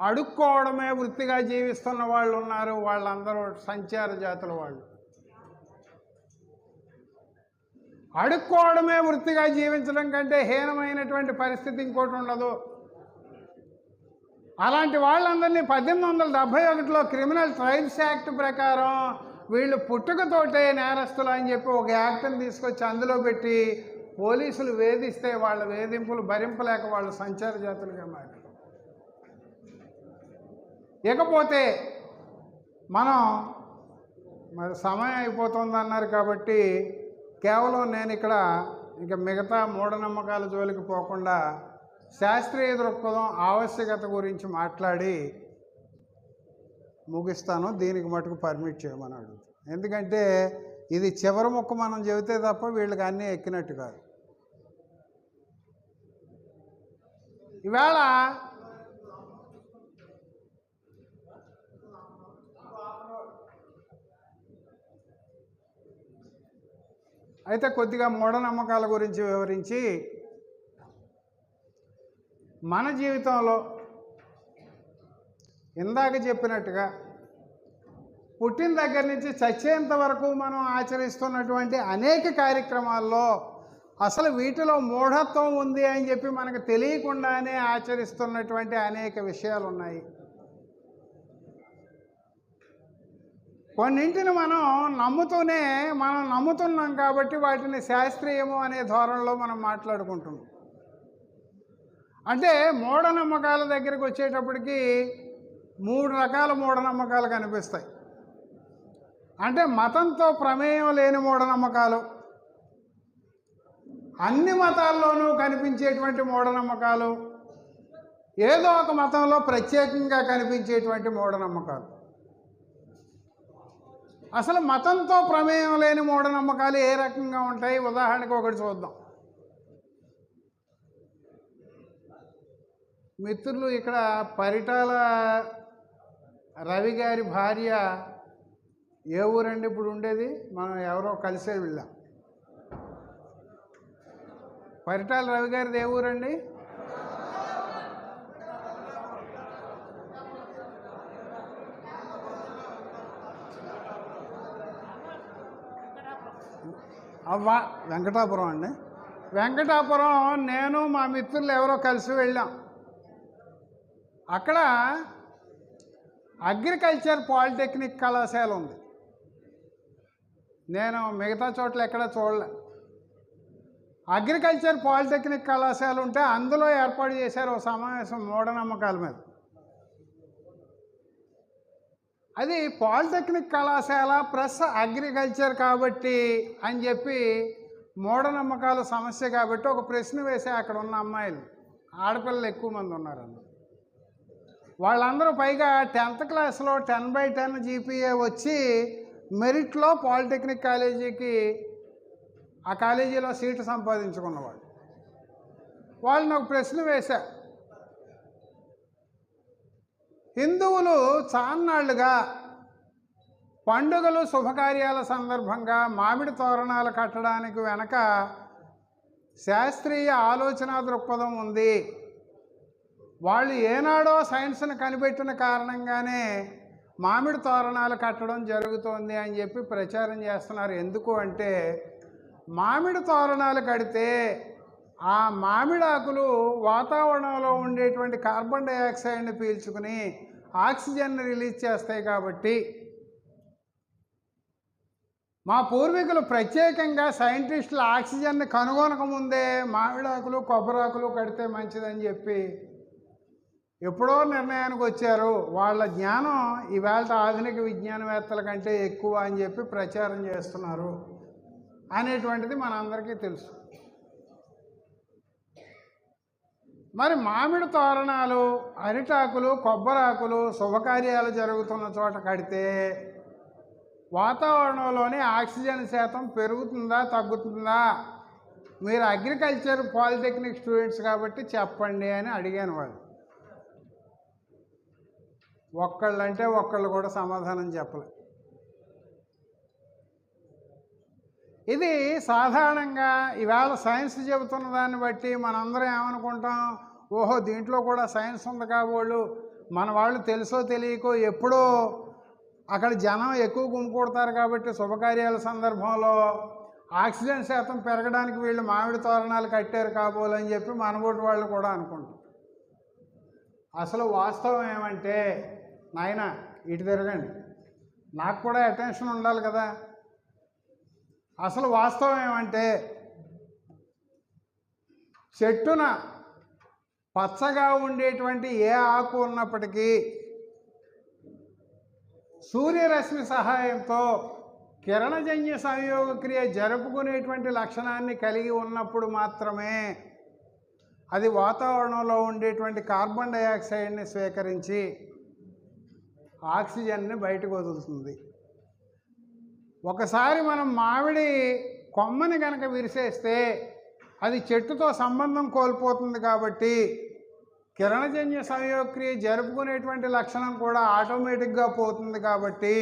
అడుక్కోవడమే వృత్తిగా జీవిస్తున్న వాళ్ళు ఉన్నారు. వాళ్ళందరూ సంచార జాతుల వాళ్ళు. అడుక్కోవడమే వృత్తిగా జీవించడం కంటే హీనమైనటువంటి పరిస్థితి ఇంకోటి ఉండదు. అలాంటి వాళ్ళందరినీ 1871లో క్రిమినల్ ట్రైబ్స్ యాక్ట్ ప్రకారం వీళ్ళు పుట్టుకతోటే నేరస్తులు అని చెప్పి ఒక యాక్ట్ని తీసుకొచ్చి అందులో పెట్టి పోలీసులు వేధిస్తే వాళ్ళ వేధింపులు భరింపలేక వాళ్ళు సంచార జాతులుగా మారారు. ఇకపోతే మనం మరి సమయం అయిపోతుంది అన్నారు కాబట్టి కేవలం నేను ఇక్కడ ఇంకా మిగతా మూఢనమ్మకాల జోలికి పోకుండా శాస్త్రీయ దృక్పథం ఆవశ్యకత గురించి మాట్లాడి ముగిస్తాను. దీనికి మటుకు పర్మిట్ చేయమని అడుగుతాను. ఎందుకంటే ఇది చివరి ముక్క మనం చెబితే తప్ప వీళ్ళకి అన్నీ ఎక్కినట్టు కాదు. ఇవాళ అయితే కొద్దిగా మూఢనమ్మకాల గురించి వివరించి మన జీవితంలో ఇందాక చెప్పినట్టుగా పుట్టిన దగ్గర నుంచి చచ్చేంత వరకు మనం ఆచరిస్తున్నటువంటి అనేక కార్యక్రమాల్లో అసలు వీటిలో మూఢత్వం ఉంది అని చెప్పి మనకు తెలియకుండానే ఆచరిస్తున్నటువంటి అనేక విషయాలు ఉన్నాయి. కొన్నింటిని మనం నమ్ముతున్నాం కాబట్టి వాటిని శాస్త్రీయము అనే ధోరణిలో మనం మాట్లాడుకుంటున్నాం. అంటే మూఢనమ్మకాల దగ్గరికి వచ్చేటప్పటికి 3 రకాల మూఢనమ్మకాలు కనిపిస్తాయి. అంటే మతంతో ప్రమేయం లేని మూఢనమ్మకాలు, అన్ని మతాల్లోనూ కనిపించేటువంటి మూఢనమ్మకాలు, ఏదో ఒక మతంలో ప్రత్యేకంగా కనిపించేటువంటి మూఢనమ్మకాలు. అసలు మతంతో ప్రమేయం లేని మూఢనమ్మకాలు ఏ రకంగా ఉంటాయి? ఉదాహరణకు ఒకటి చూద్దాం. మిత్రులు ఇక్కడ పరిటాల రవి గారి భార్య ఏ ఊరండి ఇప్పుడు ఉండేది? మనం ఎవరో కలిసే వెళ్ళాం. పరిటాల రవి గారిది ఏ ఊరండి? వెంకటాపురం అండి. వెంకటాపురం నేను మా మిత్రులు ఎవరో కలిసి వెళ్ళాం. అక్కడ అగ్రికల్చర్ పాలిటెక్నిక్ కళాశాల ఉంది. నేను మిగతా చోట్ల ఎక్కడ చూడలే. అగ్రికల్చర్ పాలిటెక్నిక్ కళాశాల ఉంటే అందులో ఏర్పాటు చేశారు ఒక సమావేశం మూఢనమ్మకాల మీద. అది పాలిటెక్నిక్ కళాశాల ప్లస్ అగ్రికల్చర్ కాబట్టి అని చెప్పి మూఢనమ్మకాల సమస్య కాబట్టి ఒక ప్రశ్న వేసే అక్కడ ఉన్న అమ్మాయిలు, ఆడపిల్లలు ఎక్కువ మంది ఉన్నారన్న, వాళ్ళందరూ పైగా 10th క్లాస్లో 10/10 GPA వచ్చి మెరిట్లో పాలిటెక్నిక్ కాలేజీకి ఆ కాలేజీలో సీటు సంపాదించుకున్నవాళ్ళు. వాళ్ళని ఒక ప్రశ్న వేశా, హిందువులు చాన్నాళ్లుగా పండుగలు శుభకార్యాల సందర్భంగా మామిడి తోరణాలు కట్టడానికి వెనక శాస్త్రీయ ఆలోచన దృక్పథం ఉంది. వాళ్ళు ఏనాడో సైన్స్ను కనిపెట్టిన కారణంగానే మామిడి తోరణాలు కట్టడం జరుగుతోంది అని చెప్పి ప్రచారం చేస్తున్నారు. ఎందుకు అంటే మామిడి తోరణాలు కడితే ఆ మామిడాకులు వాతావరణంలో ఉండేటువంటి కార్బన్ డైఆక్సైడ్ని పీల్చుకుని ఆక్సిజన్ని రిలీజ్ చేస్తాయి కాబట్టి మా పూర్వీకులు ప్రత్యేకంగా సైంటిస్టులు ఆక్సిజన్ని కనుగొనక ముందే మామిడాకులు కొబ్బరాకులు కడితే మంచిదని చెప్పి ఎప్పుడో నిర్ణయానికి వచ్చారు. వాళ్ళ జ్ఞానం ఈవేళ ఆధునిక విజ్ఞానవేత్తల కంటే ఎక్కువ అని చెప్పి ప్రచారం చేస్తున్నారు అనేటువంటిది మనందరికీ తెలుసు. మరి మామిడి తోరణాలు, అరిటాకులు, కొబ్బరాకులు శుభకార్యాలు జరుగుతున్న చోట కడితే వాతావరణంలోని ఆక్సిజన్ శాతం పెరుగుతుందా తగ్గుతుందా? మీరు అగ్రికల్చర్ పాలిటెక్నిక్ స్టూడెంట్స్ కాబట్టి చెప్పండి అని అడిగాను. వాళ్ళు ఒక్కళ్ళంటే ఒక్కళ్ళు కూడా సమాధానం చెప్పలేదు. ఇది సాధారణంగా ఈవేళ సైన్స్ చెబుతున్న దాన్ని బట్టి మనందరం ఏమనుకుంటాం, ఓహో దీంట్లో కూడా సైన్స్ ఉంది కాబోళ్ళు మన వాళ్ళు తెలుసో తెలియకో ఎప్పుడో అక్కడ జనం ఎక్కువ గుమికూడతారు కాబట్టి శుభకార్యాల సందర్భంలో ఆక్సిజన్ శాతం పెరగడానికి వీళ్ళు మామిడి తోరణాలు కట్టారు కాబోలని చెప్పి మనబోటి వాళ్ళు కూడా అనుకుంటారు. అసలు వాస్తవం ఏమంటే, నాయన ఇటు తిరగండి, నాకు కూడా అటెన్షన్ ఉండాలి కదా. అసలు వాస్తవం ఏమంటే, చెట్టున పచ్చగా ఉండేటువంటి ఏ ఆకు ఉన్నప్పటికీ సూర్యరశ్మి సహాయంతో కిరణజన్య సంయోగక్రియ జరుపుకునేటువంటి లక్షణాన్ని కలిగి ఉన్నప్పుడు మాత్రమే అది వాతావరణంలో ఉండేటువంటి కార్బన్ డయాక్సైడ్ని స్వీకరించి ఆక్సిజన్ని బయటకు వదులుతుంది. ఒకసారి మనం మామిడి కొమ్మని కనుక విరిసేస్తే అది చెట్టుతో సంబంధం కోల్పోతుంది. కాబట్టి కిరణజన్య సంయోగక్రియ జరుపుకునేటువంటి లక్షణం కూడా ఆటోమేటిక్గా పోతుంది. కాబట్టి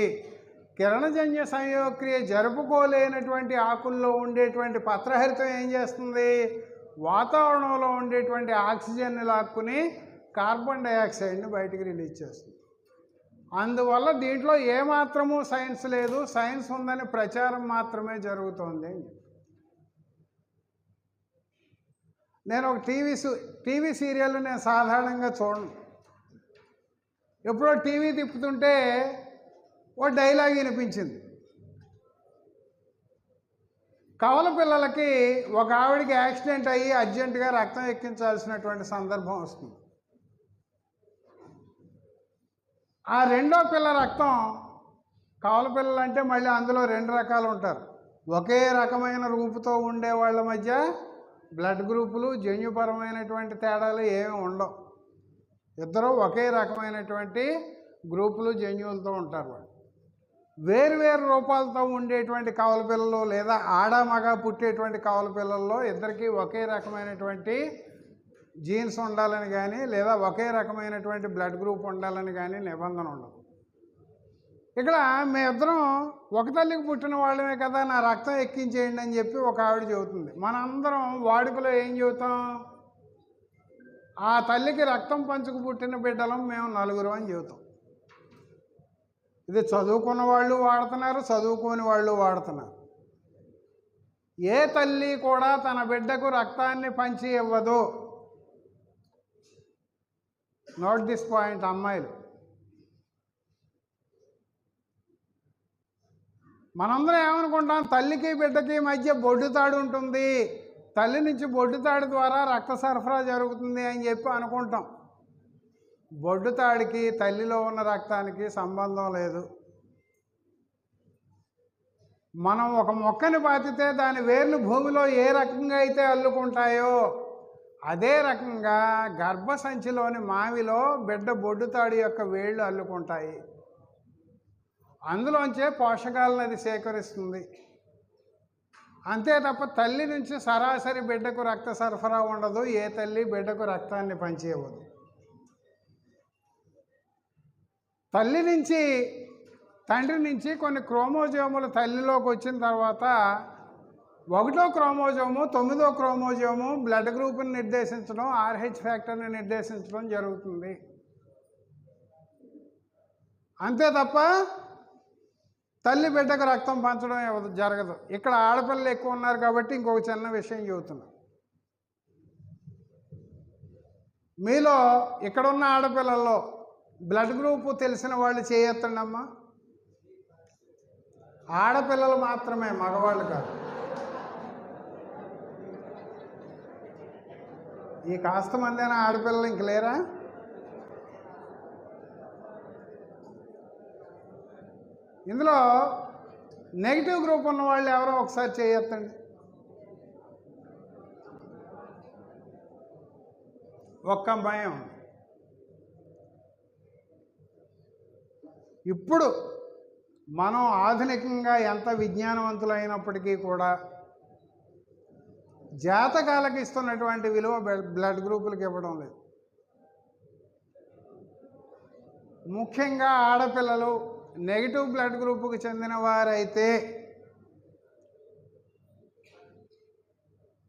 కిరణజన్య సంయోగక్రియ జరుపుకోలేనటువంటి ఆకుల్లో ఉండేటువంటి పత్రహరితం ఏం చేస్తుంది, వాతావరణంలో ఉండేటువంటి ఆక్సిజన్ని లాక్కుని కార్బన్ డయాక్సైడ్ని బయటికి రిలీజ్ చేస్తుంది. అందువల్ల దీంట్లో ఏమాత్రము సైన్స్ లేదు, సైన్స్ ఉందని ప్రచారం మాత్రమే జరుగుతోంది. నేను ఒక టీవీ సీరియల్ నేను సాధారణంగా చూడను. ఎప్పుడో టీవీ తిప్పుతుంటే ఓ డైలాగ్ వినిపించింది. కవల పిల్లలకి ఒక ఆవిడికి యాక్సిడెంట్ అయ్యి అర్జెంటుగా రక్తం ఎక్కించాల్సినటువంటి సందర్భం వస్తుంది. ఆ రెండో పిల్ల రక్తం, కవల పిల్లలు అంటే మళ్ళీ అందులో రెండు రకాలు ఉంటారు. ఒకే రకమైన రూపుతో ఉండే వాళ్ళ మధ్య బ్లడ్ గ్రూపులు జన్యుపరమైనటువంటి తేడాలు ఏమీ ఉండవు. ఇద్దరూ ఒకే రకమైనటువంటి గ్రూపులు జన్యువులతో ఉంటారు. వాళ్ళు వేరు రూపాలతో ఉండేటువంటి కవల పిల్లలు లేదా ఆడ మగ పుట్టేటువంటి కవల పిల్లల్లో ఇద్దరికీ ఒకే రకమైనటువంటి జీన్స్ ఉండాలని కానీ లేదా ఒకే రకమైనటువంటి బ్లడ్ గ్రూప్ ఉండాలని కానీ నిబంధన ఉండదు. ఇక్కడ మేమిద్దరం ఒక తల్లికి పుట్టిన వాళ్ళమే కదా, నా రక్తం ఎక్కించేయండి అని చెప్పి ఒక ఆవిడ చెబుతుంది. మనందరం వాడుకలో ఏం చెబుతాం, ఆ తల్లికి రక్తం పంచుకు పుట్టిన బిడ్డలం మేము నలుగురు అని చెబుతాం. ఇది చదువుకున్న వాళ్ళు వాడుతున్నారు, చదువుకోని వాళ్ళు వాడుతున్నారు. ఏ తల్లి కూడా తన బిడ్డకు రక్తాన్ని పంచి ఇవ్వదు. నోట్ దిస్ పాయింట్ అమ్మాయిలు. మనందరం ఏమనుకుంటాం, తల్లికి బిడ్డకి మధ్య బొడ్డుతాడు ఉంటుంది, తల్లి నుంచి బొడ్డుతాడు ద్వారా రక్త సరఫరా జరుగుతుంది అని చెప్పి అనుకుంటాం. బొడ్డుతాడికి తల్లిలో ఉన్న రక్తానికి సంబంధం లేదు. మనం ఒక మొక్కని పాతితే దాని వేర్లు భూమిలో ఏ రకంగా అయితే అల్లుకుంటాయో అదే రకంగా గర్భసంచిలోని మావిలో బిడ్డ బొడ్డుతాడు యొక్క వేళ్ళు అల్లుకుంటాయి. అందులోంచే పోషకాలను అది సేకరిస్తుంది. అంతే తప్ప తల్లి నుంచి సరాసరి బిడ్డకు రక్త సరఫరా ఉండదు. ఏ తల్లి బిడ్డకు రక్తాన్ని పంచేయవద్దు. తల్లి నుంచి తండ్రి నుంచి కొన్ని క్రోమోజోములు తల్లిలోకి వచ్చిన తర్వాత 1వ క్రోమోజోము 9వ క్రోమోజోము బ్లడ్ గ్రూప్ని నిర్దేశించడం, RH ఫ్యాక్టర్ని నిర్దేశించడం జరుగుతుంది. అంతే తప్ప తల్లి బిడ్డకు రక్తం పంచడం జరగదు. ఇక్కడ ఆడపిల్లలు ఎక్కువ ఉన్నారు కాబట్టి ఇంకొక చిన్న విషయం చెబుతున్నా. మీలో ఇక్కడున్న ఆడపిల్లల్లో బ్లడ్ గ్రూప్ తెలిసిన వాళ్ళు చేయొత్తండి అమ్మా. ఆడపిల్లలు మాత్రమే, మగవాళ్ళు కాదు. ఈ కాస్త మందైనా ఆడపిల్లలు ఇంక లేరా? ఇందులో నెగిటివ్ గ్రూప్ ఉన్న వాళ్ళు ఎవరో ఒకసారి చేయొత్తండి. ఒక్క భయం. ఇప్పుడు మనం ఆధునికంగా ఎంత విజ్ఞానవంతులైనప్పటికీ కూడా జాతకాలకు ఇస్తున్నటువంటి విలువ బ్లడ్ గ్రూపులకు ఇవ్వడం లేదు. ముఖ్యంగా ఆడపిల్లలు నెగిటివ్ బ్లడ్ గ్రూపుకి చెందిన వారైతే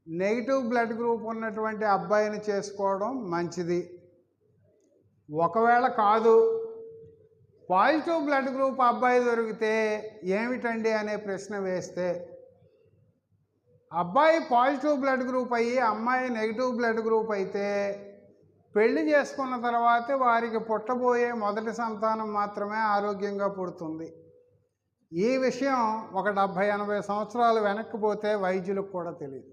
నెగిటివ్ బ్లడ్ గ్రూప్ ఉన్నటువంటి అబ్బాయిని చేసుకోవడం మంచిది. ఒకవేళ కాదు పాజిటివ్ బ్లడ్ గ్రూప్ అబ్బాయి దొరికితే ఏమిటండి అనే ప్రశ్న వేస్తే అబ్బాయి పాజిటివ్ బ్లడ్ గ్రూప్ అయ్యి అమ్మాయి నెగిటివ్ బ్లడ్ గ్రూప్ అయితే పెళ్లి చేసుకున్న తర్వాత వారికి పుట్టబోయే మొదటి సంతానం మాత్రమే ఆరోగ్యంగా పుడుతుంది. ఈ విషయం ఒక 70-80 సంవత్సరాలు వెనక్కి పోతే వైద్యులకు కూడా తెలియదు.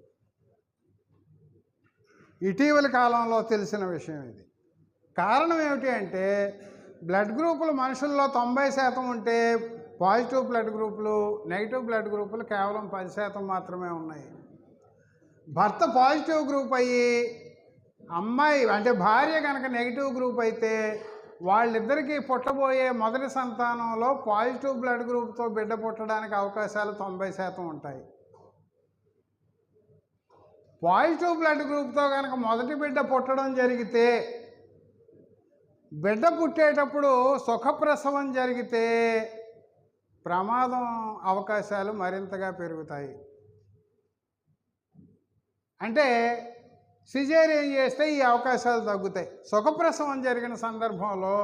ఇటీవల కాలంలో తెలిసిన విషయం ఇది. కారణం ఏమిటి అంటే బ్లడ్ గ్రూపులు మనుషుల్లో 90% ఉంటే పాజిటివ్ బ్లడ్ గ్రూపులు, నెగిటివ్ బ్లడ్ గ్రూపులు కేవలం 10% మాత్రమే ఉన్నాయి. భర్త పాజిటివ్ గ్రూప్ అయ్యి అమ్మాయి అంటే భార్య కనుక నెగిటివ్ గ్రూప్ అయితే వాళ్ళిద్దరికీ పుట్టబోయే మొదటి సంతానంలో పాజిటివ్ బ్లడ్ గ్రూప్తో బిడ్డ పుట్టడానికి అవకాశాలు 90% ఉంటాయి. పాజిటివ్ బ్లడ్ గ్రూప్తో కనుక మొదటి బిడ్డ పుట్టడం జరిగితే, బిడ్డ పుట్టేటప్పుడు సుఖప్రసవం జరిగితే ప్రమాదం అవకాశాలు మరింతగా పెరుగుతాయి. అంటే సిజేరియన్ చేస్తే ఈ అవకాశాలు తగ్గుతాయి. సుఖప్రసవం జరిగిన సందర్భంలో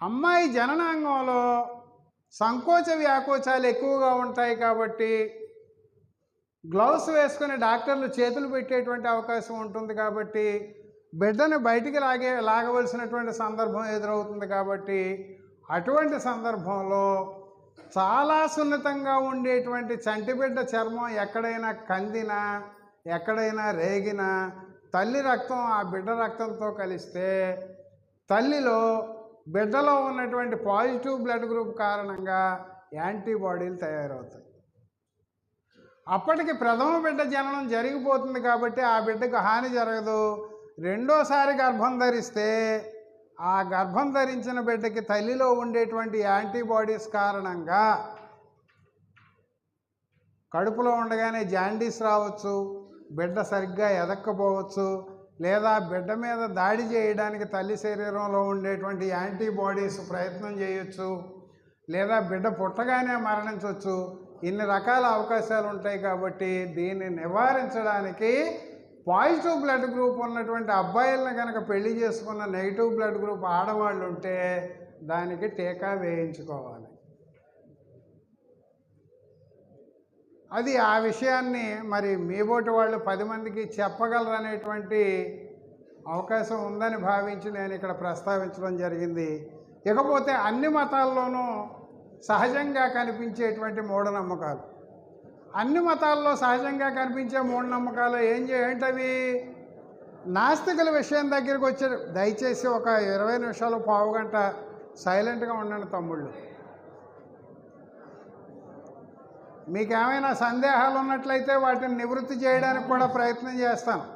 అమ్మాయి జననాంగంలో సంకోచ వ్యాకోచాలు ఎక్కువగా ఉంటాయి కాబట్టి గ్లౌస్ వేసుకుని డాక్టర్లు చేతులు పెట్టేటువంటి అవకాశం ఉంటుంది. కాబట్టి బిడ్డను బయటికి లాగవలసినటువంటి సందర్భం ఎదురవుతుంది. కాబట్టి అటువంటి సందర్భంలో చాలా సున్నితంగా ఉండేటువంటి చంటిబిడ్డ చర్మం ఎక్కడైనా కందినా, ఎక్కడైనా రేగినా తల్లి రక్తం ఆ బిడ్డ రక్తంతో కలిస్తే తల్లిలో బిడ్డలో ఉన్నటువంటి పాజిటివ్ బ్లడ్ గ్రూప్ కారణంగా యాంటీబాడీలు తయారవుతాయి. అప్పటికి ప్రథమ బిడ్డ జననం జరిగిపోతుంది కాబట్టి ఆ బిడ్డకు హాని జరగదు. రెండోసారి గర్భం ధరిస్తే ఆ గర్భం ధరించిన బిడ్డకి తల్లిలో ఉండేటువంటి యాంటీబాడీస్ కారణంగా కడుపులో ఉండగానే జాండీస్ రావచ్చు, బిడ్డ సరిగ్గా ఎదక్కపోవచ్చు, లేదా బిడ్డ మీద దాడి చేయడానికి తల్లి శరీరంలో ఉండేటువంటి యాంటీబాడీస్ ప్రయత్నం చేయొచ్చు, లేదా బిడ్డ పుట్టగానే మరణించవచ్చు. ఇన్ని రకాల అవకాశాలు ఉంటాయి. కాబట్టి దీన్ని నివారించడానికి పాజిటివ్ బ్లడ్ గ్రూప్ ఉన్నటువంటి అబ్బాయిలను కనుక పెళ్లి చేసుకున్న నెగిటివ్ బ్లడ్ గ్రూప్ ఆడవాళ్ళు ఉంటే దానికి టీకా వేయించుకోవాలి. అది ఆ విషయాన్ని మరి మీబోటి వాళ్ళు 10 మందికి చెప్పగలరు అనేటువంటి అవకాశం ఉందని భావించి నేను ఇక్కడ ప్రస్తావించడం జరిగింది. ఇకపోతే అన్ని మతాల్లోనూ సహజంగా కనిపించేటువంటి మూఢనమ్మకాలు, అన్ని మతాల్లో సహజంగా కనిపించే మూఢనమ్మకాలు ఏంటవి? నాస్తికుల విషయం దగ్గరికి వచ్చారు. దయచేసి ఒక 20 నిమిషాలు, పావు గంట సైలెంట్గా ఉండండి తమ్ముళ్ళు. మీకేమైనా సందేహాలు ఉన్నట్లయితే వాటిని నివృత్తి చేయడానికి కూడా ప్రయత్నం చేస్తాను.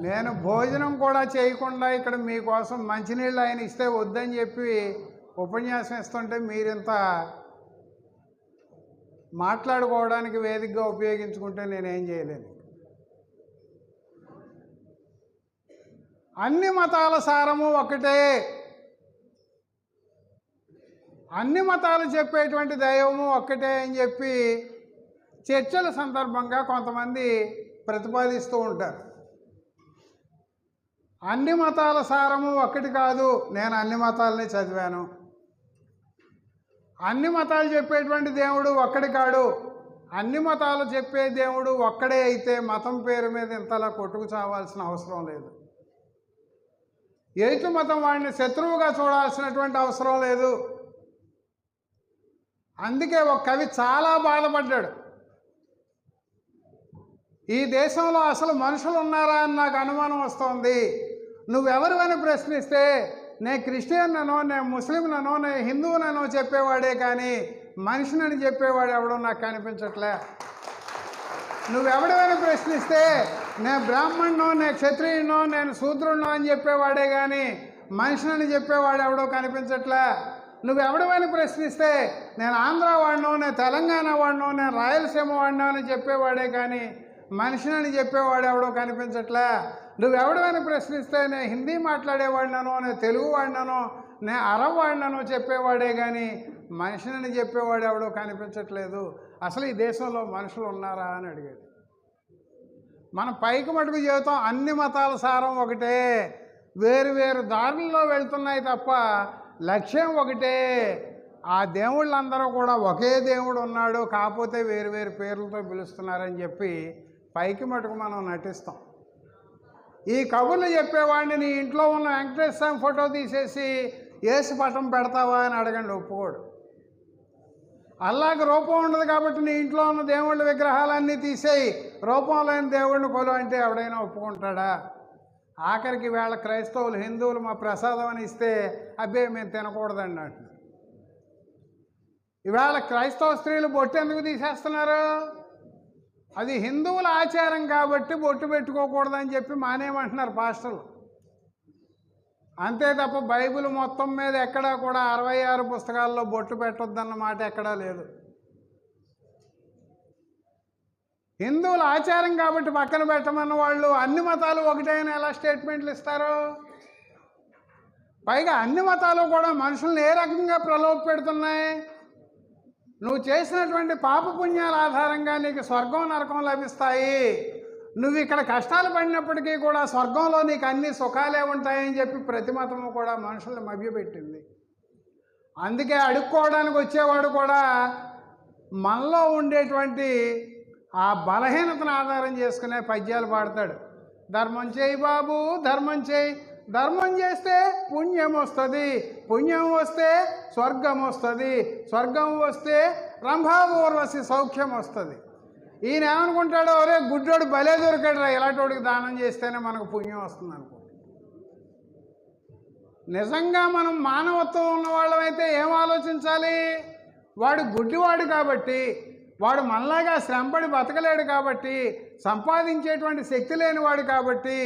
నేను భోజనం కూడా చేయకుండా ఇక్కడ మీకోసం మంచినీళ్ళు ఆయన ఇస్తే వద్దని చెప్పి ఉపన్యాసం ఇస్తుంటే మీరింత మాట్లాడుకోవడానికి వేదికగా ఉపయోగించుకుంటే నేనేం చేయలేను. అన్ని మతాల సారము ఒకటే, అన్ని మతాలు చెప్పేటువంటి దైవము ఒక్కటే అని చెప్పి చర్చల సందర్భంగా కొంతమంది ప్రతిపాదిస్తూ ఉంటారు. అన్ని మతాల సారము ఒక్కటి కాదు. నేను అన్ని మతాలని చదివాను. అన్ని మతాలు చెప్పేటువంటి దేవుడు ఒక్కడి కాడు. అన్ని మతాలు చెప్పే దేవుడు ఒక్కడే అయితే మతం పేరు మీద ఇంతలా కొట్టుకు చావాల్సిన అవసరం లేదు. ఎయితు మతం వాడిని శత్రువుగా చూడాల్సినటువంటి అవసరం లేదు. అందుకే ఒక కవి చాలా బాధపడ్డాడు. ఈ దేశంలో అసలు మనుషులు ఉన్నారా అని నాకు అనుమానం వస్తోంది. నువ్వెవరివని ప్రశ్నిస్తే నేను క్రిస్టియన్ననో, నేను ముస్లింననో, నేను హిందువుననో చెప్పేవాడే కానీ మనిషినని చెప్పేవాడు ఎవడో నాకు కనిపించట్లే. నువ్వెవడివని ప్రశ్నిస్తే నేను బ్రాహ్మణ్ణో, నేను క్షత్రియునో, నేను శూద్రుణ్ణో అని చెప్పేవాడే కానీ మనిషినని చెప్పేవాడు ఎవడో కనిపించట్లే. నువ్వెవడివని ప్రశ్నిస్తే నేను ఆంధ్ర వాడినో, నేను తెలంగాణ వాడినో, నేను రాయలసీమ వాడినో అని చెప్పేవాడే కానీ మనిషినని చెప్పేవాడు ఎవడో కనిపించట్లే. నువ్వెవడమని ప్రశ్నిస్తే నేను హిందీ మాట్లాడేవాడినో, నేను తెలుగు వాడినో, నేను అరబ్ వాడినో చెప్పేవాడే కానీ మనిషినని చెప్పేవాడు ఎవడో కనిపించట్లేదు. అసలు ఈ దేశంలో మనుషులు ఉన్నారా అని అడిగాడు. మనం పైకి మటుకు చెబుతాం అన్ని మతాల సారం ఒకటే, వేరు వేరు దారుల్లో వెళ్తున్నాయి తప్ప లక్ష్యం ఒకటే. ఆ దేవుళ్ళందరూ కూడా ఒకే దేవుడు ఉన్నాడు, కాకపోతే వేరు వేరు పేర్లతో పిలుస్తున్నారని చెప్పి పైకి మటుకు మనం నటిస్తాం. ఈ కబుర్లు చెప్పేవాడిని నీ ఇంట్లో ఉన్న వెంకటేశ్వర స్వామి ఫోటో తీసేసి యేసు పటం పెడతావా అని అడగండి, ఒప్పుకోడు. అల్లాకి రూపం ఉండదు కాబట్టి నీ ఇంట్లో ఉన్న దేవుళ్ళ విగ్రహాలన్నీ తీసేయి, రూపం లేని దేవుడిని కొలు అంటే ఎవడైనా ఒప్పుకుంటాడా? ఆఖరికి వేళ క్రైస్తవులు హిందువులు మా ప్రసాదం అని ఇస్తే అబ్బే మేము తినకూడదండి అంటున్నారు. ఈవేళ క్రైస్తవ స్త్రీలు బొట్టు ఎందుకు తీసేస్తున్నారు? అది హిందువుల ఆచారం కాబట్టి బొట్టు పెట్టుకోకూడదని చెప్పి మానేయమంటున్నారు పాస్టర్లు. అంతే తప్ప బైబిల్ మొత్తం మీద ఎక్కడా కూడా 66 పుస్తకాల్లో బొట్టు పెట్టొద్దన్న మాట ఎక్కడా లేదు. హిందువుల ఆచారం కాబట్టి పక్కన పెట్టమన్న వాళ్ళు అన్ని మతాలు ఒకటే అని ఎలా స్టేట్మెంట్లు ఇస్తారు? పైగా అన్ని మతాలు కూడా మనుషుల్ని ఏ రకంగా ప్రలోభ పెడుతున్నాయి? నువ్వు చేసినటువంటి పాపపుణ్యాల ఆధారంగా నీకు స్వర్గం నరకం లభిస్తాయి, నువ్వు ఇక్కడ కష్టాలు పడినప్పటికీ కూడా స్వర్గంలో నీకు అన్ని సుఖాలే ఉంటాయని చెప్పి ప్రతి మతము కూడా మనుషుల్ని మభ్యపెట్టింది. అందుకే అడుక్కోవడానికి వచ్చేవాడు కూడా మనలో ఉండేటువంటి ఆ బలహీనతను ఆధారం చేసుకునే పద్యాలు పాడతాడు. ధర్మం చేయి బాబు, ధర్మం చేయి, ధర్మం చేస్తే పుణ్యం వస్తుంది, పుణ్యం వస్తే స్వర్గం వస్తుంది, స్వర్గం వస్తే రంభాపూర్వశి సౌఖ్యం వస్తుంది. ఈయన ఏమనుకుంటాడో, ఒరే గుడ్డోడు భలే దొరికాడురా, ఇలాంటి దానం చేస్తేనే మనకు పుణ్యం వస్తుంది అనుకో. నిజంగా మనం మానవత్వం ఉన్నవాళ్ళమైతే ఏం ఆలోచించాలి? వాడు గుడ్డివాడు కాబట్టి, వాడు మనలాగా శ్రమపడి బతకలేడు కాబట్టి, సంపాదించేటువంటి శక్తి లేనివాడు కాబట్టి,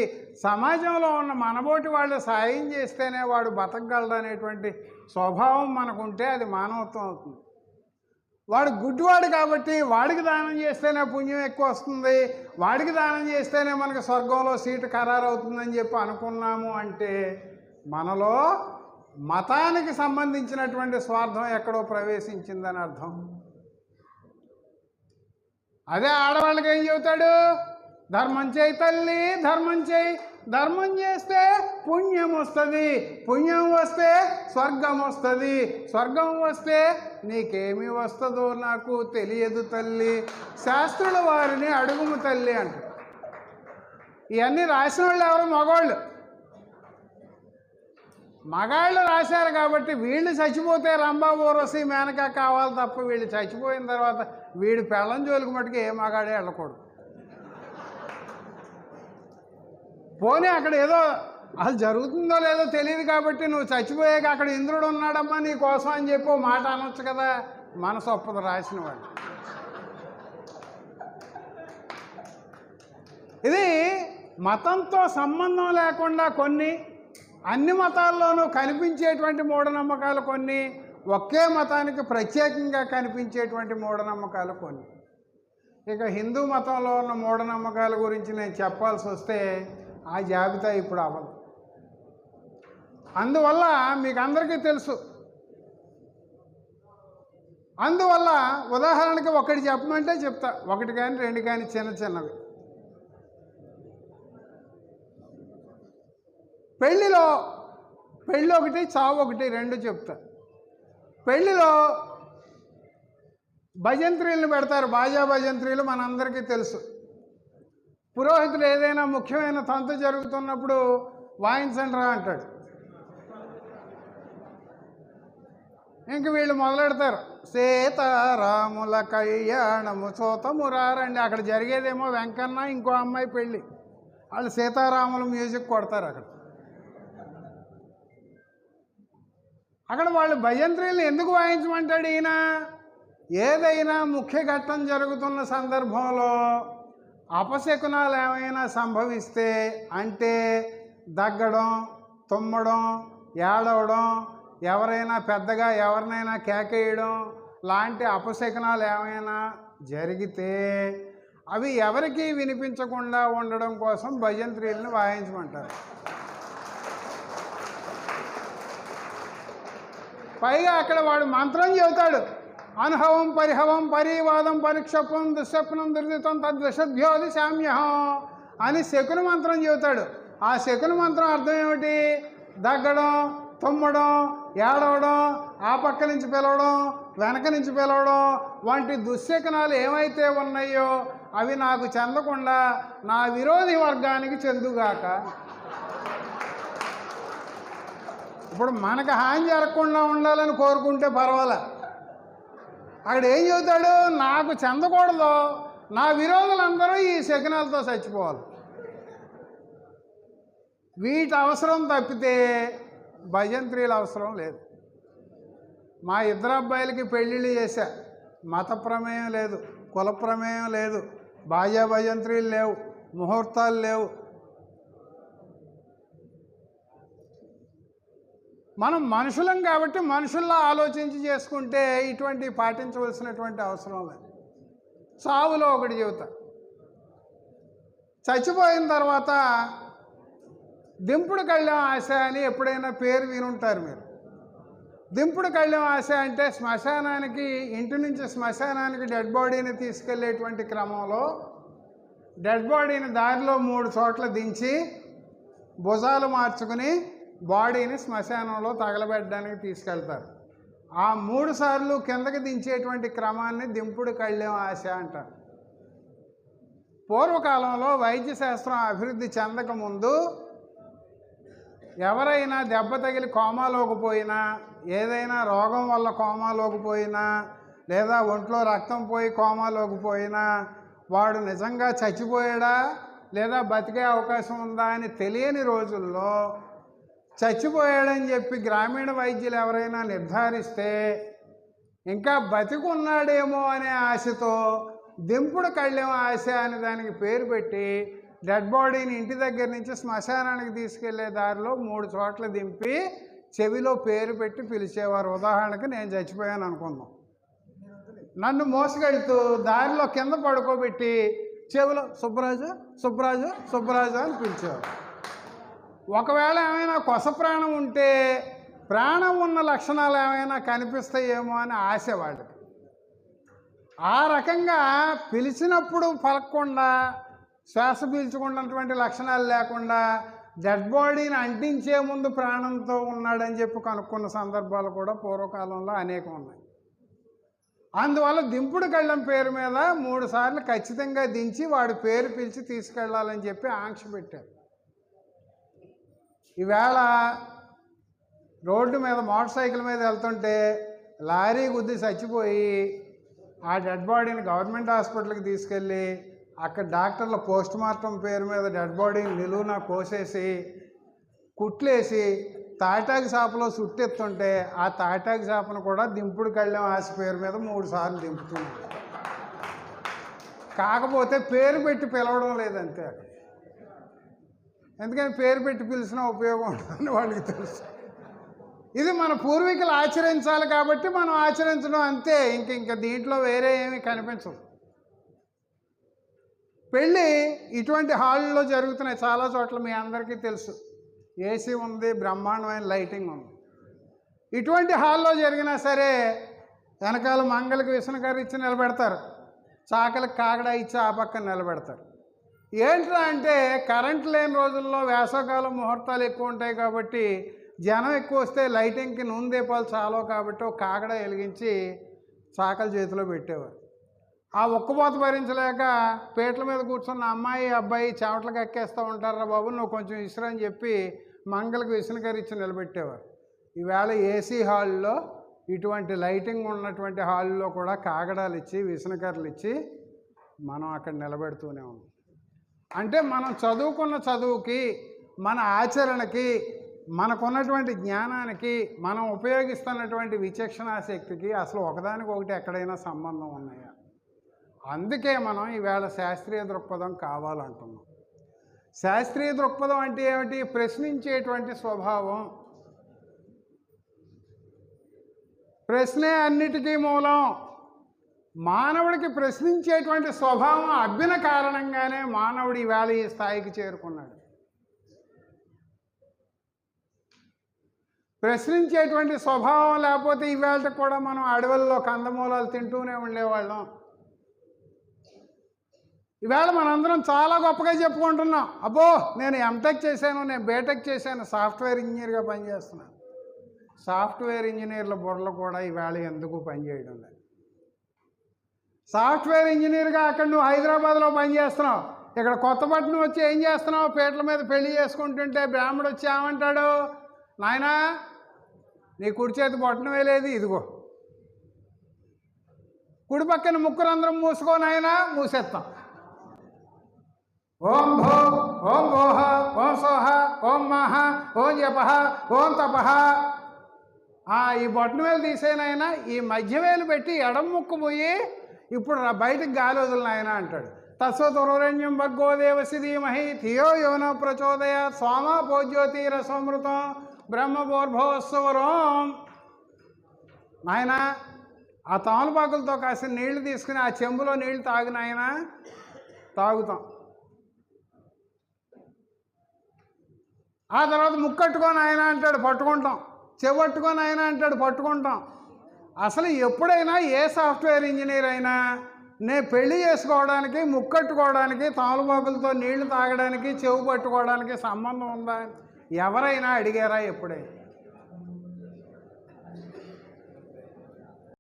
సమాజంలో ఉన్న మనబోటి వాళ్ళు సాయం చేస్తేనే వాడు బతకగలడు అనేటువంటి స్వభావం మనకుంటే అది మానవత్వం అవుతుంది. వాడు గుడ్డివాడు కాబట్టి వాడికి దానం చేస్తేనే పుణ్యం ఎక్కువ వస్తుంది, వాడికి దానం చేస్తేనే మనకు స్వర్గంలో సీటు ఖరారు అవుతుందని చెప్పి అనుకున్నాము అంటే మనలో మతానికి సంబంధించినటువంటి స్వార్థం ఎక్కడో ప్రవేశించిందని అర్థం. అదే ఆడవాళ్ళకి ఏం చెబుతాడు? ధర్మం చేయి తల్లి, ధర్మం చేయి, ధర్మం చేస్తే పుణ్యం వస్తుంది, పుణ్యం వస్తే స్వర్గం వస్తుంది, స్వర్గం వస్తే నీకేమి వస్తుందో నాకు తెలియదు తల్లి, శాస్త్రుల వారిని అడుగుము తల్లి అంట. ఇవన్నీ రాసిన వాళ్ళు ఎవరు? మగవాళ్ళు. మగాళ్ళు రాశారు కాబట్టి వీళ్ళు చచ్చిపోతే రంభా ఊర్వశి మేనక కావాలి తప్ప వీళ్ళు చచ్చిపోయిన తర్వాత వీడి పెళ్ళం జోలికి మటుకు ఏ మగాడే వెళ్ళకూడదు. పోనీ అక్కడ ఏదో అసలు జరుగుతుందో లేదో తెలియదు కాబట్టి నువ్వు చచ్చిపోయాక అక్కడ ఇంద్రుడు ఉన్నాడమ్మా నీ కోసం అని చెప్పి ఓ మాట అనొచ్చు కదా, మనసు ఒప్పదు రాసిన వాడు. ఇది మతంతో సంబంధం లేకుండా కొన్ని, అన్ని మతాల్లోనూ కనిపించేటువంటి మూఢనమ్మకాలు కొన్ని, ఒకే మతానికి ప్రత్యేకంగా కనిపించేటువంటి మూఢనమ్మకాలు కొన్ని. ఇక హిందూ మతంలో ఉన్న మూఢనమ్మకాల గురించి నేను చెప్పాల్సి వస్తే ఆ జాబితా ఇప్పుడు అవ్వదు. అందువల్ల మీకు అందరికీ తెలుసు. అందువల్ల ఉదాహరణకి ఒకటి చెప్పమంటే చెప్తా, ఒకటి కానీ రెండు కానీ చిన్న చిన్నవి. పెళ్ళి ఒకటి, చావు ఒకటి, రెండు చెప్తా. పెళ్ళిలో భజంత్రీలను పెడతారు, బాజా భజంత్రీలు మనందరికీ తెలుసు. పురోహితుడు ఏదైనా ముఖ్యమైన తంతు జరుగుతున్నప్పుడు వాయించండి రా అంటాడు. ఇంక వీళ్ళు మొదలెడతారు, సీతారాముల కళ్యాణము చూతమురారండి. అక్కడ జరిగేదేమో వెంకన్న ఇంకో అమ్మాయి పెళ్ళి, వాళ్ళు సీతారాముల మ్యూజిక్ కొడతారు. అక్కడ వాళ్ళు భజంత్రీలు ఎందుకు వాయించమంటాడు ఈయన? ఏదైనా ముఖ్య ఘట్టం జరుగుతున్న సందర్భంలో అపశకునాలు ఏమైనా సంభవిస్తే, అంటే దగ్గడం, తుమ్మడం, ఏడవడం, ఎవరైనా పెద్దగా ఎవరినైనా కేకేయడం లాంటి అపశకునాలు ఏమైనా జరిగితే అవి ఎవరికీ వినిపించకుండా ఉండడం కోసం భజంత్రీలను వాయించమంటారు. పైగా అక్కడ వాడు మంత్రం చెబుతాడు, అనుహవం పరిహవం పరివాదం పరిక్షపం దుస్వప్నం దుర్దితం తద్విషభ్యోది శామ్యహం అని శకున మంత్రం చెబుతాడు. ఆ శకున మంత్రం అర్థం ఏమిటి? దగ్గడం, తుమ్మడం, ఏడవడం, ఆ పక్క నుంచి పిలవడం, వెనక నుంచి పిలవడం వంటి దుశ్శకనాలు ఏమైతే ఉన్నాయో అవి నాకు చెందకుండా నా విరోధి వర్గానికి చెందుగాక. ఇప్పుడు మనకు హాని జరగకుండా ఉండాలని కోరుకుంటే పర్వాలే. అక్కడ ఏం చెబుతాడు? నాకు చెందకూడదు, నా విరోధులందరూ ఈ శకనాలతో చచ్చిపోవాలి. వీటి అవసరం తప్పితే భజంత్రీల అవసరం లేదు. మా ఇద్దరు అబ్బాయిలకి పెళ్ళిళ్ళు చేశా. మత ప్రమేయం లేదు, కుల ప్రమేయం లేదు, బాజా భజంత్రీలు లేవు, ముహూర్తాలు లేవు. మనం మనుషులం కాబట్టి మనుషుల్లా ఆలోచించి చేసుకుంటే ఇటువంటి పాటించవలసినటువంటి అవసరం లేదు. చావులో ఒకటి చెబుతా. చచ్చిపోయిన తర్వాత దింపుడు కళ్యాణ ఆశ అని ఎప్పుడైనా పేరు వినుంటారు మీరు. దింపుడు కళ్యాణ ఆశ అంటే శ్మశానానికి, ఇంటి నుంచి శ్మశానానికి డెడ్ బాడీని తీసుకెళ్లేటువంటి క్రమంలో డెడ్ బాడీని దారిలో 3 చోట్ల దించి భుజాలు మార్చుకుని బాడీని శ్మశానంలో తగలబెట్టడానికి తీసుకెళ్తారు. ఆ 3 సార్లు కిందకి దించేటువంటి క్రమాన్ని దింపుడు కళ్యాణ ఆశ అంటారు. పూర్వకాలంలో వైద్య శాస్త్రం అభివృద్ధి చెందక ముందు ఎవరైనా దెబ్బ తగిలి కోమాలోకి పోయినా, ఏదైనా రోగం వల్ల కోమాలోకి పోయినా, లేదా ఒంట్లో రక్తం పోయి కోమాలోకి పోయినా వాడు నిజంగా చచ్చిపోయాడా లేదా బతికే అవకాశం ఉందా అని తెలియని రోజుల్లో చచ్చిపోయాడని చెప్పి గ్రామీణ వైద్యులు ఎవరైనా నిర్ధారిస్తే ఇంకా బతికున్నాడేమో అనే ఆశతో దింపుడు కళ్యాణ ఆశ అని దానికి పేరు పెట్టి డెడ్ బాడీని ఇంటి దగ్గర నుంచి శ్మశానానికి తీసుకెళ్లే దారిలో 3 చోట్ల దింపి చెవిలో పేరు పెట్టి పిలిచేవారు. ఉదాహరణకి నేను చచ్చిపోయాను అనుకుందాం, నన్ను మోసుకెళ్తూ దారిలో కింద పడుకోబెట్టి చెవిలో సుబ్బరాజు సుబ్బరాజు సుబ్బరాజు అని పిలిచేవారు. ఒకవేళ ఏమైనా కొస ప్రాణం ఉంటే ప్రాణం ఉన్న లక్షణాలు ఏమైనా కనిపిస్తాయేమో అని ఆశ వాళ్ళకి. ఆ రకంగా పిలిచినప్పుడు పలకకుండా, శ్వాస పీల్చుకున్నటువంటి లక్షణాలు లేకుండా డెడ్ బాడీని అంటించే ముందు ప్రాణంతో ఉన్నాడని చెప్పి కనుక్కున్న సందర్భాలు కూడా పూర్వకాలంలో అనేకం ఉన్నాయి. అందువల్ల దింపుడు కళ్ళం పేరు మీద 3 సార్లు ఖచ్చితంగా దించి వాడి పేరు పిలిచి తీసుకెళ్లాలని చెప్పి ఆంక్ష పెట్టారు. ఈవేళ రోడ్డు మీద మోటార్ సైకిల్ మీద వెళ్తుంటే లారీ గుద్ది చచ్చిపోయి ఆ డెడ్ బాడీని గవర్నమెంట్ హాస్పిటల్కి తీసుకెళ్ళి అక్కడ డాక్టర్ల పోస్ట్ మార్టం పేరు మీద డెడ్ బాడీని నిలువున కోసేసి కుట్లేసి తాటాకు షాపులో చుట్టెత్తుంటే ఆ తాటాకు షాపును కూడా దింపుడు కళ్ళెం ఆశ పేరు మీద 3 సార్లు దింపుతున్నాడు. కాకపోతే పేరు పెట్టి పిలవడం లేదంతే. ఎందుకని పేరు పెట్టి పిలిచిన ఉపయోగం ఉంటుందని వాళ్ళకి తెలుసు. ఇది మన పూర్వీకులు ఆచరించాలి కాబట్టి మనం ఆచరించడం అంతే. ఇంక దీంట్లో వేరే ఏమీ కనిపించదు. పెళ్ళి ఇటువంటి హాల్లో జరుగుతున్నాయి చాలా చోట్ల, మీ అందరికీ తెలుసు. ఏసీ ఉంది, బ్రహ్మాండమైన లైటింగ్ ఉంది. ఇటువంటి హాల్లో జరిగినా సరే వెనకాల మంగళకి విసనకర్ర ఇచ్చి నిలబెడతారు, చాకలికి కాగడా ఇచ్చి ఆ పక్కన నిలబెడతారు. ఏంట్రా అంటే కరెంట్ లేని రోజుల్లో వేసవకాలం ముహూర్తాలు ఎక్కువ ఉంటాయి కాబట్టి జనం ఎక్కువ వస్తే లైటింగ్కి నూనె దీపాలు చాలవు కాబట్టి ఒక కాగడ వెలిగించి చాకలి చేతిలో పెట్టేవారు. ఆ ఒక్కబోత భరించలేక పీటల మీద కూర్చున్న అమ్మాయి అబ్బాయి చెమటలకు ఎక్కేస్తూ ఉంటారా బాబు, నువ్వు కొంచెం ఇసురని చెప్పి మంగళకి విసనకర్ర ఇచ్చి నిలబెట్టేవారు. ఈవేళ ఏసీ హాల్లో, ఇటువంటి లైటింగ్ ఉన్నటువంటి హాల్లో కూడా కాగడాలు ఇచ్చి విసనకర్రలు ఇచ్చి మనం అక్కడ నిలబెడుతూనే ఉన్నాం. అంటే మనం చదువుకున్న చదువుకి, మన ఆచరణకి, మనకున్నటువంటి జ్ఞానానికి, మనం ఉపయోగిస్తున్నటువంటి విచక్షణా శక్తికి అసలు ఒకదానికొకటి ఎక్కడైనా సంబంధం ఉన్నాయా? అందుకే మనం ఈవేళ శాస్త్రీయ దృక్పథం కావాలంటున్నాం. శాస్త్రీయ దృక్పథం అంటే ఏమిటి? ప్రశ్నించేటువంటి స్వభావం. ప్రశ్నే అన్నిటికీ మూలం. మానవుడికి ప్రశ్నించేటువంటి స్వభావం అబ్బిన కారణంగానే మానవుడు ఈవేళ ఈ స్థాయికి చేరుకున్నాడు. ప్రశ్నించేటువంటి స్వభావం లేకపోతే ఈవేళ కూడా మనం అడవుల్లో కందమూలాలు తింటూనే ఉండేవాళ్ళం. ఈవేళ మనందరం చాలా గొప్పగా చెప్పుకుంటున్నాం, అబ్బో నేను ఎంటెక్ చేశాను, నేను బీటెక్ చేశాను, సాఫ్ట్వేర్ ఇంజనీర్గా పనిచేస్తున్నాను. సాఫ్ట్వేర్ ఇంజనీర్ల బుర్రలు కూడా ఈవేళ ఎందుకు పనిచేయడం లేదు. సాఫ్ట్వేర్ ఇంజనీర్గా అక్కడ నువ్వు హైదరాబాద్లో పనిచేస్తున్నావు, ఇక్కడ కొత్తపట్నం వచ్చి ఏం చేస్తున్నావు? పీటల మీద పెళ్లి చేసుకుంటుంటే బ్రాహ్మడు వచ్చి ఏమంటాడు? నాయనా నీ కుడి చేతి బొట్టన వేలేదు, ఇదిగో కుడి పక్కన ముక్కురంధ్రం మూసుకో నాయనా, మూసేస్తాం. ఓం భో ఓం భోహ ఓం సోహ ఓం మహ ఓం జపహ ఓం తపహ. ఈ బొట్టన వేలు తీసేనాయనా, ఈ మధ్యవేలు పెట్టి ఎడం ముక్కు పోయి ఇప్పుడు బయటకు గాలి వదులునాయన అంటాడు. తస్వతురణ్యం భగ్గో దేవసి ధీమహి ధియో యోనో ప్రచోదయాత్ సోమ భోజ్యోతిరసమృతం బ్రహ్మభోర్భోత్సవరం. నాయన ఆ తామలపాకులతో కాసిన నీళ్లు తీసుకుని ఆ చెంబులో నీళ్లు తాగినాయన, తాగుతాం. ఆ తర్వాత ముక్కట్టుకొని ఆయన అంటాడు, పట్టుకుంటాం. చెవట్టుకొని ఆయన అంటాడు, పట్టుకుంటాం. అసలు ఎప్పుడైనా ఏ సాఫ్ట్వేర్ ఇంజనీర్ అయినా నేను పెళ్లి చేసుకోవడానికి, ముక్కట్టుకోవడానికి, తామలపాకులతో నీళ్లు తాగడానికి, చెవు పట్టుకోవడానికి సంబంధం ఉందా ఎవరైనా అడిగారా ఎప్పుడైనా?